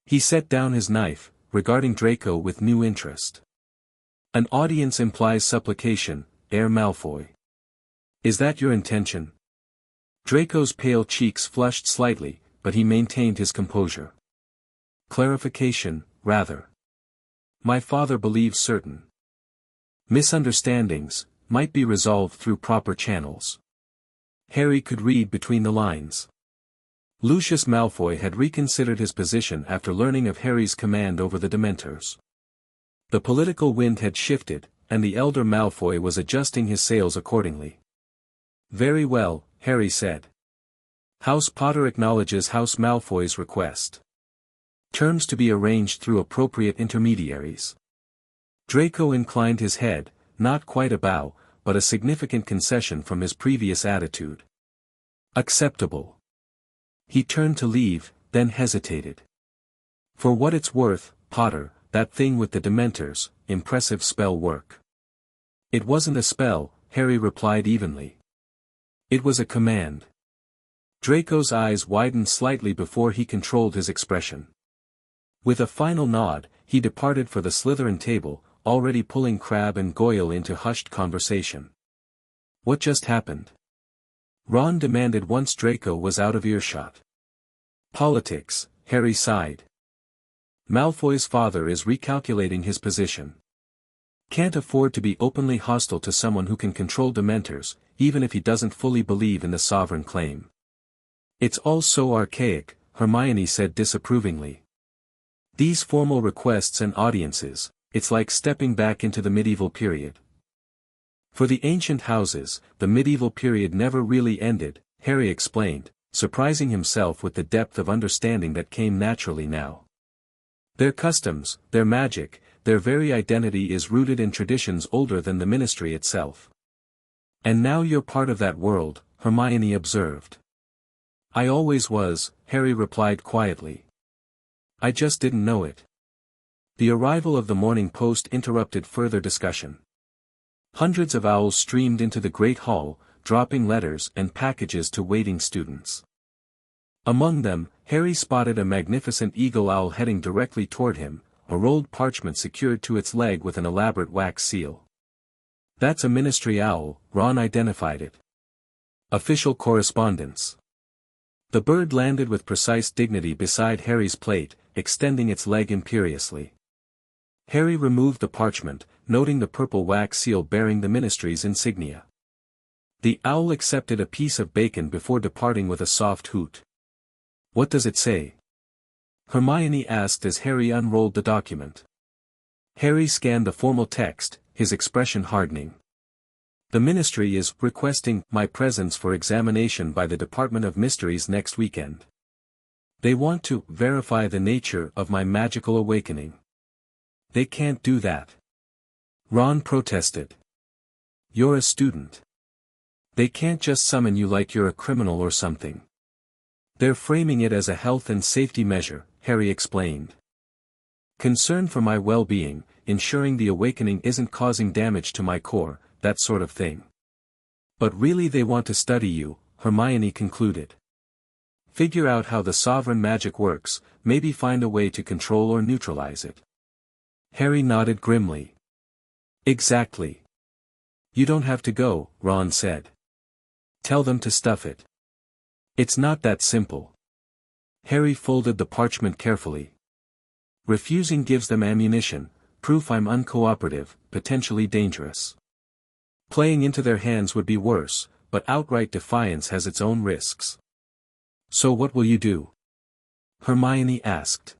He set down his knife, regarding Draco with new interest. "An audience implies supplication, Heir Malfoy. Is that your intention?" Draco's pale cheeks flushed slightly, but he maintained his composure. "Clarification, rather. My father believes certain misunderstandings might be resolved through proper channels." Harry could read between the lines. Lucius Malfoy had reconsidered his position after learning of Harry's command over the Dementors. The political wind had shifted, and the elder Malfoy was adjusting his sails accordingly. "Very well," Harry said. "House Potter acknowledges House Malfoy's request. Terms to be arranged through appropriate intermediaries." Draco inclined his head, not quite a bow, but a significant concession from his previous attitude. "Acceptable." He turned to leave, then hesitated. "For what it's worth, Potter, that thing with the Dementors, impressive spell work." "It wasn't a spell," Harry replied evenly. "It was a command." Draco's eyes widened slightly before he controlled his expression. With a final nod, he departed for the Slytherin table, already pulling Crabbe and Goyle into hushed conversation. "What just happened?" Ron demanded once Draco was out of earshot. "Politics," Harry sighed. "Malfoy's father is recalculating his position. Can't afford to be openly hostile to someone who can control Dementors, even if he doesn't fully believe in the sovereign claim." "It's all so archaic," Hermione said disapprovingly. "These formal requests and audiences, it's like stepping back into the medieval period." For the ancient houses, the medieval period never really ended, Harry explained, surprising himself with the depth of understanding that came naturally now. Their customs, their magic, their very identity is rooted in traditions older than the ministry itself. "And now you're part of that world," Hermione observed. "I always was," Harry replied quietly. "I just didn't know it." The arrival of the Morning Post interrupted further discussion. Hundreds of owls streamed into the Great Hall, dropping letters and packages to waiting students. Among them, Harry spotted a magnificent eagle owl heading directly toward him, a rolled parchment secured to its leg with an elaborate wax seal. "That's a ministry owl," Ron identified it. "Official correspondence." The bird landed with precise dignity beside Harry's plate, extending its leg imperiously. Harry removed the parchment, noting the purple wax seal bearing the ministry's insignia. The owl accepted a piece of bacon before departing with a soft hoot. "What does it say?" Hermione asked as Harry unrolled the document. Harry scanned the formal text, his expression hardening. The Ministry is requesting my presence for examination by the Department of Mysteries next weekend. They want to verify the nature of my magical awakening. They can't do that. Ron protested. You're a student. They can't just summon you like you're a criminal or something. They're framing it as a health and safety measure, Harry explained. Concern for my well-being, ensuring the awakening isn't causing damage to my core, that sort of thing. But really they want to study you, Hermione concluded. Figure out how the sovereign magic works, maybe find a way to control or neutralize it. Harry nodded grimly. Exactly. You don't have to go, Ron said. Tell them to stuff it. It's not that simple. Harry folded the parchment carefully. Refusing gives them ammunition, proof I'm uncooperative, potentially dangerous. Playing into their hands would be worse, but outright defiance has its own risks. So what will you do? Hermione asked.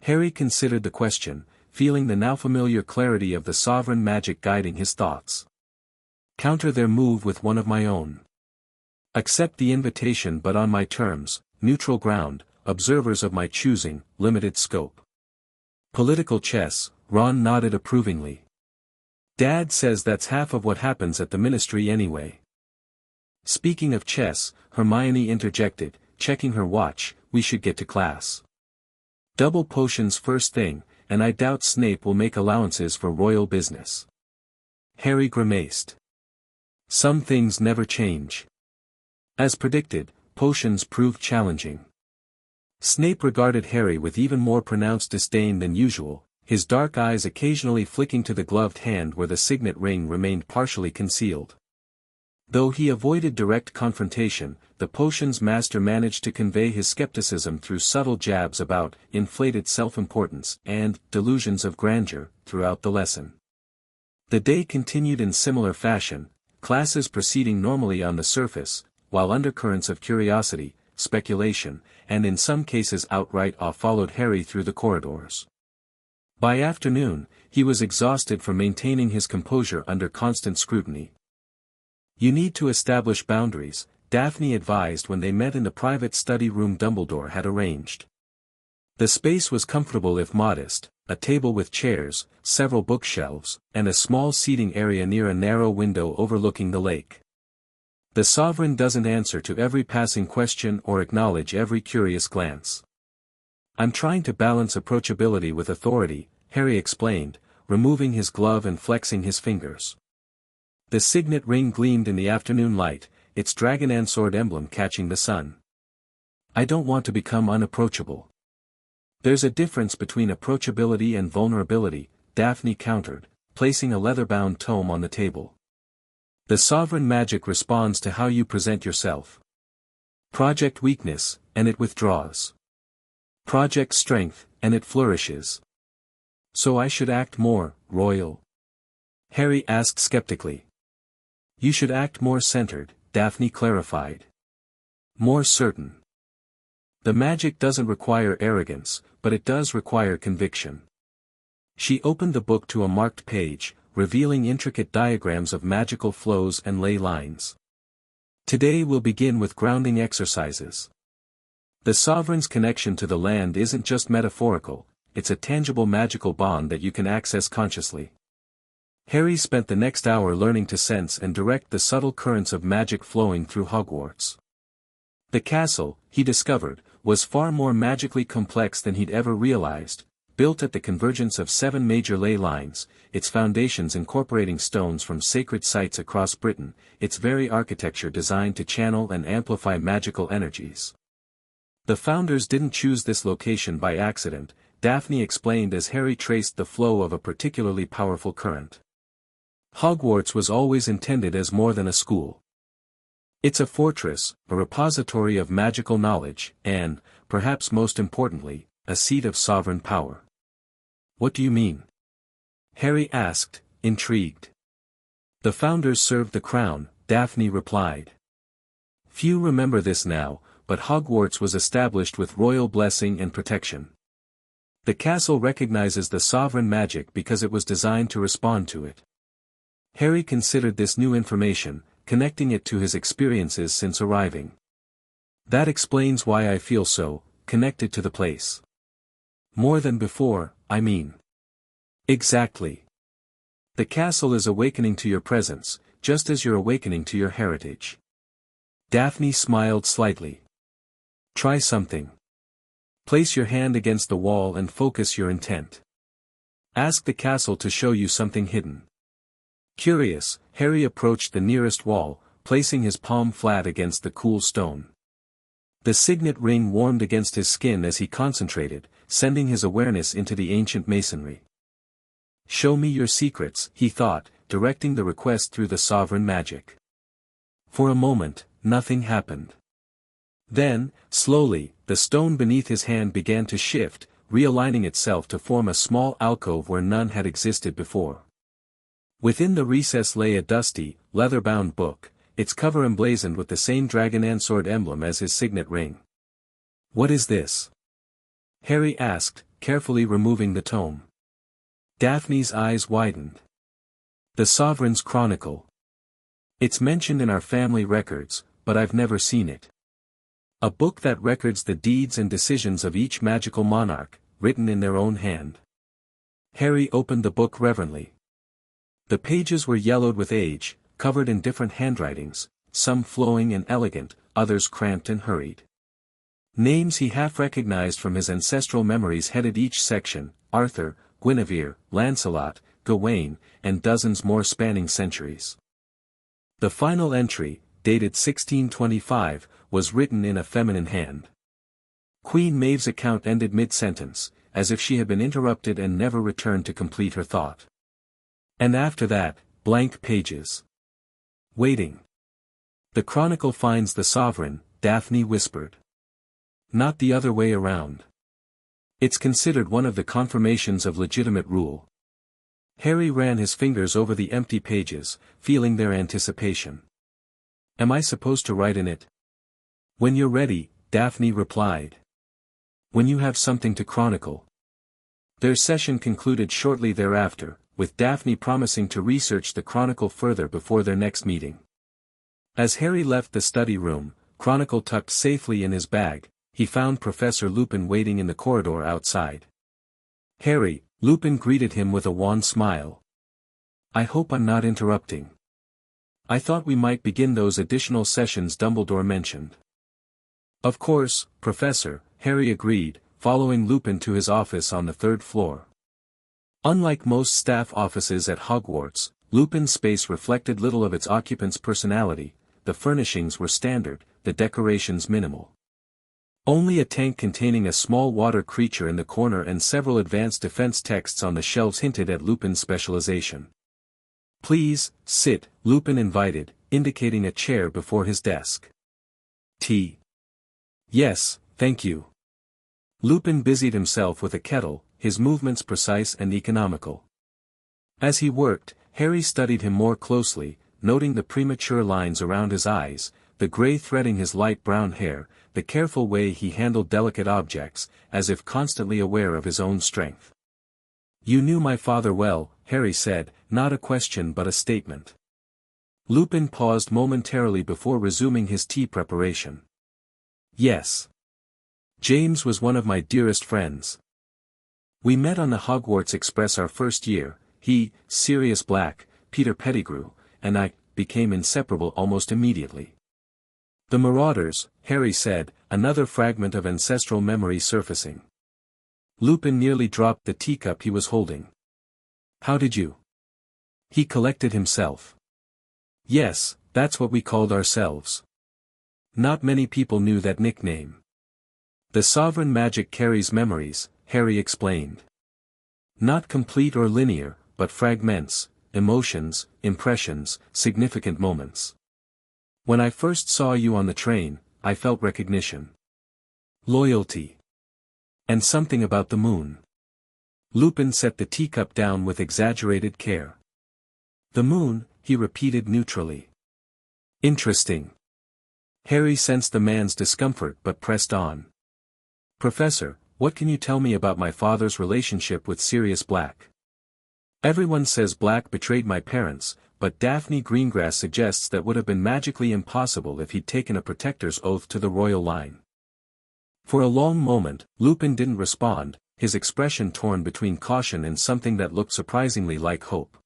Harry considered the question, feeling the now familiar clarity of the sovereign magic guiding his thoughts. Counter their move with one of my own. Accept the invitation but on my terms, neutral ground, observers of my choosing, limited scope. Political chess, Ron nodded approvingly. Dad says that's half of what happens at the Ministry anyway. Speaking of chess, Hermione interjected, checking her watch, we should get to class. Double potions first thing, and I doubt Snape will make allowances for royal business. Harry grimaced. Some things never change. As predicted, potions proved challenging. Snape regarded Harry with even more pronounced disdain than usual, his dark eyes occasionally flicking to the gloved hand where the signet ring remained partially concealed. Though he avoided direct confrontation, the potions master managed to convey his skepticism through subtle jabs about inflated self-importance and delusions of grandeur throughout the lesson. The day continued in similar fashion, classes proceeding normally on the surface, while undercurrents of curiosity, speculation, and in some cases outright awe followed Harry through the corridors. By afternoon, he was exhausted from maintaining his composure under constant scrutiny. You need to establish boundaries, Daphne advised when they met in the private study room Dumbledore had arranged. The space was comfortable if modest, a table with chairs, several bookshelves, and a small seating area near a narrow window overlooking the lake. The sovereign doesn't answer to every passing question or acknowledge every curious glance. I'm trying to balance approachability with authority, Harry explained, removing his glove and flexing his fingers. The signet ring gleamed in the afternoon light, its dragon sword emblem catching the sun. I don't want to become unapproachable. There's a difference between approachability and vulnerability, Daphne countered, placing a leather-bound tome on the table. The sovereign magic responds to how you present yourself. Project weakness, and it withdraws. Project strength, and it flourishes. So I should act more royal? Harry asked skeptically. You should act more centered, Daphne clarified. More certain. The magic doesn't require arrogance, but it does require conviction. She opened the book to a marked page, revealing intricate diagrams of magical flows and ley lines. Today we'll begin with grounding exercises. The sovereign's connection to the land isn't just metaphorical, it's a tangible magical bond that you can access consciously. Harry spent the next hour learning to sense and direct the subtle currents of magic flowing through Hogwarts. The castle, he discovered, was far more magically complex than he'd ever realized, built at the convergence of 7 major ley lines, its foundations incorporating stones from sacred sites across Britain, its very architecture designed to channel and amplify magical energies. The founders didn't choose this location by accident, Daphne explained as Harry traced the flow of a particularly powerful current. Hogwarts was always intended as more than a school. It's a fortress, a repository of magical knowledge, and, perhaps most importantly, a seat of sovereign power. What do you mean? Harry asked, intrigued. The founders served the crown, Daphne replied. Few remember this now, but Hogwarts was established with royal blessing and protection. The castle recognizes the sovereign magic because it was designed to respond to it. Harry considered this new information, connecting it to his experiences since arriving. That explains why I feel so connected to the place. More than before, I mean. Exactly. The castle is awakening to your presence, just as you're awakening to your heritage. Daphne smiled slightly. Try something. Place your hand against the wall and focus your intent. Ask the castle to show you something hidden. Curious, Harry approached the nearest wall, placing his palm flat against the cool stone. The signet ring warmed against his skin as he concentrated, sending his awareness into the ancient masonry. Show me your secrets, he thought, directing the request through the sovereign magic. For a moment, nothing happened. Then, slowly, the stone beneath his hand began to shift, realigning itself to form a small alcove where none had existed before. Within the recess lay a dusty, leather-bound book, its cover emblazoned with the same dragon and sword emblem as his signet ring. What is this? Harry asked, carefully removing the tome. Daphne's eyes widened. The Sovereign's Chronicle. It's mentioned in our family records, but I've never seen it. A book that records the deeds and decisions of each magical monarch, written in their own hand. Harry opened the book reverently. The pages were yellowed with age, covered in different handwritings, some flowing and elegant, others cramped and hurried. Names he half recognized from his ancestral memories headed each section: Arthur, Guinevere, Lancelot, Gawain, and dozens more spanning centuries. The final entry, dated 1625, was written in a feminine hand. Queen Maeve's account ended mid-sentence, as if she had been interrupted and never returned to complete her thought. And after that, blank pages. Waiting. The chronicle finds the sovereign, Daphne whispered. Not the other way around. It's considered one of the confirmations of legitimate rule. Harry ran his fingers over the empty pages, feeling their anticipation. Am I supposed to write in it? When you're ready, Daphne replied. When you have something to chronicle. Their session concluded shortly thereafter, with Daphne promising to research the chronicle further before their next meeting. As Harry left the study room, chronicle tucked safely in his bag, he found Professor Lupin waiting in the corridor outside. Harry, Lupin greeted him with a wan smile. I hope I'm not interrupting. I thought we might begin those additional sessions Dumbledore mentioned. Of course, Professor, Harry agreed, following Lupin to his office on the third floor. Unlike most staff offices at Hogwarts, Lupin's space reflected little of its occupant's personality. The furnishings were standard, the decorations minimal. Only a tank containing a small water creature in the corner and several advanced defense texts on the shelves hinted at Lupin's specialization. Please, sit, Lupin invited, indicating a chair before his desk. Tea. Yes, thank you. Lupin busied himself with a kettle, his movements precise and economical. As he worked, Harry studied him more closely, noting the premature lines around his eyes, the gray threading his light brown hair, the careful way he handled delicate objects, as if constantly aware of his own strength. You knew my father well, Harry said, not a question but a statement. Lupin paused momentarily before resuming his tea preparation. Yes. James was one of my dearest friends. We met on the Hogwarts Express our first year. He, Sirius Black, Peter Pettigrew, and I, became inseparable almost immediately. The Marauders, Harry said, another fragment of ancestral memory surfacing. Lupin nearly dropped the teacup he was holding. How did you? He collected himself. Yes, that's what we called ourselves. Not many people knew that nickname. The sovereign magic carries memories, Harry explained. Not complete or linear, but fragments, emotions, impressions, significant moments. When I first saw you on the train, I felt recognition. Loyalty. And something about the moon. Lupin set the teacup down with exaggerated care. The moon, he repeated neutrally. Interesting. Harry sensed the man's discomfort but pressed on. "Professor, what can you tell me about my father's relationship with Sirius Black? Everyone says Black betrayed my parents, but Daphne Greengrass suggests that would have been magically impossible if he'd taken a protector's oath to the royal line." For a long moment, Lupin didn't respond, his expression torn between caution and something that looked surprisingly like hope.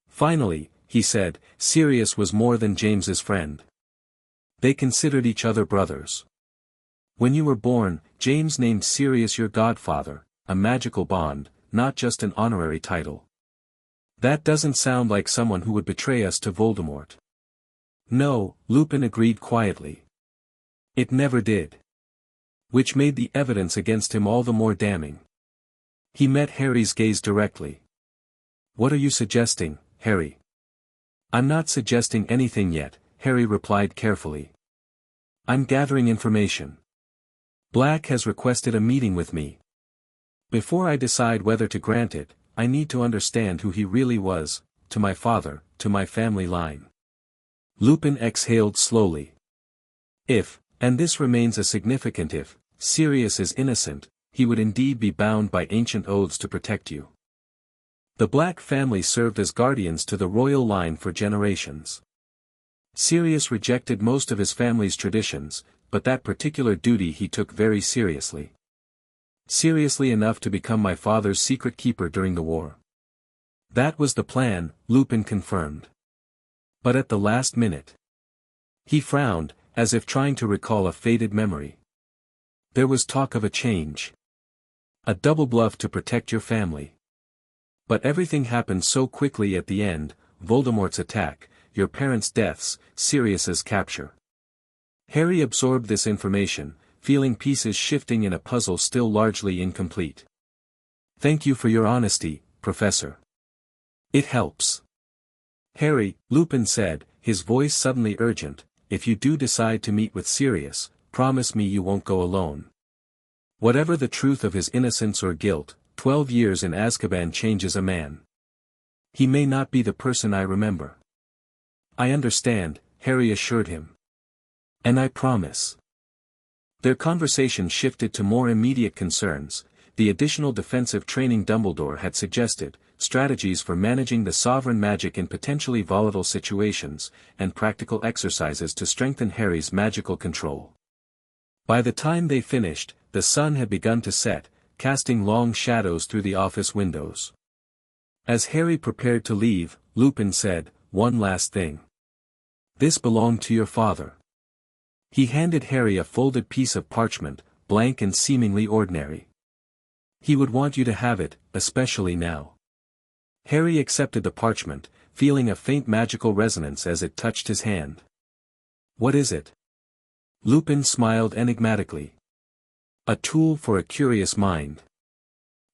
Finally, he said, "Sirius was more than James's friend. They considered each other brothers. When you were born, James named Sirius your godfather, a magical bond, not just an honorary title. That doesn't sound like someone who would betray us to Voldemort." "No," Lupin agreed quietly. "It never did." Which made the evidence against him all the more damning. He met Harry's gaze directly. "What are you suggesting, Harry?" "I'm not suggesting anything yet," Harry replied carefully. "I'm gathering information. Black has requested a meeting with me. Before I decide whether to grant it, I need to understand who he really was, to my father, to my family line." Lupin exhaled slowly. "If, and this remains a significant if, Sirius is innocent, he would indeed be bound by ancient oaths to protect you. The Black family served as guardians to the royal line for generations. Sirius rejected most of his family's traditions, but that particular duty he took very seriously. Seriously enough to become my father's secret keeper during the war. That was the plan," Lupin confirmed. "But at the last minute." He frowned, as if trying to recall a faded memory. "There was talk of a change. A double bluff to protect your family. But everything happened so quickly at the end, Voldemort's attack, your parents' deaths, Sirius's capture." Harry absorbed this information, feeling pieces shifting in a puzzle still largely incomplete. "Thank you for your honesty, Professor. It helps." "Harry," Lupin said, his voice suddenly urgent, "if you do decide to meet with Sirius, promise me you won't go alone. Whatever the truth of his innocence or guilt, 12 years in Azkaban changes a man. He may not be the person I remember." "I understand," Harry assured him. "And I promise." Their conversation shifted to more immediate concerns, the additional defensive training Dumbledore had suggested, strategies for managing the sovereign magic in potentially volatile situations, and practical exercises to strengthen Harry's magical control. By the time they finished, the sun had begun to set, casting long shadows through the office windows. As Harry prepared to leave, Lupin said, "One last thing. This belonged to your father." He handed Harry a folded piece of parchment, blank and seemingly ordinary. "He would want you to have it, especially now." Harry accepted the parchment, feeling a faint magical resonance as it touched his hand. "What is it?" Lupin smiled enigmatically. "A tool for a curious mind.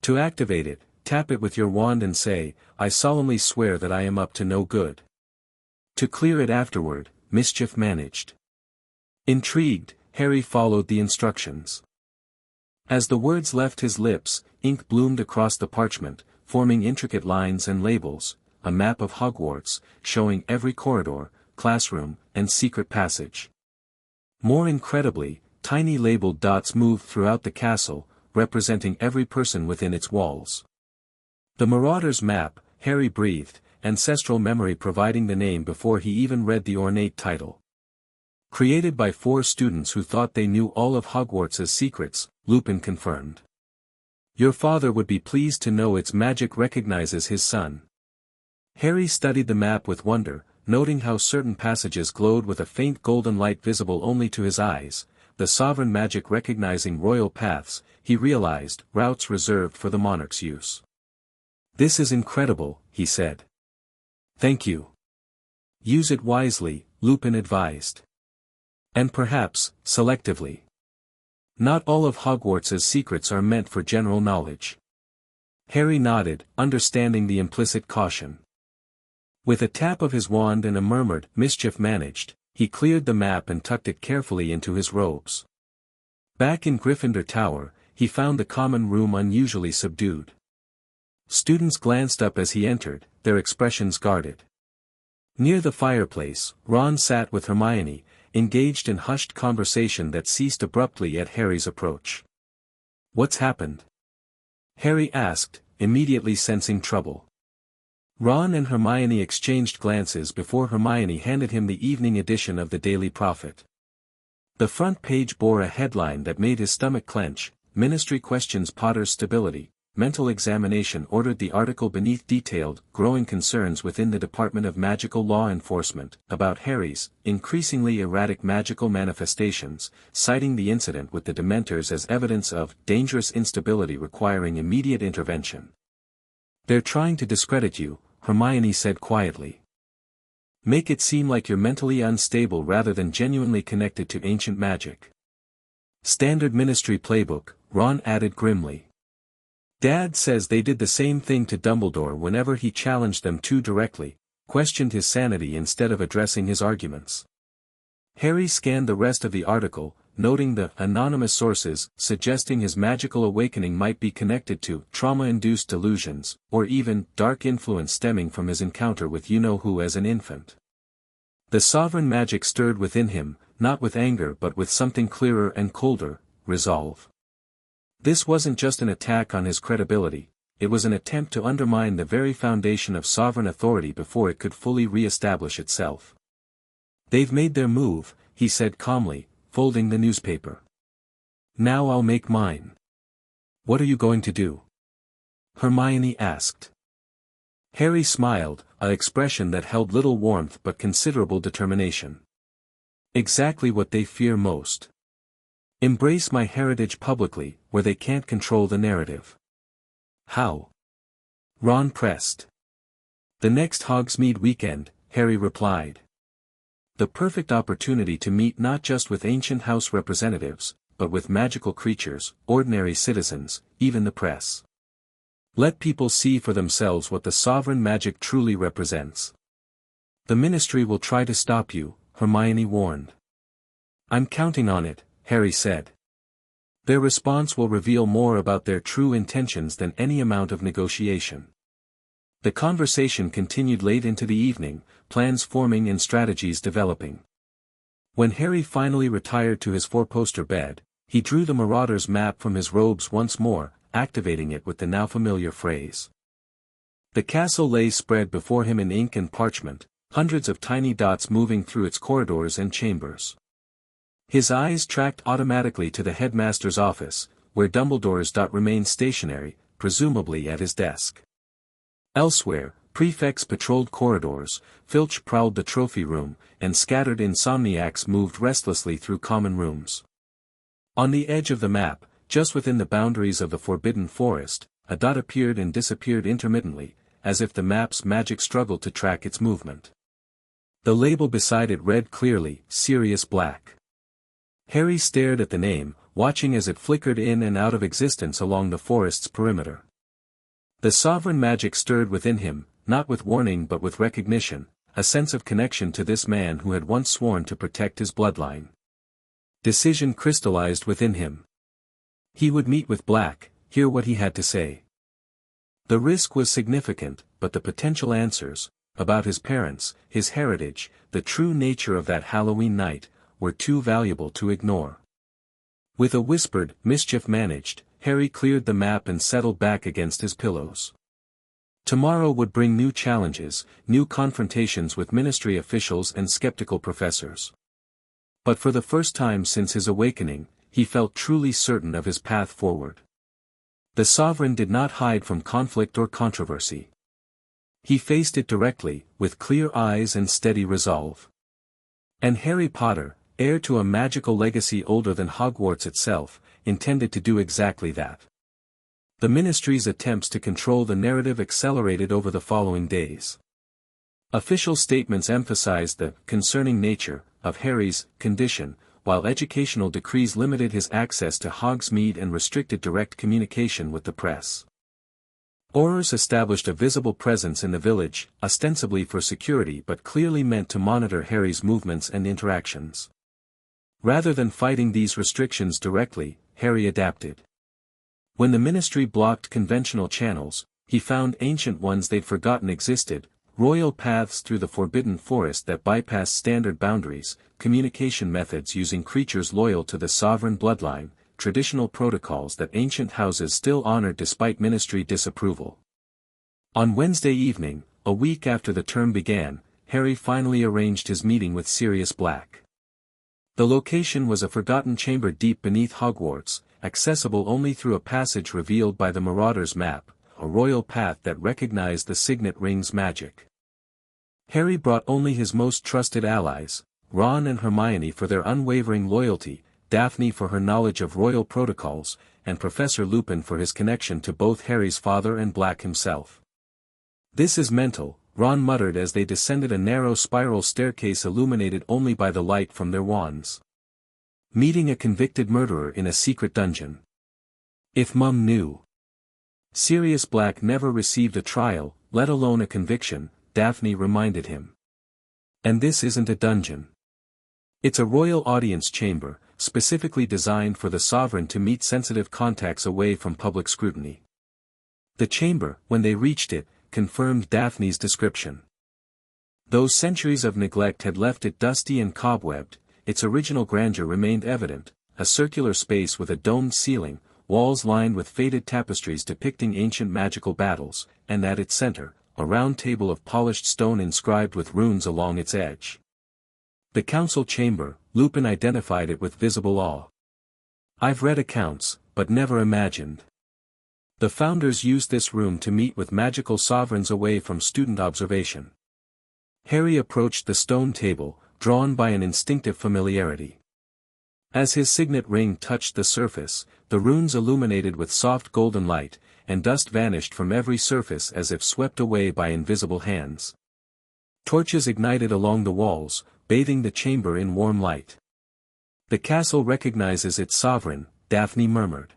To activate it, tap it with your wand and say, 'I solemnly swear that I am up to no good.' To clear it afterward, mischief managed." Intrigued, Harry followed the instructions. As the words left his lips, ink bloomed across the parchment, forming intricate lines and labels, a map of Hogwarts, showing every corridor, classroom, and secret passage. More incredibly, tiny labeled dots moved throughout the castle, representing every person within its walls. The Marauder's map, Harry breathed, ancestral memory providing the name before he even read the ornate title. Created by 4 students who thought they knew all of Hogwarts' secrets, Lupin confirmed. "Your father would be pleased to know its magic recognizes his son." Harry studied the map with wonder, noting how certain passages glowed with a faint golden light visible only to his eyes, the sovereign magic recognizing royal paths, he realized, routes reserved for the monarch's use. "This is incredible," he said. "Thank you." "Use it wisely," Lupin advised. "And perhaps, selectively. Not all of Hogwarts' secrets are meant for general knowledge." Harry nodded, understanding the implicit caution. With a tap of his wand and a murmured, "Mischief managed," he cleared the map and tucked it carefully into his robes. Back in Gryffindor Tower, he found the common room unusually subdued. Students glanced up as he entered, their expressions guarded. Near the fireplace, Ron sat with Hermione, engaged in hushed conversation that ceased abruptly at Harry's approach. "What's happened?" Harry asked, immediately sensing trouble. Ron and Hermione exchanged glances before Hermione handed him the evening edition of the Daily Prophet. The front page bore a headline that made his stomach clench: "Ministry questions Potter's stability. Mental examination ordered." The article beneath detailed growing concerns within the Department of Magical Law Enforcement about Harry's increasingly erratic magical manifestations, citing the incident with the Dementors as evidence of dangerous instability requiring immediate intervention. "They're trying to discredit you," Hermione said quietly. "Make it seem like you're mentally unstable rather than genuinely connected to ancient magic." "Standard Ministry playbook," Ron added grimly. "Dad says they did the same thing to Dumbledore whenever he challenged them too directly, questioned his sanity instead of addressing his arguments." Harry scanned the rest of the article, noting the anonymous sources suggesting his magical awakening might be connected to trauma-induced delusions, or even dark influence stemming from his encounter with you-know-who as an infant. The sovereign magic stirred within him, not with anger but with something clearer and colder: resolve. This wasn't just an attack on his credibility, it was an attempt to undermine the very foundation of sovereign authority before it could fully re-establish itself. "They've made their move," he said calmly, folding the newspaper. "Now I'll make mine." "What are you going to do?" Hermione asked. Harry smiled, an expression that held little warmth but considerable determination. "Exactly what they fear most. Embrace my heritage publicly, where they can't control the narrative." "How?" Ron pressed. "The next Hogsmeade weekend," Harry replied. "The perfect opportunity to meet not just with ancient house representatives, but with magical creatures, ordinary citizens, even the press. Let people see for themselves what the sovereign magic truly represents." "The Ministry will try to stop you," Hermione warned. "I'm counting on it," Harry said. "Their response will reveal more about their true intentions than any amount of negotiation." The conversation continued late into the evening, plans forming and strategies developing. When Harry finally retired to his four-poster bed, he drew the Marauder's map from his robes once more, activating it with the now familiar phrase. The castle lay spread before him in ink and parchment, hundreds of tiny dots moving through its corridors and chambers. His eyes tracked automatically to the headmaster's office, where Dumbledore's dot remained stationary, presumably at his desk. Elsewhere, prefects patrolled corridors, Filch prowled the trophy room, and scattered insomniacs moved restlessly through common rooms. On the edge of the map, just within the boundaries of the Forbidden Forest, a dot appeared and disappeared intermittently, as if the map's magic struggled to track its movement. The label beside it read clearly, "Sirius Black." Harry stared at the name, watching as it flickered in and out of existence along the forest's perimeter. The sovereign magic stirred within him, not with warning but with recognition, a sense of connection to this man who had once sworn to protect his bloodline. Decision crystallized within him. He would meet with Black, hear what he had to say. The risk was significant, but the potential answers, about his parents, his heritage, the true nature of that Halloween night, were too valuable to ignore. With a whispered, mischief managed, Harry cleared the map and settled back against his pillows. Tomorrow would bring new challenges, new confrontations with ministry officials and skeptical professors. But for the first time since his awakening, he felt truly certain of his path forward. The sovereign did not hide from conflict or controversy. He faced it directly, with clear eyes and steady resolve. And Harry Potter, heir to a magical legacy older than Hogwarts itself, intended to do exactly that. The Ministry's attempts to control the narrative accelerated over the following days. Official statements emphasized the concerning nature of Harry's condition, while educational decrees limited his access to Hogsmeade and restricted direct communication with the press. Aurors established a visible presence in the village, ostensibly for security but clearly meant to monitor Harry's movements and interactions. Rather than fighting these restrictions directly, Harry adapted. When the Ministry blocked conventional channels, he found ancient ones they'd forgotten existed, Royal paths through the forbidden forest that bypass standard boundaries, communication methods using creatures loyal to the sovereign bloodline, traditional protocols that ancient houses still honored despite ministry disapproval. On Wednesday evening, a week after the term began, Harry finally arranged his meeting with Sirius Black. The location was a forgotten chamber deep beneath Hogwarts, accessible only through a passage revealed by the Marauder's map, a royal path that recognized the signet ring's magic. Harry brought only his most trusted allies, Ron and Hermione for their unwavering loyalty, Daphne for her knowledge of royal protocols, and Professor Lupin for his connection to both Harry's father and Black himself. "This is mental," Ron muttered as they descended a narrow spiral staircase illuminated only by the light from their wands. Meeting a convicted murderer in a secret dungeon. If Mum knew. Sirius Black never received a trial, let alone a conviction, Daphne reminded him. And this isn't a dungeon. It's a royal audience chamber, specifically designed for the sovereign to meet sensitive contacts away from public scrutiny. The chamber, when they reached it, confirmed Daphne's description. Though centuries of neglect had left it dusty and cobwebbed, its original grandeur remained evident, a circular space with a domed ceiling, walls lined with faded tapestries depicting ancient magical battles, and at its center, a round table of polished stone inscribed with runes along its edge. The council chamber, Lupin identified it with visible awe. "I've read accounts, but never imagined. The founders used this room to meet with magical sovereigns away from student observation." Harry approached the stone table, drawn by an instinctive familiarity. As his signet ring touched the surface, the runes illuminated with soft golden light, and dust vanished from every surface as if swept away by invisible hands. Torches ignited along the walls, bathing the chamber in warm light. "The castle recognizes its sovereign," Daphne murmured.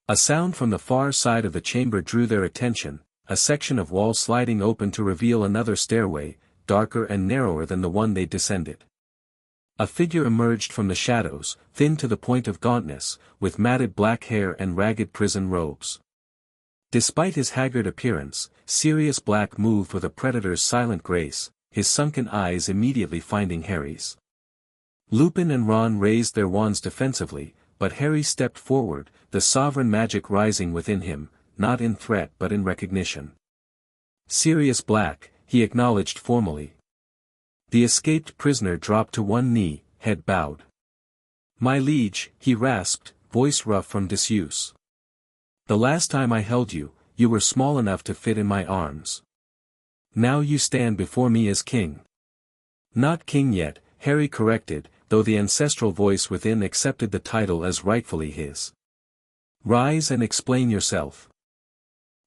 A sound from the far side of the chamber drew their attention, a section of wall sliding open to reveal another stairway, darker and narrower than the one they descended. A figure emerged from the shadows, thin to the point of gauntness, with matted black hair and ragged prison robes. Despite his haggard appearance, Sirius Black moved with a predator's silent grace, his sunken eyes immediately finding Harry's. Lupin and Ron raised their wands defensively, but Harry stepped forward, the sovereign magic rising within him, not in threat but in recognition. "Sirius Black," he acknowledged formally. The escaped prisoner dropped to one knee, head bowed. "My liege," he rasped, voice rough from disuse. "The last time I held you, you were small enough to fit in my arms. Now you stand before me as king." "Not king yet," Harry corrected, though the ancestral voice within accepted the title as rightfully his. "Rise and explain yourself.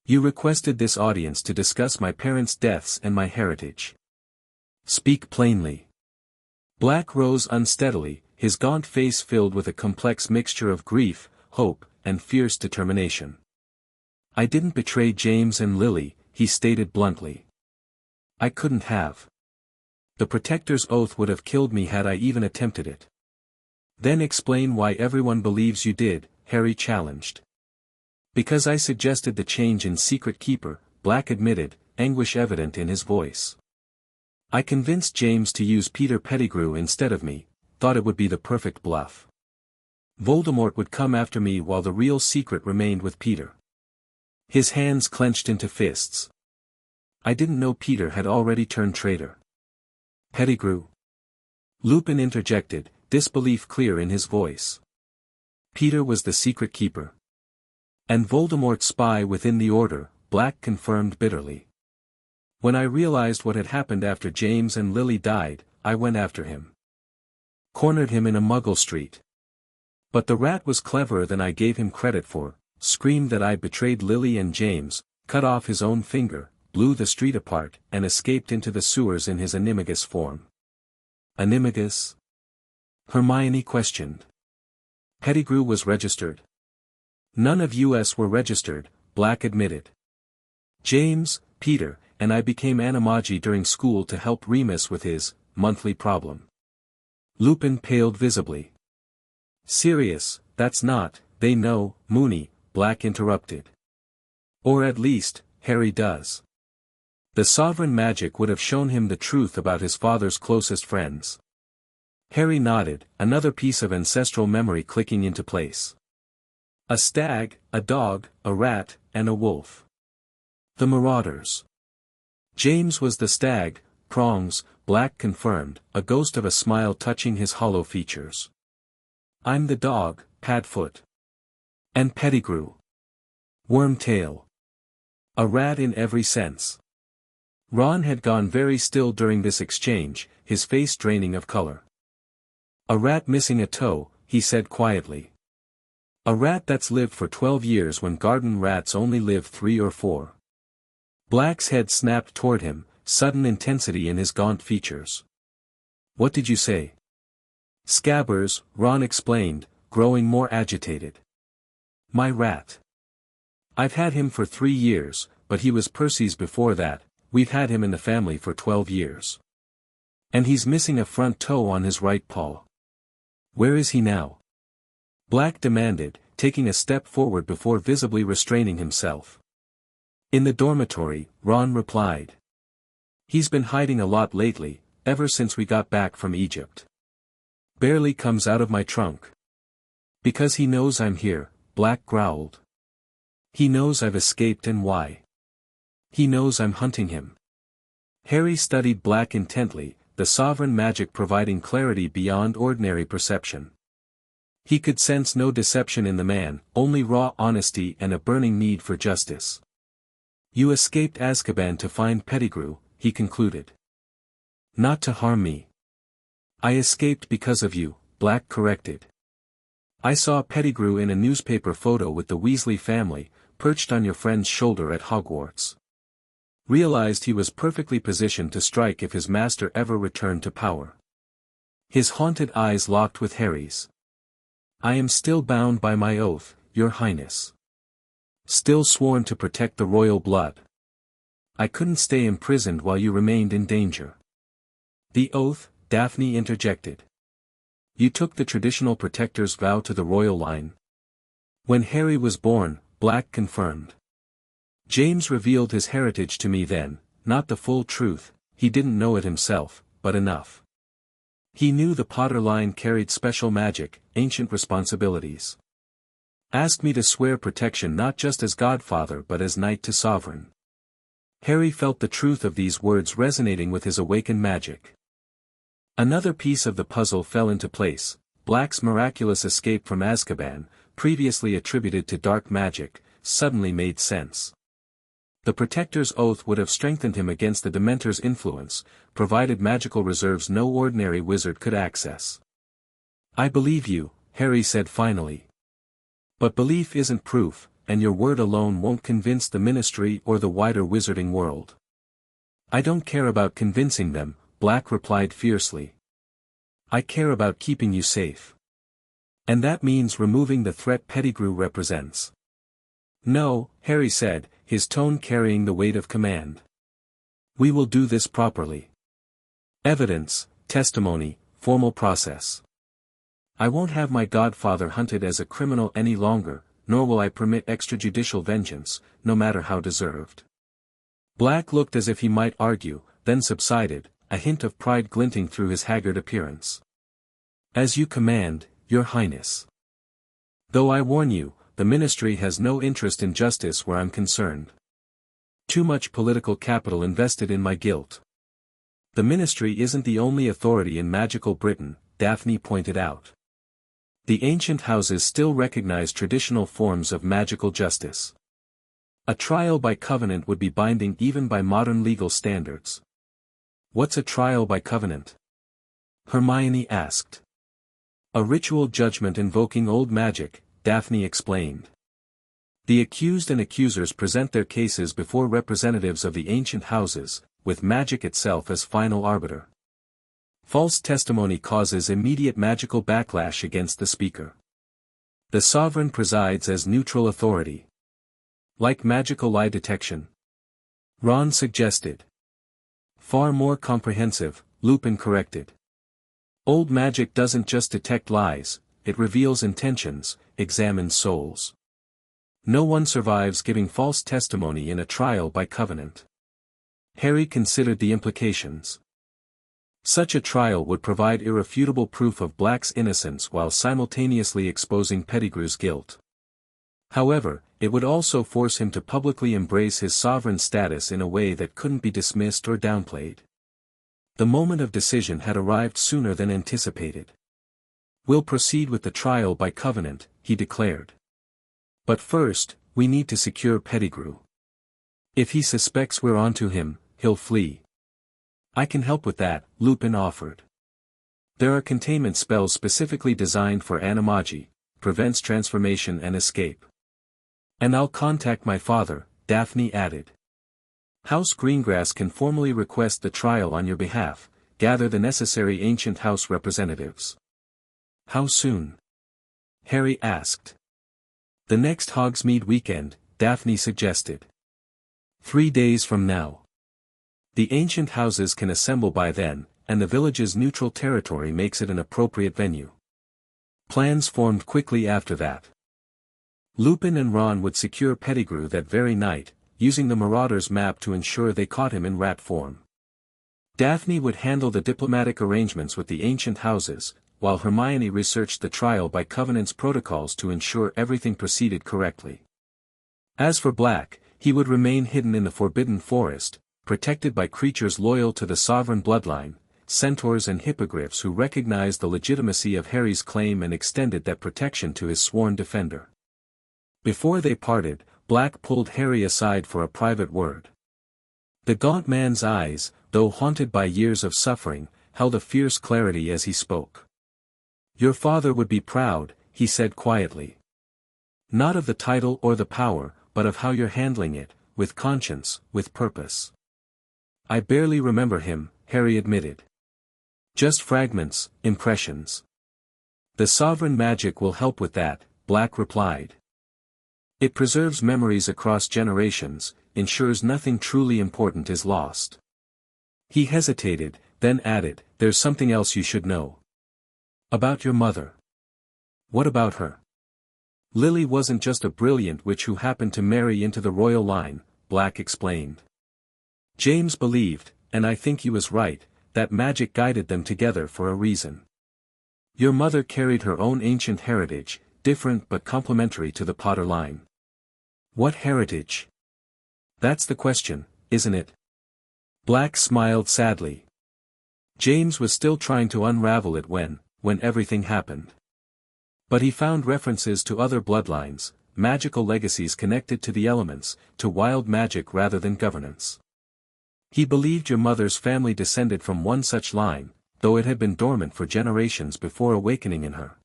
You requested this audience to discuss my parents' deaths and my heritage. Speak plainly." Black rose unsteadily, his gaunt face filled with a complex mixture of grief, hope, and fierce determination. "I didn't betray James and Lily," he stated bluntly. "I couldn't have. The Protector's oath would have killed me had I even attempted it." "Then explain why everyone believes you did," Harry challenged. "Because I suggested the change in Secret Keeper," Black admitted, anguish evident in his voice. "I convinced James to use Peter Pettigrew instead of me, thought it would be the perfect bluff. Voldemort would come after me while the real secret remained with Peter." His hands clenched into fists. "I didn't know Peter had already turned traitor." "Pettigrew?" Lupin interjected, disbelief clear in his voice. "Peter was the secret keeper. And Voldemort's spy within the Order," Black confirmed bitterly. "When I realized what had happened after James and Lily died, I went after him. Cornered him in a Muggle street. But the rat was cleverer than I gave him credit for, screamed that I betrayed Lily and James, cut off his own finger, blew the street apart, and escaped into the sewers in his animagus form." "Animagus?" Hermione questioned. "Pettigrew was registered." "None of us were registered," Black admitted. "James, Peter, and I became animagi during school to help Remus with his monthly problem." Lupin paled visibly. "Sirius, that's not, they know, Moony," Black interrupted. "Or at least, Harry does. The sovereign magic would have shown him the truth about his father's closest friends. Harry nodded, another piece of ancestral memory clicking into place. A stag, a dog, a rat, and a wolf. The marauders. James was the stag, prongs, Black confirmed, a ghost of a smile touching his hollow features. I'm the dog, Padfoot. And Pettigrew. Wormtail. A rat in every sense. Ron had gone very still during this exchange, his face draining of color. A rat missing a toe, he said quietly. A rat that's lived for 12 years when garden rats only live 3 or 4. Black's head snapped toward him, sudden intensity in his gaunt features. What did you say? Scabbers, Ron explained, growing more agitated. My rat. I've had him for 3 years, but he was Percy's before that. We've had him in the family for 12 years. And he's missing a front toe on his right paw. Where is he now? Black demanded, taking a step forward before visibly restraining himself. In the dormitory, Ron replied. He's been hiding a lot lately, ever since we got back from Egypt. Barely comes out of my trunk. Because he knows I'm here, Black growled. He knows I've escaped and why. He knows I'm hunting him. Harry studied Black intently, the sovereign magic providing clarity beyond ordinary perception. He could sense no deception in the man, only raw honesty and a burning need for justice. You escaped Azkaban to find Pettigrew, he concluded. Not to harm me. I escaped because of you, Black corrected. I saw Pettigrew in a newspaper photo with the Weasley family, perched on your friend's shoulder at Hogwarts. Realized he was perfectly positioned to strike if his master ever returned to power. His haunted eyes locked with Harry's. I am still bound by my oath, Your Highness. Still sworn to protect the royal blood. I couldn't stay imprisoned while you remained in danger. The oath, Daphne interjected. You took the traditional protector's vow to the royal line. When Harry was born, Black confirmed. James revealed his heritage to me then, not the full truth, he didn't know it himself, but enough. He knew the Potter line carried special magic, ancient responsibilities. Asked me to swear protection not just as godfather but as knight to sovereign. Harry felt the truth of these words resonating with his awakened magic. Another piece of the puzzle fell into place. Black's miraculous escape from Azkaban, previously attributed to dark magic, suddenly made sense. The Protector's oath would have strengthened him against the Dementor's influence, provided magical reserves no ordinary wizard could access. I believe you, Harry said finally. But belief isn't proof, and your word alone won't convince the Ministry or the wider wizarding world. I don't care about convincing them, Black replied fiercely. I care about keeping you safe. And that means removing the threat Pettigrew represents. No, Harry said, his tone carrying the weight of command. We will do this properly. Evidence, testimony, formal process. I won't have my godfather hunted as a criminal any longer, nor will I permit extrajudicial vengeance, no matter how deserved. Black looked as if he might argue, then subsided, a hint of pride glinting through his haggard appearance. As you command, Your Highness. Though I warn you, the Ministry has no interest in justice where I'm concerned. Too much political capital invested in my guilt. The Ministry isn't the only authority in magical Britain, Daphne pointed out. The ancient houses still recognize traditional forms of magical justice. A trial by covenant would be binding even by modern legal standards. What's a trial by covenant? Hermione asked. A ritual judgment invoking old magic, Daphne explained. The accused and accusers present their cases before representatives of the ancient houses, with magic itself as final arbiter. False testimony causes immediate magical backlash against the speaker. The sovereign presides as neutral authority. Like magical lie detection. Ron suggested. Far more comprehensive, Lupin corrected. Old magic doesn't just detect lies, it reveals intentions, examines souls. No one survives giving false testimony in a trial by covenant. Harry considered the implications. Such a trial would provide irrefutable proof of Black's innocence while simultaneously exposing Pettigrew's guilt. However, it would also force him to publicly embrace his sovereign status in a way that couldn't be dismissed or downplayed. The moment of decision had arrived sooner than anticipated. "We'll proceed with the trial by covenant," he declared. "But first, we need to secure Pettigrew. If he suspects we're onto him, he'll flee." "I can help with that," Lupin offered. "There are containment spells specifically designed for animagi, prevents transformation and escape." "And I'll contact my father," Daphne added. "House Greengrass can formally request the trial on your behalf, gather the necessary ancient house representatives." "How soon?" Harry asked. "The next Hogsmeade weekend," Daphne suggested. 3 days from now. The ancient houses can assemble by then, and the village's neutral territory makes it an appropriate venue. Plans formed quickly after that. Lupin and Ron would secure Pettigrew that very night, using the Marauder's map to ensure they caught him in rat form. Daphne would handle the diplomatic arrangements with the ancient houses, while Hermione researched the trial by Covenant's protocols to ensure everything proceeded correctly. As for Black, he would remain hidden in the Forbidden Forest, protected by creatures loyal to the sovereign bloodline, centaurs and hippogriffs who recognized the legitimacy of Harry's claim and extended that protection to his sworn defender. Before they parted, Black pulled Harry aside for a private word. The gaunt man's eyes, though haunted by years of suffering, held a fierce clarity as he spoke. "Your father would be proud," he said quietly. "Not of the title or the power, but of how you're handling it, with conscience, with purpose." "I barely remember him," Harry admitted. "Just fragments, impressions." "The sovereign magic will help with that," Black replied. "It preserves memories across generations, ensures nothing truly important is lost." He hesitated, then added, "There's something else you should know. About your mother." "What about her?" "Lily wasn't just a brilliant witch who happened to marry into the royal line," Black explained. "James believed, and I think he was right, that magic guided them together for a reason. Your mother carried her own ancient heritage, different but complementary to the Potter line." "What heritage?" "That's the question, isn't it?" Black smiled sadly. James was still trying to unravel it when everything happened. But he found references to other bloodlines, magical legacies connected to the elements, to wild magic rather than governance. He believed your mother's family descended from one such line, though it had been dormant for generations before awakening in her.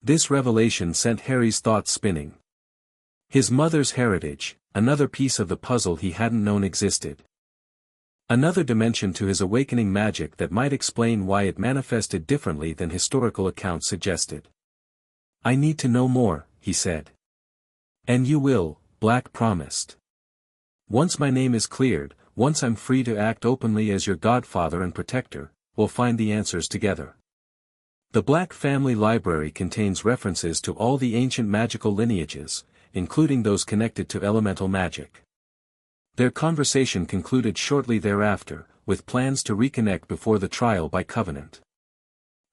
This revelation sent Harry's thoughts spinning. His mother's heritage, another piece of the puzzle he hadn't known existed. Another dimension to his awakening magic that might explain why it manifested differently than historical accounts suggested. "I need to know more," he said. "And you will," Black promised. "Once my name is cleared, once I'm free to act openly as your godfather and protector, we'll find the answers together." The Black family library contains references to all the ancient magical lineages, including those connected to elemental magic. Their conversation concluded shortly thereafter, with plans to reconnect before the trial by covenant.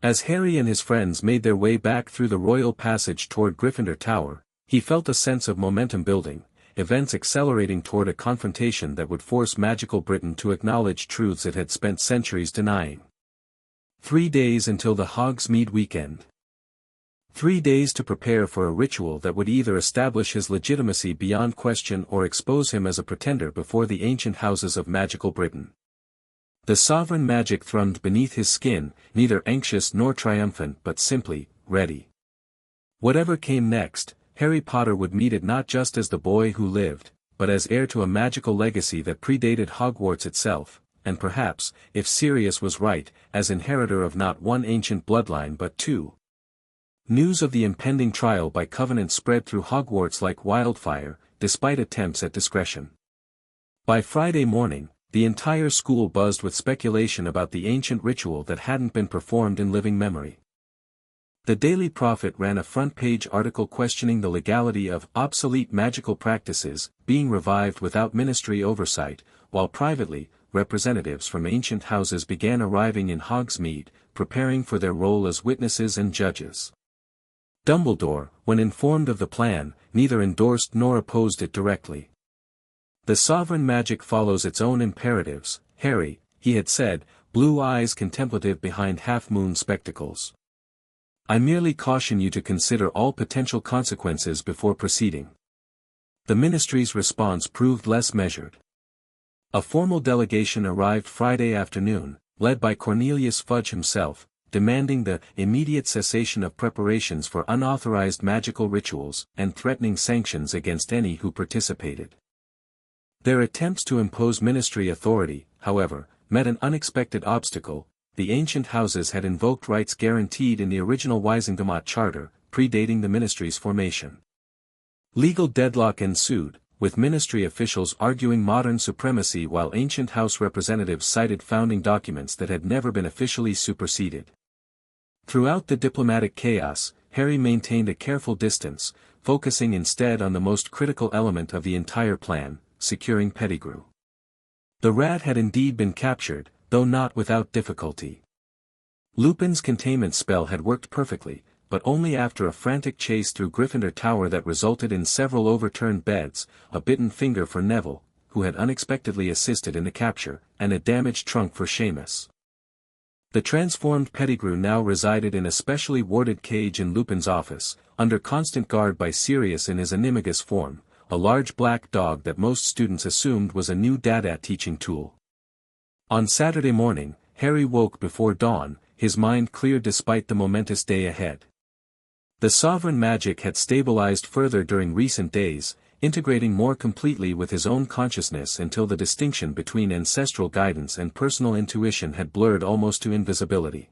As Harry and his friends made their way back through the royal passage toward Gryffindor Tower, he felt a sense of momentum building, events accelerating toward a confrontation that would force magical Britain to acknowledge truths it had spent centuries denying. 3 days until the Hogsmeade weekend. 3 days to prepare for a ritual that would either establish his legitimacy beyond question or expose him as a pretender before the ancient houses of magical Britain. The sovereign magic thrummed beneath his skin, neither anxious nor triumphant but simply, ready. Whatever came next, Harry Potter would meet it not just as the boy who lived, but as heir to a magical legacy that predated Hogwarts itself, and perhaps, if Sirius was right, as inheritor of not one ancient bloodline but two. News of the impending trial by Covenant spread through Hogwarts like wildfire, despite attempts at discretion. By Friday morning, the entire school buzzed with speculation about the ancient ritual that hadn't been performed in living memory. The Daily Prophet ran a front-page article questioning the legality of obsolete magical practices being revived without ministry oversight, while privately, representatives from ancient houses began arriving in Hogsmeade, preparing for their role as witnesses and judges. Dumbledore, when informed of the plan, neither endorsed nor opposed it directly. The sovereign magic follows its own imperatives, Harry, he had said, blue eyes contemplative behind half-moon spectacles. I merely caution you to consider all potential consequences before proceeding. The ministry's response proved less measured. A formal delegation arrived Friday afternoon, led by Cornelius Fudge himself, demanding the immediate cessation of preparations for unauthorized magical rituals and threatening sanctions against any who participated. Their attempts to impose ministry authority, however, met an unexpected obstacle. The ancient houses had invoked rights guaranteed in the original Wisingamot Charter, predating the ministry's formation. Legal deadlock ensued, with ministry officials arguing modern supremacy while ancient house representatives cited founding documents that had never been officially superseded. Throughout the diplomatic chaos, Harry maintained a careful distance, focusing instead on the most critical element of the entire plan, securing Pettigrew. The rat had indeed been captured, though not without difficulty. Lupin's containment spell had worked perfectly, but only after a frantic chase through Gryffindor Tower that resulted in several overturned beds, a bitten finger for Neville, who had unexpectedly assisted in the capture, and a damaged trunk for Seamus. The transformed Pettigrew now resided in a specially warded cage in Lupin's office, under constant guard by Sirius in his animagus form, a large black dog that most students assumed was a new Dada teaching tool. On Saturday morning, Harry woke before dawn, his mind clear despite the momentous day ahead. The sovereign magic had stabilized further during recent days, integrating more completely with his own consciousness until the distinction between ancestral guidance and personal intuition had blurred almost to invisibility.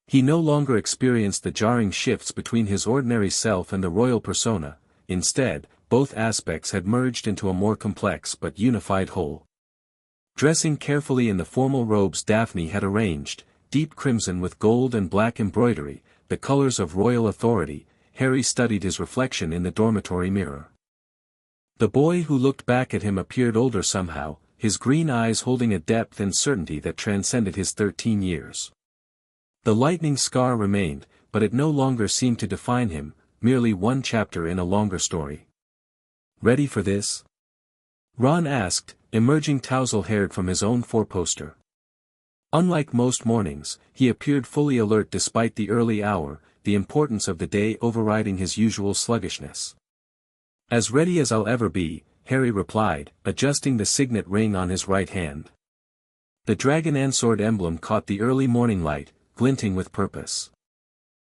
He no longer experienced the jarring shifts between his ordinary self and the royal persona. Instead, both aspects had merged into a more complex but unified whole. Dressing carefully in the formal robes Daphne had arranged, deep crimson with gold and black embroidery, the colors of royal authority, Harry studied his reflection in the dormitory mirror. The boy who looked back at him appeared older somehow, his green eyes holding a depth and certainty that transcended his 13 years. The lightning scar remained, but it no longer seemed to define him, merely one chapter in a longer story. Ready for this? Ron asked, emerging tousle-haired from his own four-poster. Unlike most mornings, he appeared fully alert despite the early hour, the importance of the day overriding his usual sluggishness. As ready as I'll ever be, Harry replied, adjusting the signet ring on his right hand. The dragon and sword emblem caught the early morning light, glinting with purpose.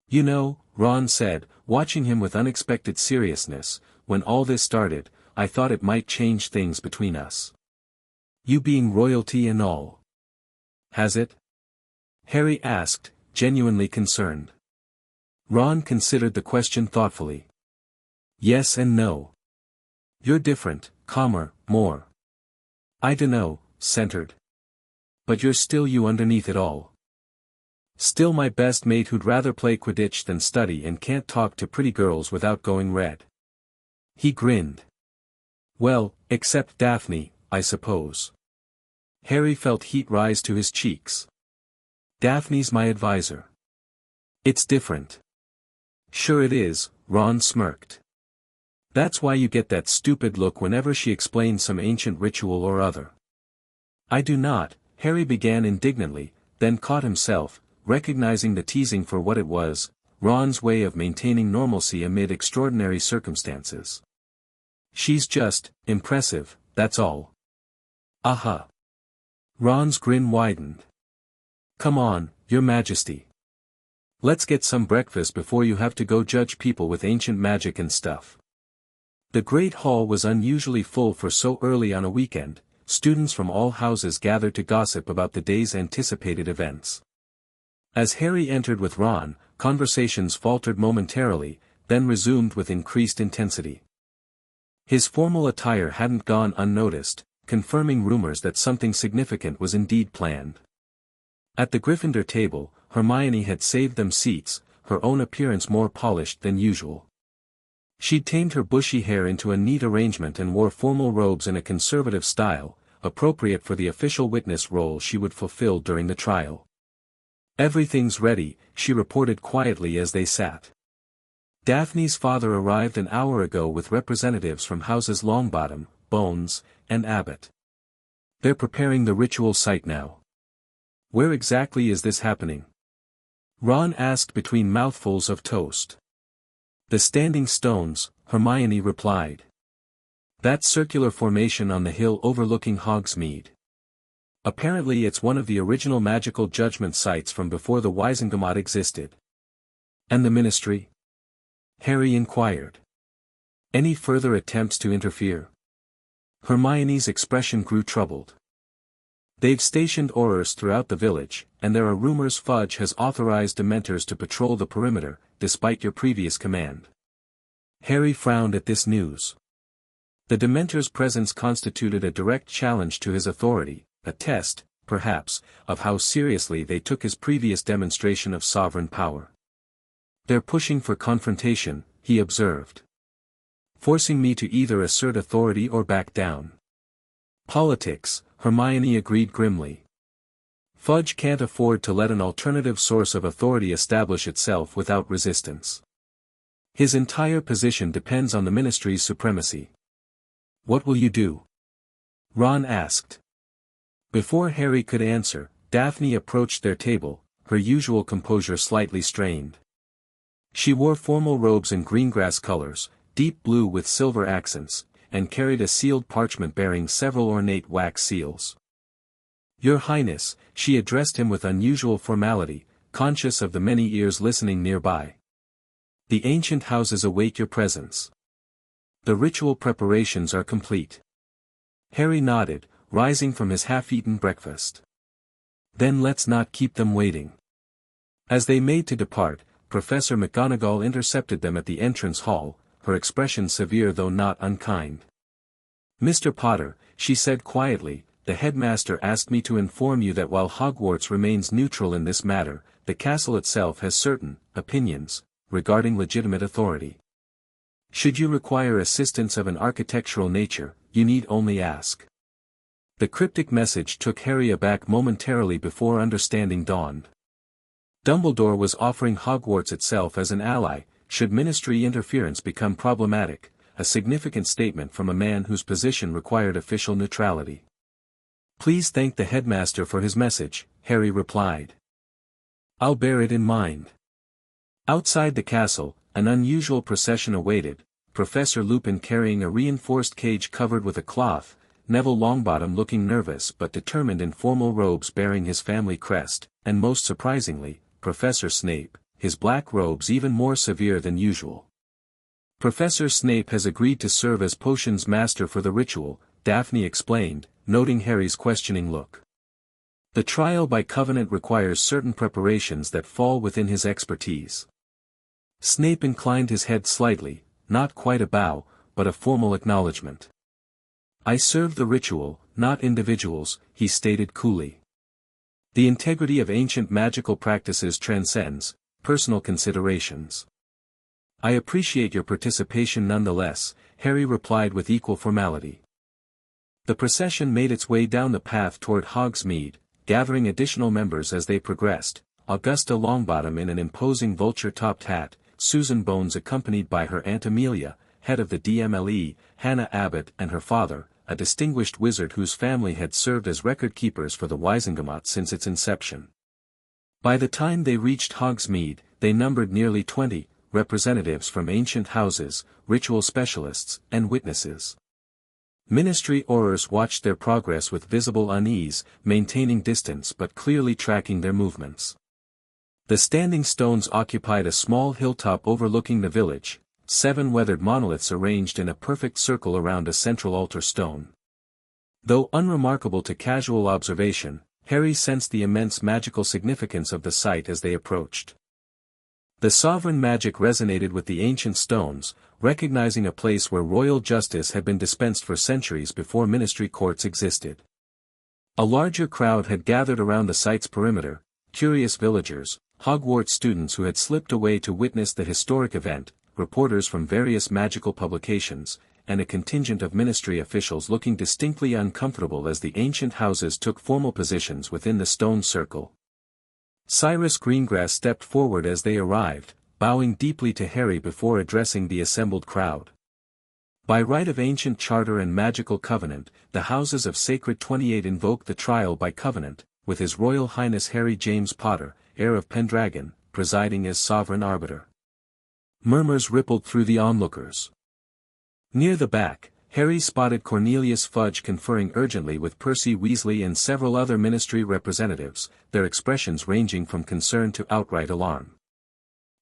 You know, Ron said, watching him with unexpected seriousness, when all this started, I thought it might change things between us. You being royalty and all. Has it? Harry asked, genuinely concerned. Ron considered the question thoughtfully. Yes and no. You're different, calmer, more. I dunno, centered. But you're still you underneath it all. Still my best mate who'd rather play Quidditch than study and can't talk to pretty girls without going red. He grinned. Well, except Daphne, I suppose. Harry felt heat rise to his cheeks. Daphne's my advisor. It's different. Sure it is, Ron smirked. That's why you get that stupid look whenever she explains some ancient ritual or other. I do not, Harry began indignantly, then caught himself, recognizing the teasing for what it was, Ron's way of maintaining normalcy amid extraordinary circumstances. She's just, impressive, that's all. Aha. Ron's grin widened. Come on, Your Majesty. Let's get some breakfast before you have to go judge people with ancient magic and stuff. The Great Hall was unusually full for so early on a weekend. Students from all houses gathered to gossip about the day's anticipated events. As Harry entered with Ron, conversations faltered momentarily, then resumed with increased intensity. His formal attire hadn't gone unnoticed, confirming rumors that something significant was indeed planned. At the Gryffindor table, Hermione had saved them seats, her own appearance more polished than usual. She'd tamed her bushy hair into a neat arrangement and wore formal robes in a conservative style, appropriate for the official witness role she would fulfill during the trial. "Everything's ready," she reported quietly as they sat. "Daphne's father arrived an hour ago with representatives from houses Longbottom, Bones, and Abbott. They're preparing the ritual site now." "Where exactly is this happening?" Ron asked between mouthfuls of toast. "The Standing Stones," Hermione replied. "That circular formation on the hill overlooking Hogsmeade. Apparently it's one of the original magical judgment sites from before the Wizengamot existed." "And the Ministry?" Harry inquired. "Any further attempts to interfere?" Hermione's expression grew troubled. "They've stationed Aurors throughout the village, and there are rumors Fudge has authorized Dementors to patrol the perimeter, despite your previous command." Harry frowned at this news. The Dementors' presence constituted a direct challenge to his authority, a test, perhaps, of how seriously they took his previous demonstration of sovereign power. "They're pushing for confrontation," he observed. "Forcing me to either assert authority or back down." "Politics," Hermione agreed grimly. "Fudge can't afford to let an alternative source of authority establish itself without resistance. His entire position depends on the Ministry's supremacy." "What will you do?" Ron asked. Before Harry could answer, Daphne approached their table, her usual composure slightly strained. She wore formal robes in greengrass colors, deep blue with silver accents, and carried a sealed parchment bearing several ornate wax seals. "Your Highness," she addressed him with unusual formality, conscious of the many ears listening nearby. "The ancient houses await your presence. The ritual preparations are complete." Harry nodded, rising from his half-eaten breakfast. "Then let's not keep them waiting." As they made to depart, Professor McGonagall intercepted them at the entrance hall, her expression severe though not unkind. "Mr. Potter," she said quietly, "the headmaster asked me to inform you that while Hogwarts remains neutral in this matter, the castle itself has certain opinions regarding legitimate authority. Should you require assistance of an architectural nature, you need only ask." The cryptic message took Harry aback momentarily before understanding dawned. Dumbledore was offering Hogwarts itself as an ally, should Ministry interference become problematic, a significant statement from a man whose position required official neutrality. "Please thank the headmaster for his message," Harry replied. "I'll bear it in mind." Outside the castle, an unusual procession awaited, Professor Lupin carrying a reinforced cage covered with a cloth, Neville Longbottom looking nervous but determined in formal robes bearing his family crest, and most surprisingly, Professor Snape, his black robes even more severe than usual. "Professor Snape has agreed to serve as potions master for the ritual," Daphne explained, noting Harry's questioning look. "The trial by covenant requires certain preparations that fall within his expertise." Snape inclined his head slightly, not quite a bow, but a formal acknowledgement. "I serve the ritual, not individuals," he stated coolly. "The integrity of ancient magical practices transcends personal considerations." "I appreciate your participation nonetheless," Harry replied with equal formality. The procession made its way down the path toward Hogsmeade, gathering additional members as they progressed, Augusta Longbottom in an imposing vulture-topped hat, Susan Bones accompanied by her Aunt Amelia, head of the DMLE, Hannah Abbott and her father, a distinguished wizard whose family had served as record-keepers for the Wizengamot since its inception. By the time they reached Hogsmeade, they numbered nearly 20, representatives from ancient houses, ritual specialists, and witnesses. Ministry Aurors watched their progress with visible unease, maintaining distance but clearly tracking their movements. The Standing Stones occupied a small hilltop overlooking the village, 7 weathered monoliths arranged in a perfect circle around a central altar stone. Though unremarkable to casual observation, Harry sensed the immense magical significance of the site as they approached. The sovereign magic resonated with the ancient stones, recognizing a place where royal justice had been dispensed for centuries before ministry courts existed. A larger crowd had gathered around the site's perimeter, curious villagers, Hogwarts students who had slipped away to witness the historic event, reporters from various magical publications, and a contingent of ministry officials looking distinctly uncomfortable as the ancient houses took formal positions within the stone circle. Cyrus Greengrass stepped forward as they arrived, bowing deeply to Harry before addressing the assembled crowd. By right of ancient charter and magical covenant, the houses of Sacred 28 invoke the trial by covenant, with His Royal Highness Harry James Potter, heir of Pendragon, presiding as sovereign arbiter. Murmurs rippled through the onlookers. Near the back, Harry spotted Cornelius Fudge conferring urgently with Percy Weasley and several other ministry representatives, their expressions ranging from concern to outright alarm.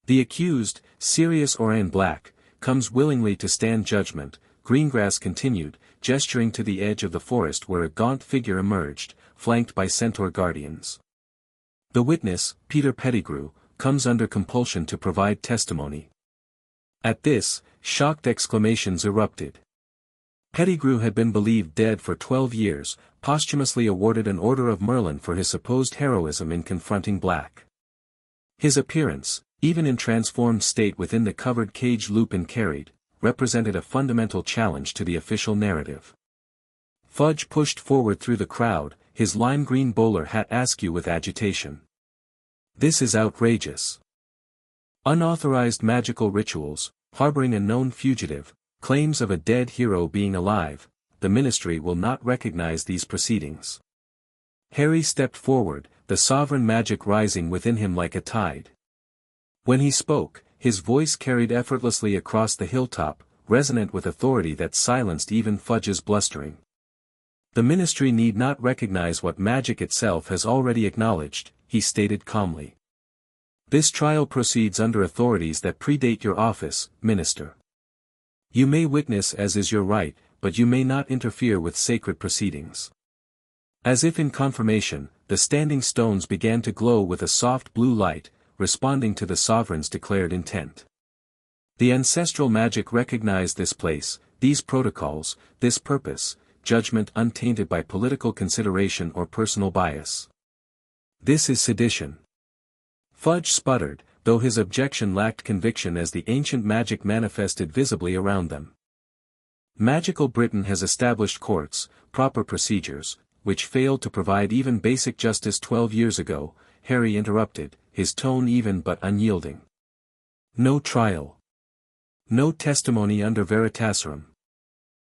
The accused, Sirius Orain Black, comes willingly to stand judgment, Greengrass continued, gesturing to the edge of the forest where a gaunt figure emerged, flanked by centaur guardians. The witness, Peter Pettigrew, comes under compulsion to provide testimony. At this, shocked exclamations erupted. Pettigrew had been believed dead for 12 years, posthumously awarded an Order of Merlin for his supposed heroism in confronting Black. His appearance, even in transformed state within the covered cage Lupin carried, represented a fundamental challenge to the official narrative. Fudge pushed forward through the crowd, his lime green bowler hat askew with agitation. "This is outrageous. Unauthorized magical rituals, harboring a known fugitive, claims of a dead hero being alive, the ministry will not recognize these proceedings." Harry stepped forward, the sovereign magic rising within him like a tide. When he spoke, his voice carried effortlessly across the hilltop, resonant with authority that silenced even Fudge's blustering. "The ministry need not recognize what magic itself has already acknowledged," he stated calmly. "This trial proceeds under authorities that predate your office, Minister. You may witness as is your right, but you may not interfere with sacred proceedings." As if in confirmation, the standing stones began to glow with a soft blue light, responding to the sovereign's declared intent. The ancestral magic recognized this place, these protocols, this purpose, judgment untainted by political consideration or personal bias. "This is sedition." Fudge sputtered, though his objection lacked conviction as the ancient magic manifested visibly around them. "Magical Britain has established courts, proper procedures, which failed to provide even basic justice 12 years ago," Harry interrupted, his tone even but unyielding. "No trial. No testimony under veritaserum.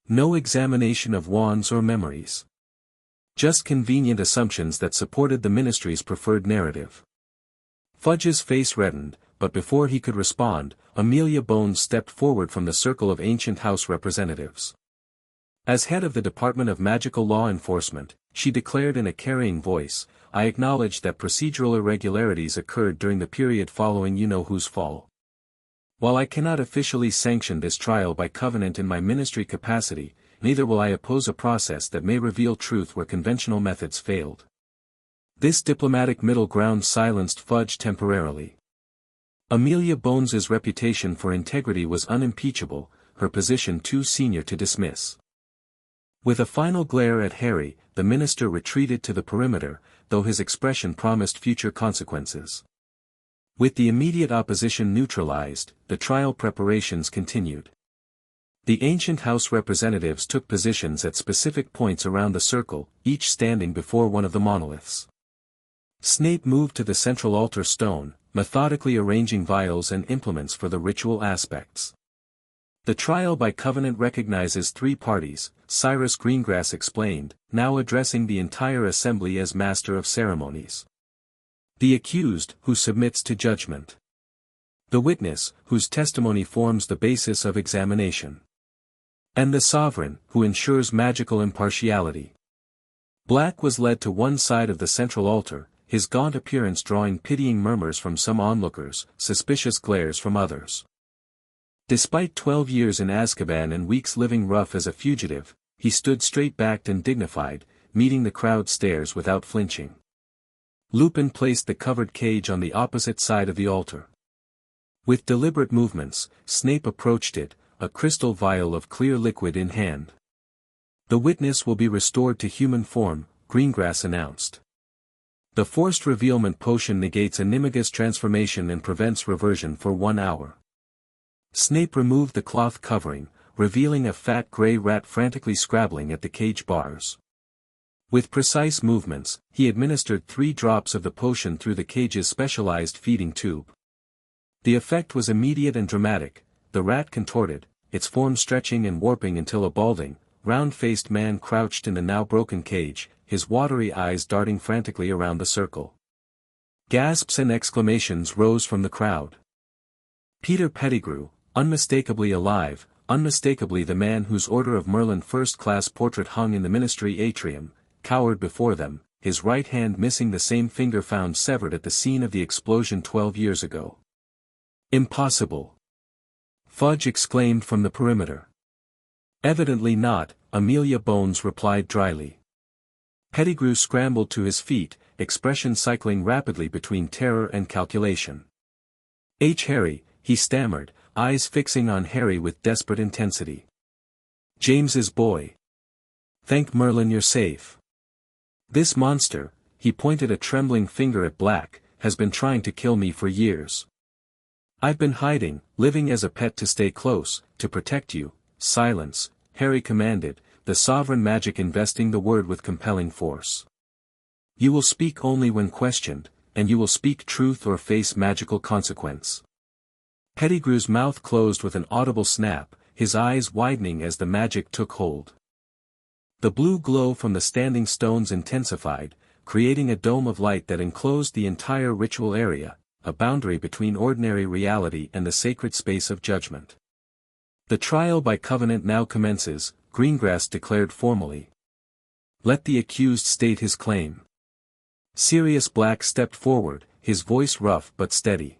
No examination of wands or memories. Just convenient assumptions that supported the ministry's preferred narrative." Fudge's face reddened, but before he could respond, Amelia Bones stepped forward from the circle of ancient house representatives. As head of the Department of Magical Law Enforcement, she declared in a carrying voice, "I acknowledge that procedural irregularities occurred during the period following you-know-who's fall. While I cannot officially sanction this trial by covenant in my ministry capacity, neither will I oppose a process that may reveal truth where conventional methods failed." This diplomatic middle ground silenced Fudge temporarily. Amelia Bones's reputation for integrity was unimpeachable, her position too senior to dismiss. With a final glare at Harry, the minister retreated to the perimeter, though his expression promised future consequences. With the immediate opposition neutralized, the trial preparations continued. The ancient house representatives took positions at specific points around the circle, each standing before one of the monoliths. Snape moved to the central altar stone, methodically arranging vials and implements for the ritual aspects. "The trial by covenant recognizes 3 parties," Cyrus Greengrass explained, now addressing the entire assembly as master of ceremonies. "The accused, who submits to judgment. The witness, whose testimony forms the basis of examination. And the sovereign, who ensures magical impartiality." Black was led to one side of the central altar, his gaunt appearance drawing pitying murmurs from some onlookers, suspicious glares from others. Despite 12 years in Azkaban and weeks living rough as a fugitive, he stood straight-backed and dignified, meeting the crowd stares without flinching. Lupin placed the covered cage on the opposite side of the altar. With deliberate movements, Snape approached it, a crystal vial of clear liquid in hand. "The witness will be restored to human form," Greengrass announced. The forced revealment potion negates Animagus transformation and prevents reversion for 1 hour. Snape removed the cloth covering, revealing a fat grey rat frantically scrabbling at the cage bars. With precise movements, he administered 3 drops of the potion through the cage's specialized feeding tube. The effect was immediate and dramatic. The rat contorted, its form stretching and warping until a balding, round-faced man crouched in the now broken cage, his watery eyes darting frantically around the circle. Gasps and exclamations rose from the crowd. Peter Pettigrew, unmistakably alive, unmistakably the man whose Order of Merlin first-class portrait hung in the ministry atrium, cowered before them, his right hand missing the same finger found severed at the scene of the explosion 12 years ago. Impossible! Fudge exclaimed from the perimeter. Evidently not, Amelia Bones replied dryly. Pettigrew scrambled to his feet, expression cycling rapidly between terror and calculation. Harry, he stammered, eyes fixing on Harry with desperate intensity. James's boy. Thank Merlin you're safe. This monster, he pointed a trembling finger at Black, has been trying to kill me for years. I've been hiding, living as a pet to stay close, to protect you. Silence, Harry commanded, the sovereign magic investing the word with compelling force. You will speak only when questioned, and you will speak truth or face magical consequence. Pettigrew's mouth closed with an audible snap, his eyes widening as the magic took hold. The blue glow from the standing stones intensified, creating a dome of light that enclosed the entire ritual area, a boundary between ordinary reality and the sacred space of judgment. The trial by covenant now commences, Greengrass declared formally. Let the accused state his claim. Sirius Black stepped forward, his voice rough but steady.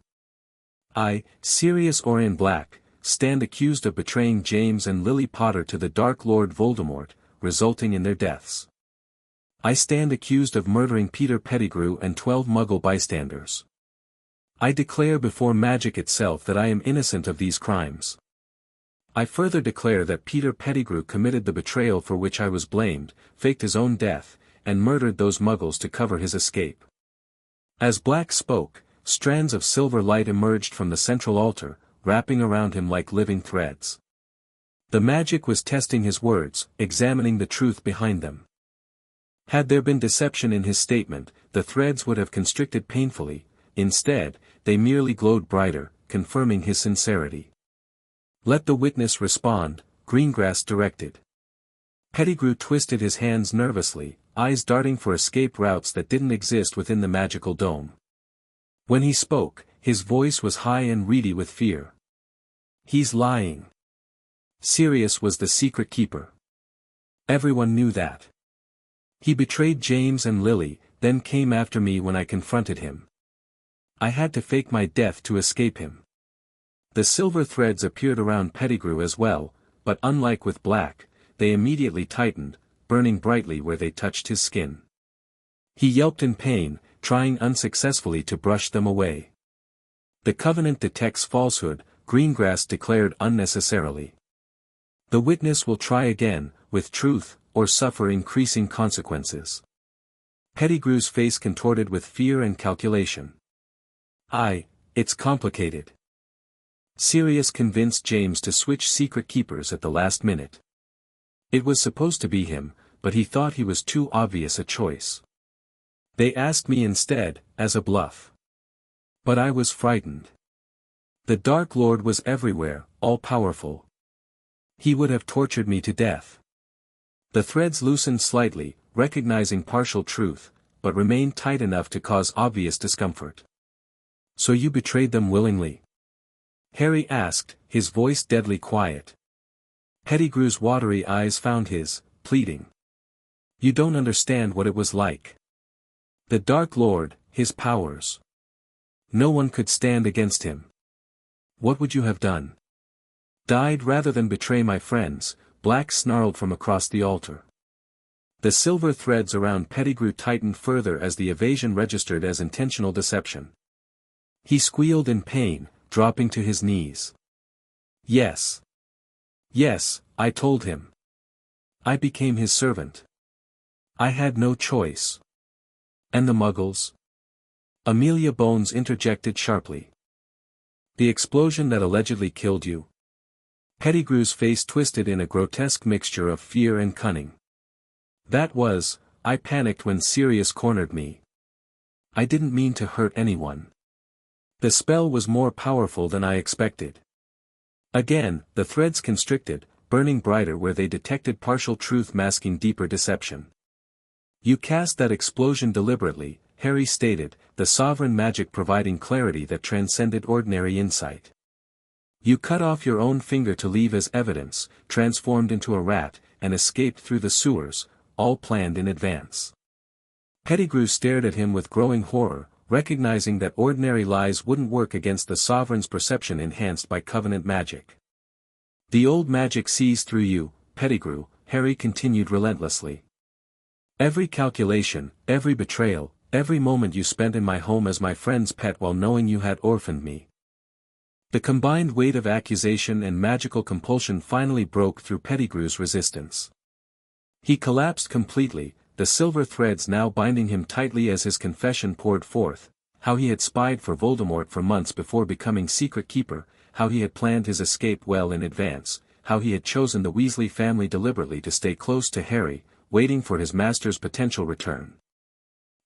I, Sirius Orion Black, stand accused of betraying James and Lily Potter to the Dark Lord Voldemort, resulting in their deaths. I stand accused of murdering Peter Pettigrew and 12 Muggle bystanders. I declare before magic itself that I am innocent of these crimes. I further declare that Peter Pettigrew committed the betrayal for which I was blamed, faked his own death, and murdered those Muggles to cover his escape. As Black spoke, strands of silver light emerged from the central altar, wrapping around him like living threads. The magic was testing his words, examining the truth behind them. Had there been deception in his statement, the threads would have constricted painfully. Instead, they merely glowed brighter, confirming his sincerity. Let the witness respond, Greengrass directed. Pettigrew twisted his hands nervously, eyes darting for escape routes that didn't exist within the magical dome. When he spoke, his voice was high and reedy with fear. He's lying. Sirius was the secret keeper. Everyone knew that. He betrayed James and Lily, then came after me when I confronted him. I had to fake my death to escape him. The silver threads appeared around Pettigrew as well, but unlike with Black, they immediately tightened, burning brightly where they touched his skin. He yelped in pain, trying unsuccessfully to brush them away. The Covenant detects falsehood, Greengrass declared unnecessarily. The witness will try again, with truth, or suffer increasing consequences. Pettigrew's face contorted with fear and calculation. It's complicated. Sirius convinced James to switch secret keepers at the last minute. It was supposed to be him, but he thought he was too obvious a choice. They asked me instead, as a bluff. But I was frightened. The Dark Lord was everywhere, all-powerful. He would have tortured me to death. The threads loosened slightly, recognizing partial truth, but remained tight enough to cause obvious discomfort. So you betrayed them willingly? Harry asked, his voice deadly quiet. Pettigrew's watery eyes found his, pleading. You don't understand what it was like. The Dark Lord, his powers. No one could stand against him. What would you have done? Died rather than betray my friends, Black snarled from across the altar. The silver threads around Pettigrew tightened further as the evasion registered as intentional deception. He squealed in pain, dropping to his knees. Yes. Yes, I told him. I became his servant. I had no choice. And the Muggles? Amelia Bones interjected sharply. The explosion that allegedly killed you? Pettigrew's face twisted in a grotesque mixture of fear and cunning. That was, I panicked when Sirius cornered me. I didn't mean to hurt anyone. The spell was more powerful than I expected. Again, the threads constricted, burning brighter where they detected partial truth masking deeper deception. You cast that explosion deliberately, Harry stated, the sovereign magic providing clarity that transcended ordinary insight. You cut off your own finger to leave as evidence, transformed into a rat, and escaped through the sewers, all planned in advance. Pettigrew stared at him with growing horror, recognizing that ordinary lies wouldn't work against the sovereign's perception enhanced by covenant magic. The old magic sees through you, Pettigrew, Harry continued relentlessly. Every calculation, every betrayal, every moment you spent in my home as my friend's pet while knowing you had orphaned me. The combined weight of accusation and magical compulsion finally broke through Pettigrew's resistance. He collapsed completely, the silver threads now binding him tightly as his confession poured forth, how he had spied for Voldemort for months before becoming secret keeper, how he had planned his escape well in advance, how he had chosen the Weasley family deliberately to stay close to Harry, waiting for his master's potential return.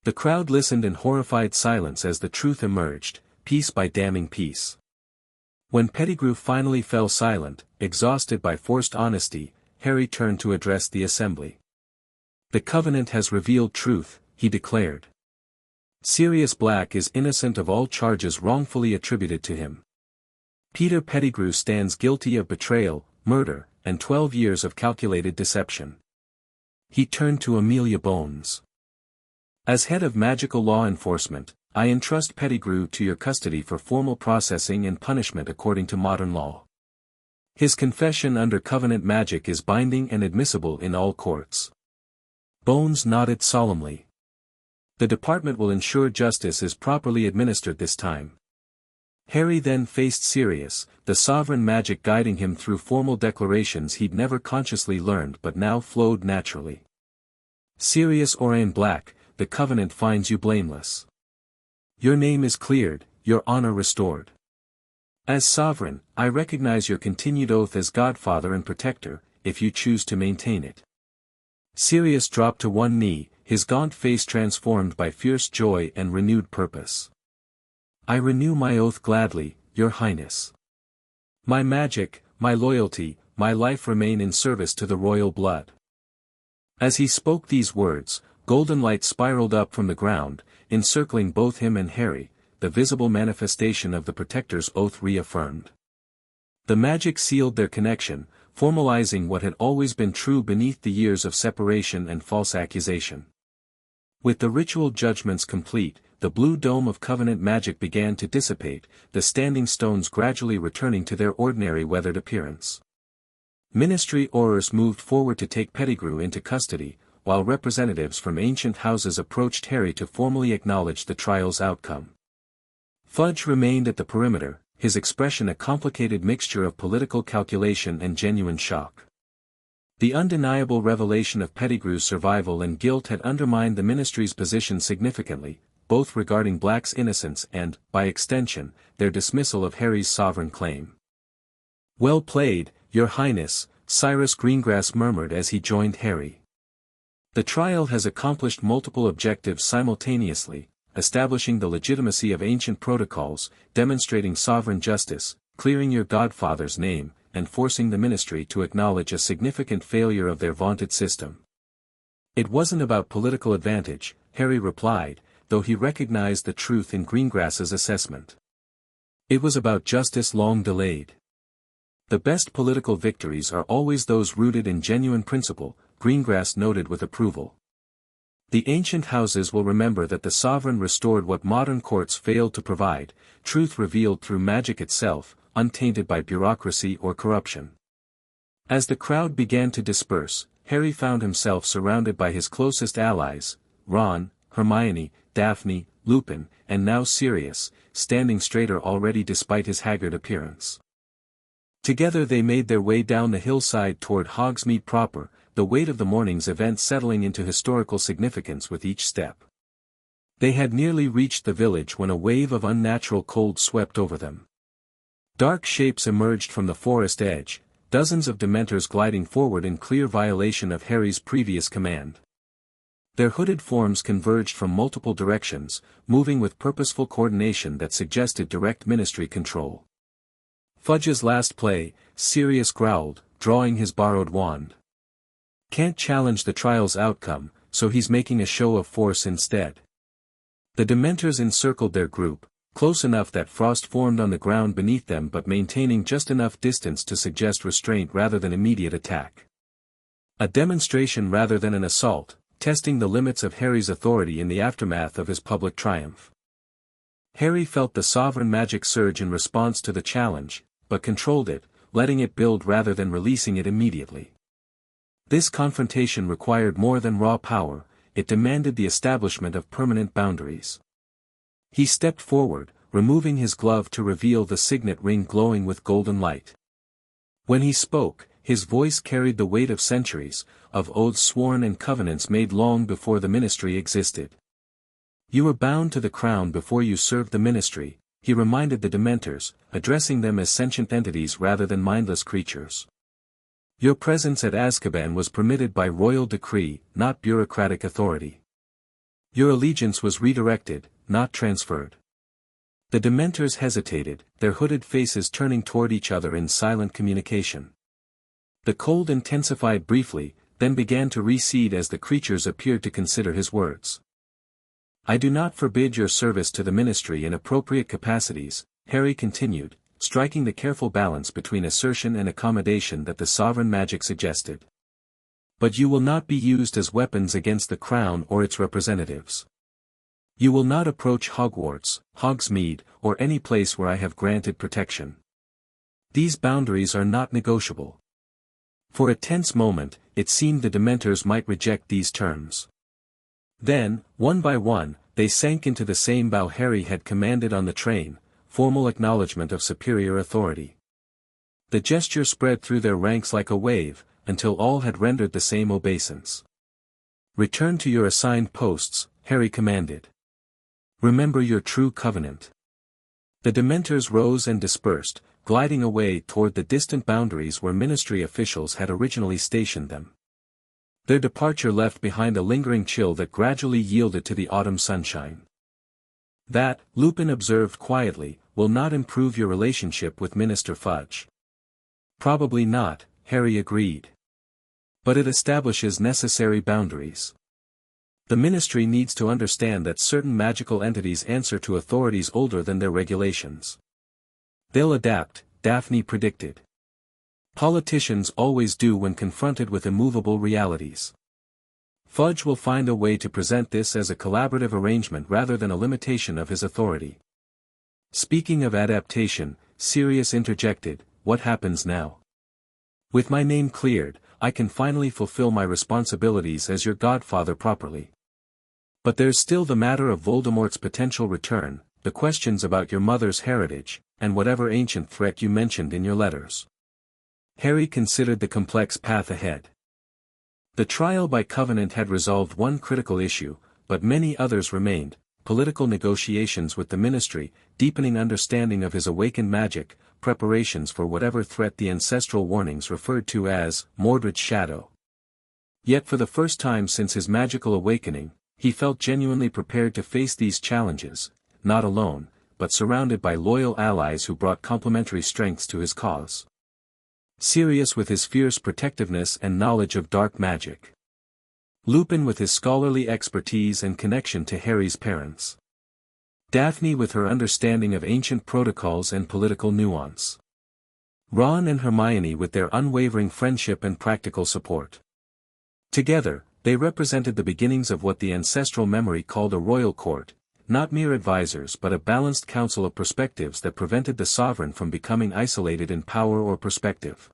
The crowd listened in horrified silence as the truth emerged, piece by damning piece. When Pettigrew finally fell silent, exhausted by forced honesty, Harry turned to address the assembly. The Covenant has revealed truth, he declared. Sirius Black is innocent of all charges wrongfully attributed to him. Peter Pettigrew stands guilty of betrayal, murder, and 12 years of calculated deception. He turned to Amelia Bones. As head of magical law enforcement, I entrust Pettigrew to your custody for formal processing and punishment according to modern law. His confession under covenant magic is binding and admissible in all courts. Bones nodded solemnly. The department will ensure justice is properly administered this time. Harry then faced Sirius, the sovereign magic guiding him through formal declarations he'd never consciously learned but now flowed naturally. Sirius Orain Black, the Covenant finds you blameless. Your name is cleared, your honor restored. As sovereign, I recognize your continued oath as godfather and protector, if you choose to maintain it. Sirius dropped to one knee, his gaunt face transformed by fierce joy and renewed purpose. I renew my oath gladly, your highness. My magic, my loyalty, my life remain in service to the royal blood. As he spoke these words, golden light spiraled up from the ground, encircling both him and Harry, the visible manifestation of the Protector's oath reaffirmed. The magic sealed their connection, formalizing what had always been true beneath the years of separation and false accusation. With the ritual judgments complete, the blue dome of covenant magic began to dissipate, the standing stones gradually returning to their ordinary weathered appearance. Ministry Aurors moved forward to take Pettigrew into custody, while representatives from ancient houses approached Harry to formally acknowledge the trial's outcome. Fudge remained at the perimeter, his expression a complicated mixture of political calculation and genuine shock. The undeniable revelation of Pettigrew's survival and guilt had undermined the ministry's position significantly, both regarding Black's innocence and, by extension, their dismissal of Harry's sovereign claim. Well played, Your Highness, Cyrus Greengrass murmured as he joined Harry. The trial has accomplished multiple objectives simultaneously, establishing the legitimacy of ancient protocols, demonstrating sovereign justice, clearing your godfather's name, and forcing the ministry to acknowledge a significant failure of their vaunted system. It wasn't about political advantage, Harry replied, though he recognized the truth in Greengrass's assessment. It was about justice long delayed. The best political victories are always those rooted in genuine principle, Greengrass noted with approval. The ancient houses will remember that the sovereign restored what modern courts failed to provide, truth revealed through magic itself, untainted by bureaucracy or corruption. As the crowd began to disperse, Harry found himself surrounded by his closest allies, Ron, Hermione, Daphne, Lupin, and now Sirius, standing straighter already despite his haggard appearance. Together they made their way down the hillside toward Hogsmeade proper, the weight of the morning's event settling into historical significance with each step. They had nearly reached the village when a wave of unnatural cold swept over them. Dark shapes emerged from the forest edge, dozens of dementors gliding forward in clear violation of Harry's previous command. Their hooded forms converged from multiple directions, moving with purposeful coordination that suggested direct ministry control. Fudge's last play, Sirius growled, drawing his borrowed wand. Can't challenge the trial's outcome, so he's making a show of force instead. The dementors encircled their group, close enough that frost formed on the ground beneath them but maintaining just enough distance to suggest restraint rather than immediate attack. A demonstration rather than an assault, testing the limits of Harry's authority in the aftermath of his public triumph. Harry felt the sovereign magic surge in response to the challenge, but controlled it, letting it build rather than releasing it immediately. This confrontation required more than raw power, it demanded the establishment of permanent boundaries. He stepped forward, removing his glove to reveal the signet ring glowing with golden light. When he spoke, his voice carried the weight of centuries, of oaths sworn and covenants made long before the ministry existed. You were bound to the crown before you served the ministry, he reminded the dementors, addressing them as sentient entities rather than mindless creatures. Your presence at Azkaban was permitted by royal decree, not bureaucratic authority. Your allegiance was redirected, not transferred. The dementors hesitated, their hooded faces turning toward each other in silent communication. The cold intensified briefly, then began to recede as the creatures appeared to consider his words. I do not forbid your service to the ministry in appropriate capacities, Harry continued, striking the careful balance between assertion and accommodation that the sovereign magic suggested. But you will not be used as weapons against the crown or its representatives. You will not approach Hogwarts, Hogsmeade, or any place where I have granted protection. These boundaries are not negotiable. For a tense moment, it seemed the dementors might reject these terms. Then, one by one, they sank into the same bow Harry had commanded on the train, formal acknowledgement of superior authority. The gesture spread through their ranks like a wave, until all had rendered the same obeisance. Return to your assigned posts, Harry commanded. Remember your true covenant. The dementors rose and dispersed, gliding away toward the distant boundaries where ministry officials had originally stationed them. Their departure left behind a lingering chill that gradually yielded to the autumn sunshine. That, Lupin observed quietly, will not improve your relationship with Minister Fudge. Probably not, Harry agreed. But it establishes necessary boundaries. The ministry needs to understand that certain magical entities answer to authorities older than their regulations. They'll adapt, Daphne predicted. Politicians always do when confronted with immovable realities. Fudge will find a way to present this as a collaborative arrangement rather than a limitation of his authority. Speaking of adaptation, Sirius interjected, what happens now? With my name cleared, I can finally fulfill my responsibilities as your godfather properly. But there's still the matter of Voldemort's potential return, the questions about your mother's heritage, and whatever ancient threat you mentioned in your letters. Harry considered the complex path ahead. The trial by covenant had resolved one critical issue, but many others remained: political negotiations with the ministry, deepening understanding of his awakened magic, preparations for whatever threat the ancestral warnings referred to as Mordred's shadow. Yet for the first time since his magical awakening, he felt genuinely prepared to face these challenges, not alone, but surrounded by loyal allies who brought complementary strengths to his cause. Sirius with his fierce protectiveness and knowledge of dark magic. Lupin with his scholarly expertise and connection to Harry's parents. Daphne with her understanding of ancient protocols and political nuance. Ron and Hermione with their unwavering friendship and practical support. Together, they represented the beginnings of what the ancestral memory called a royal court, not mere advisors but a balanced council of perspectives that prevented the sovereign from becoming isolated in power or perspective.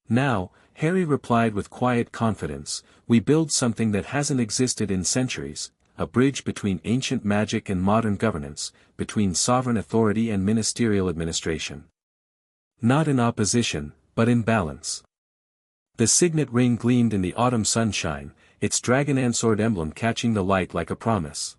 Now, Harry replied with quiet confidence, we build something that hasn't existed in centuries, a bridge between ancient magic and modern governance, between sovereign authority and ministerial administration. Not in opposition, but in balance. The signet ring gleamed in the autumn sunshine, its dragon and sword emblem catching the light like a promise.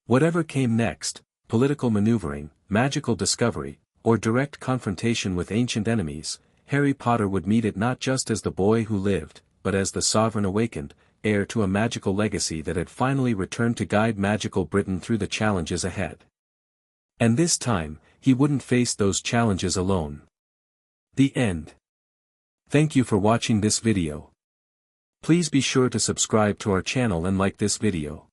Whatever came next, political maneuvering, magical discovery, or direct confrontation with ancient enemies, Harry Potter would meet it not just as the boy who lived, but as the sovereign awakened, heir to a magical legacy that had finally returned to guide magical Britain through the challenges ahead. And this time, he wouldn't face those challenges alone. The end. Thank you for watching this video. Please be sure to subscribe to our channel and like this video.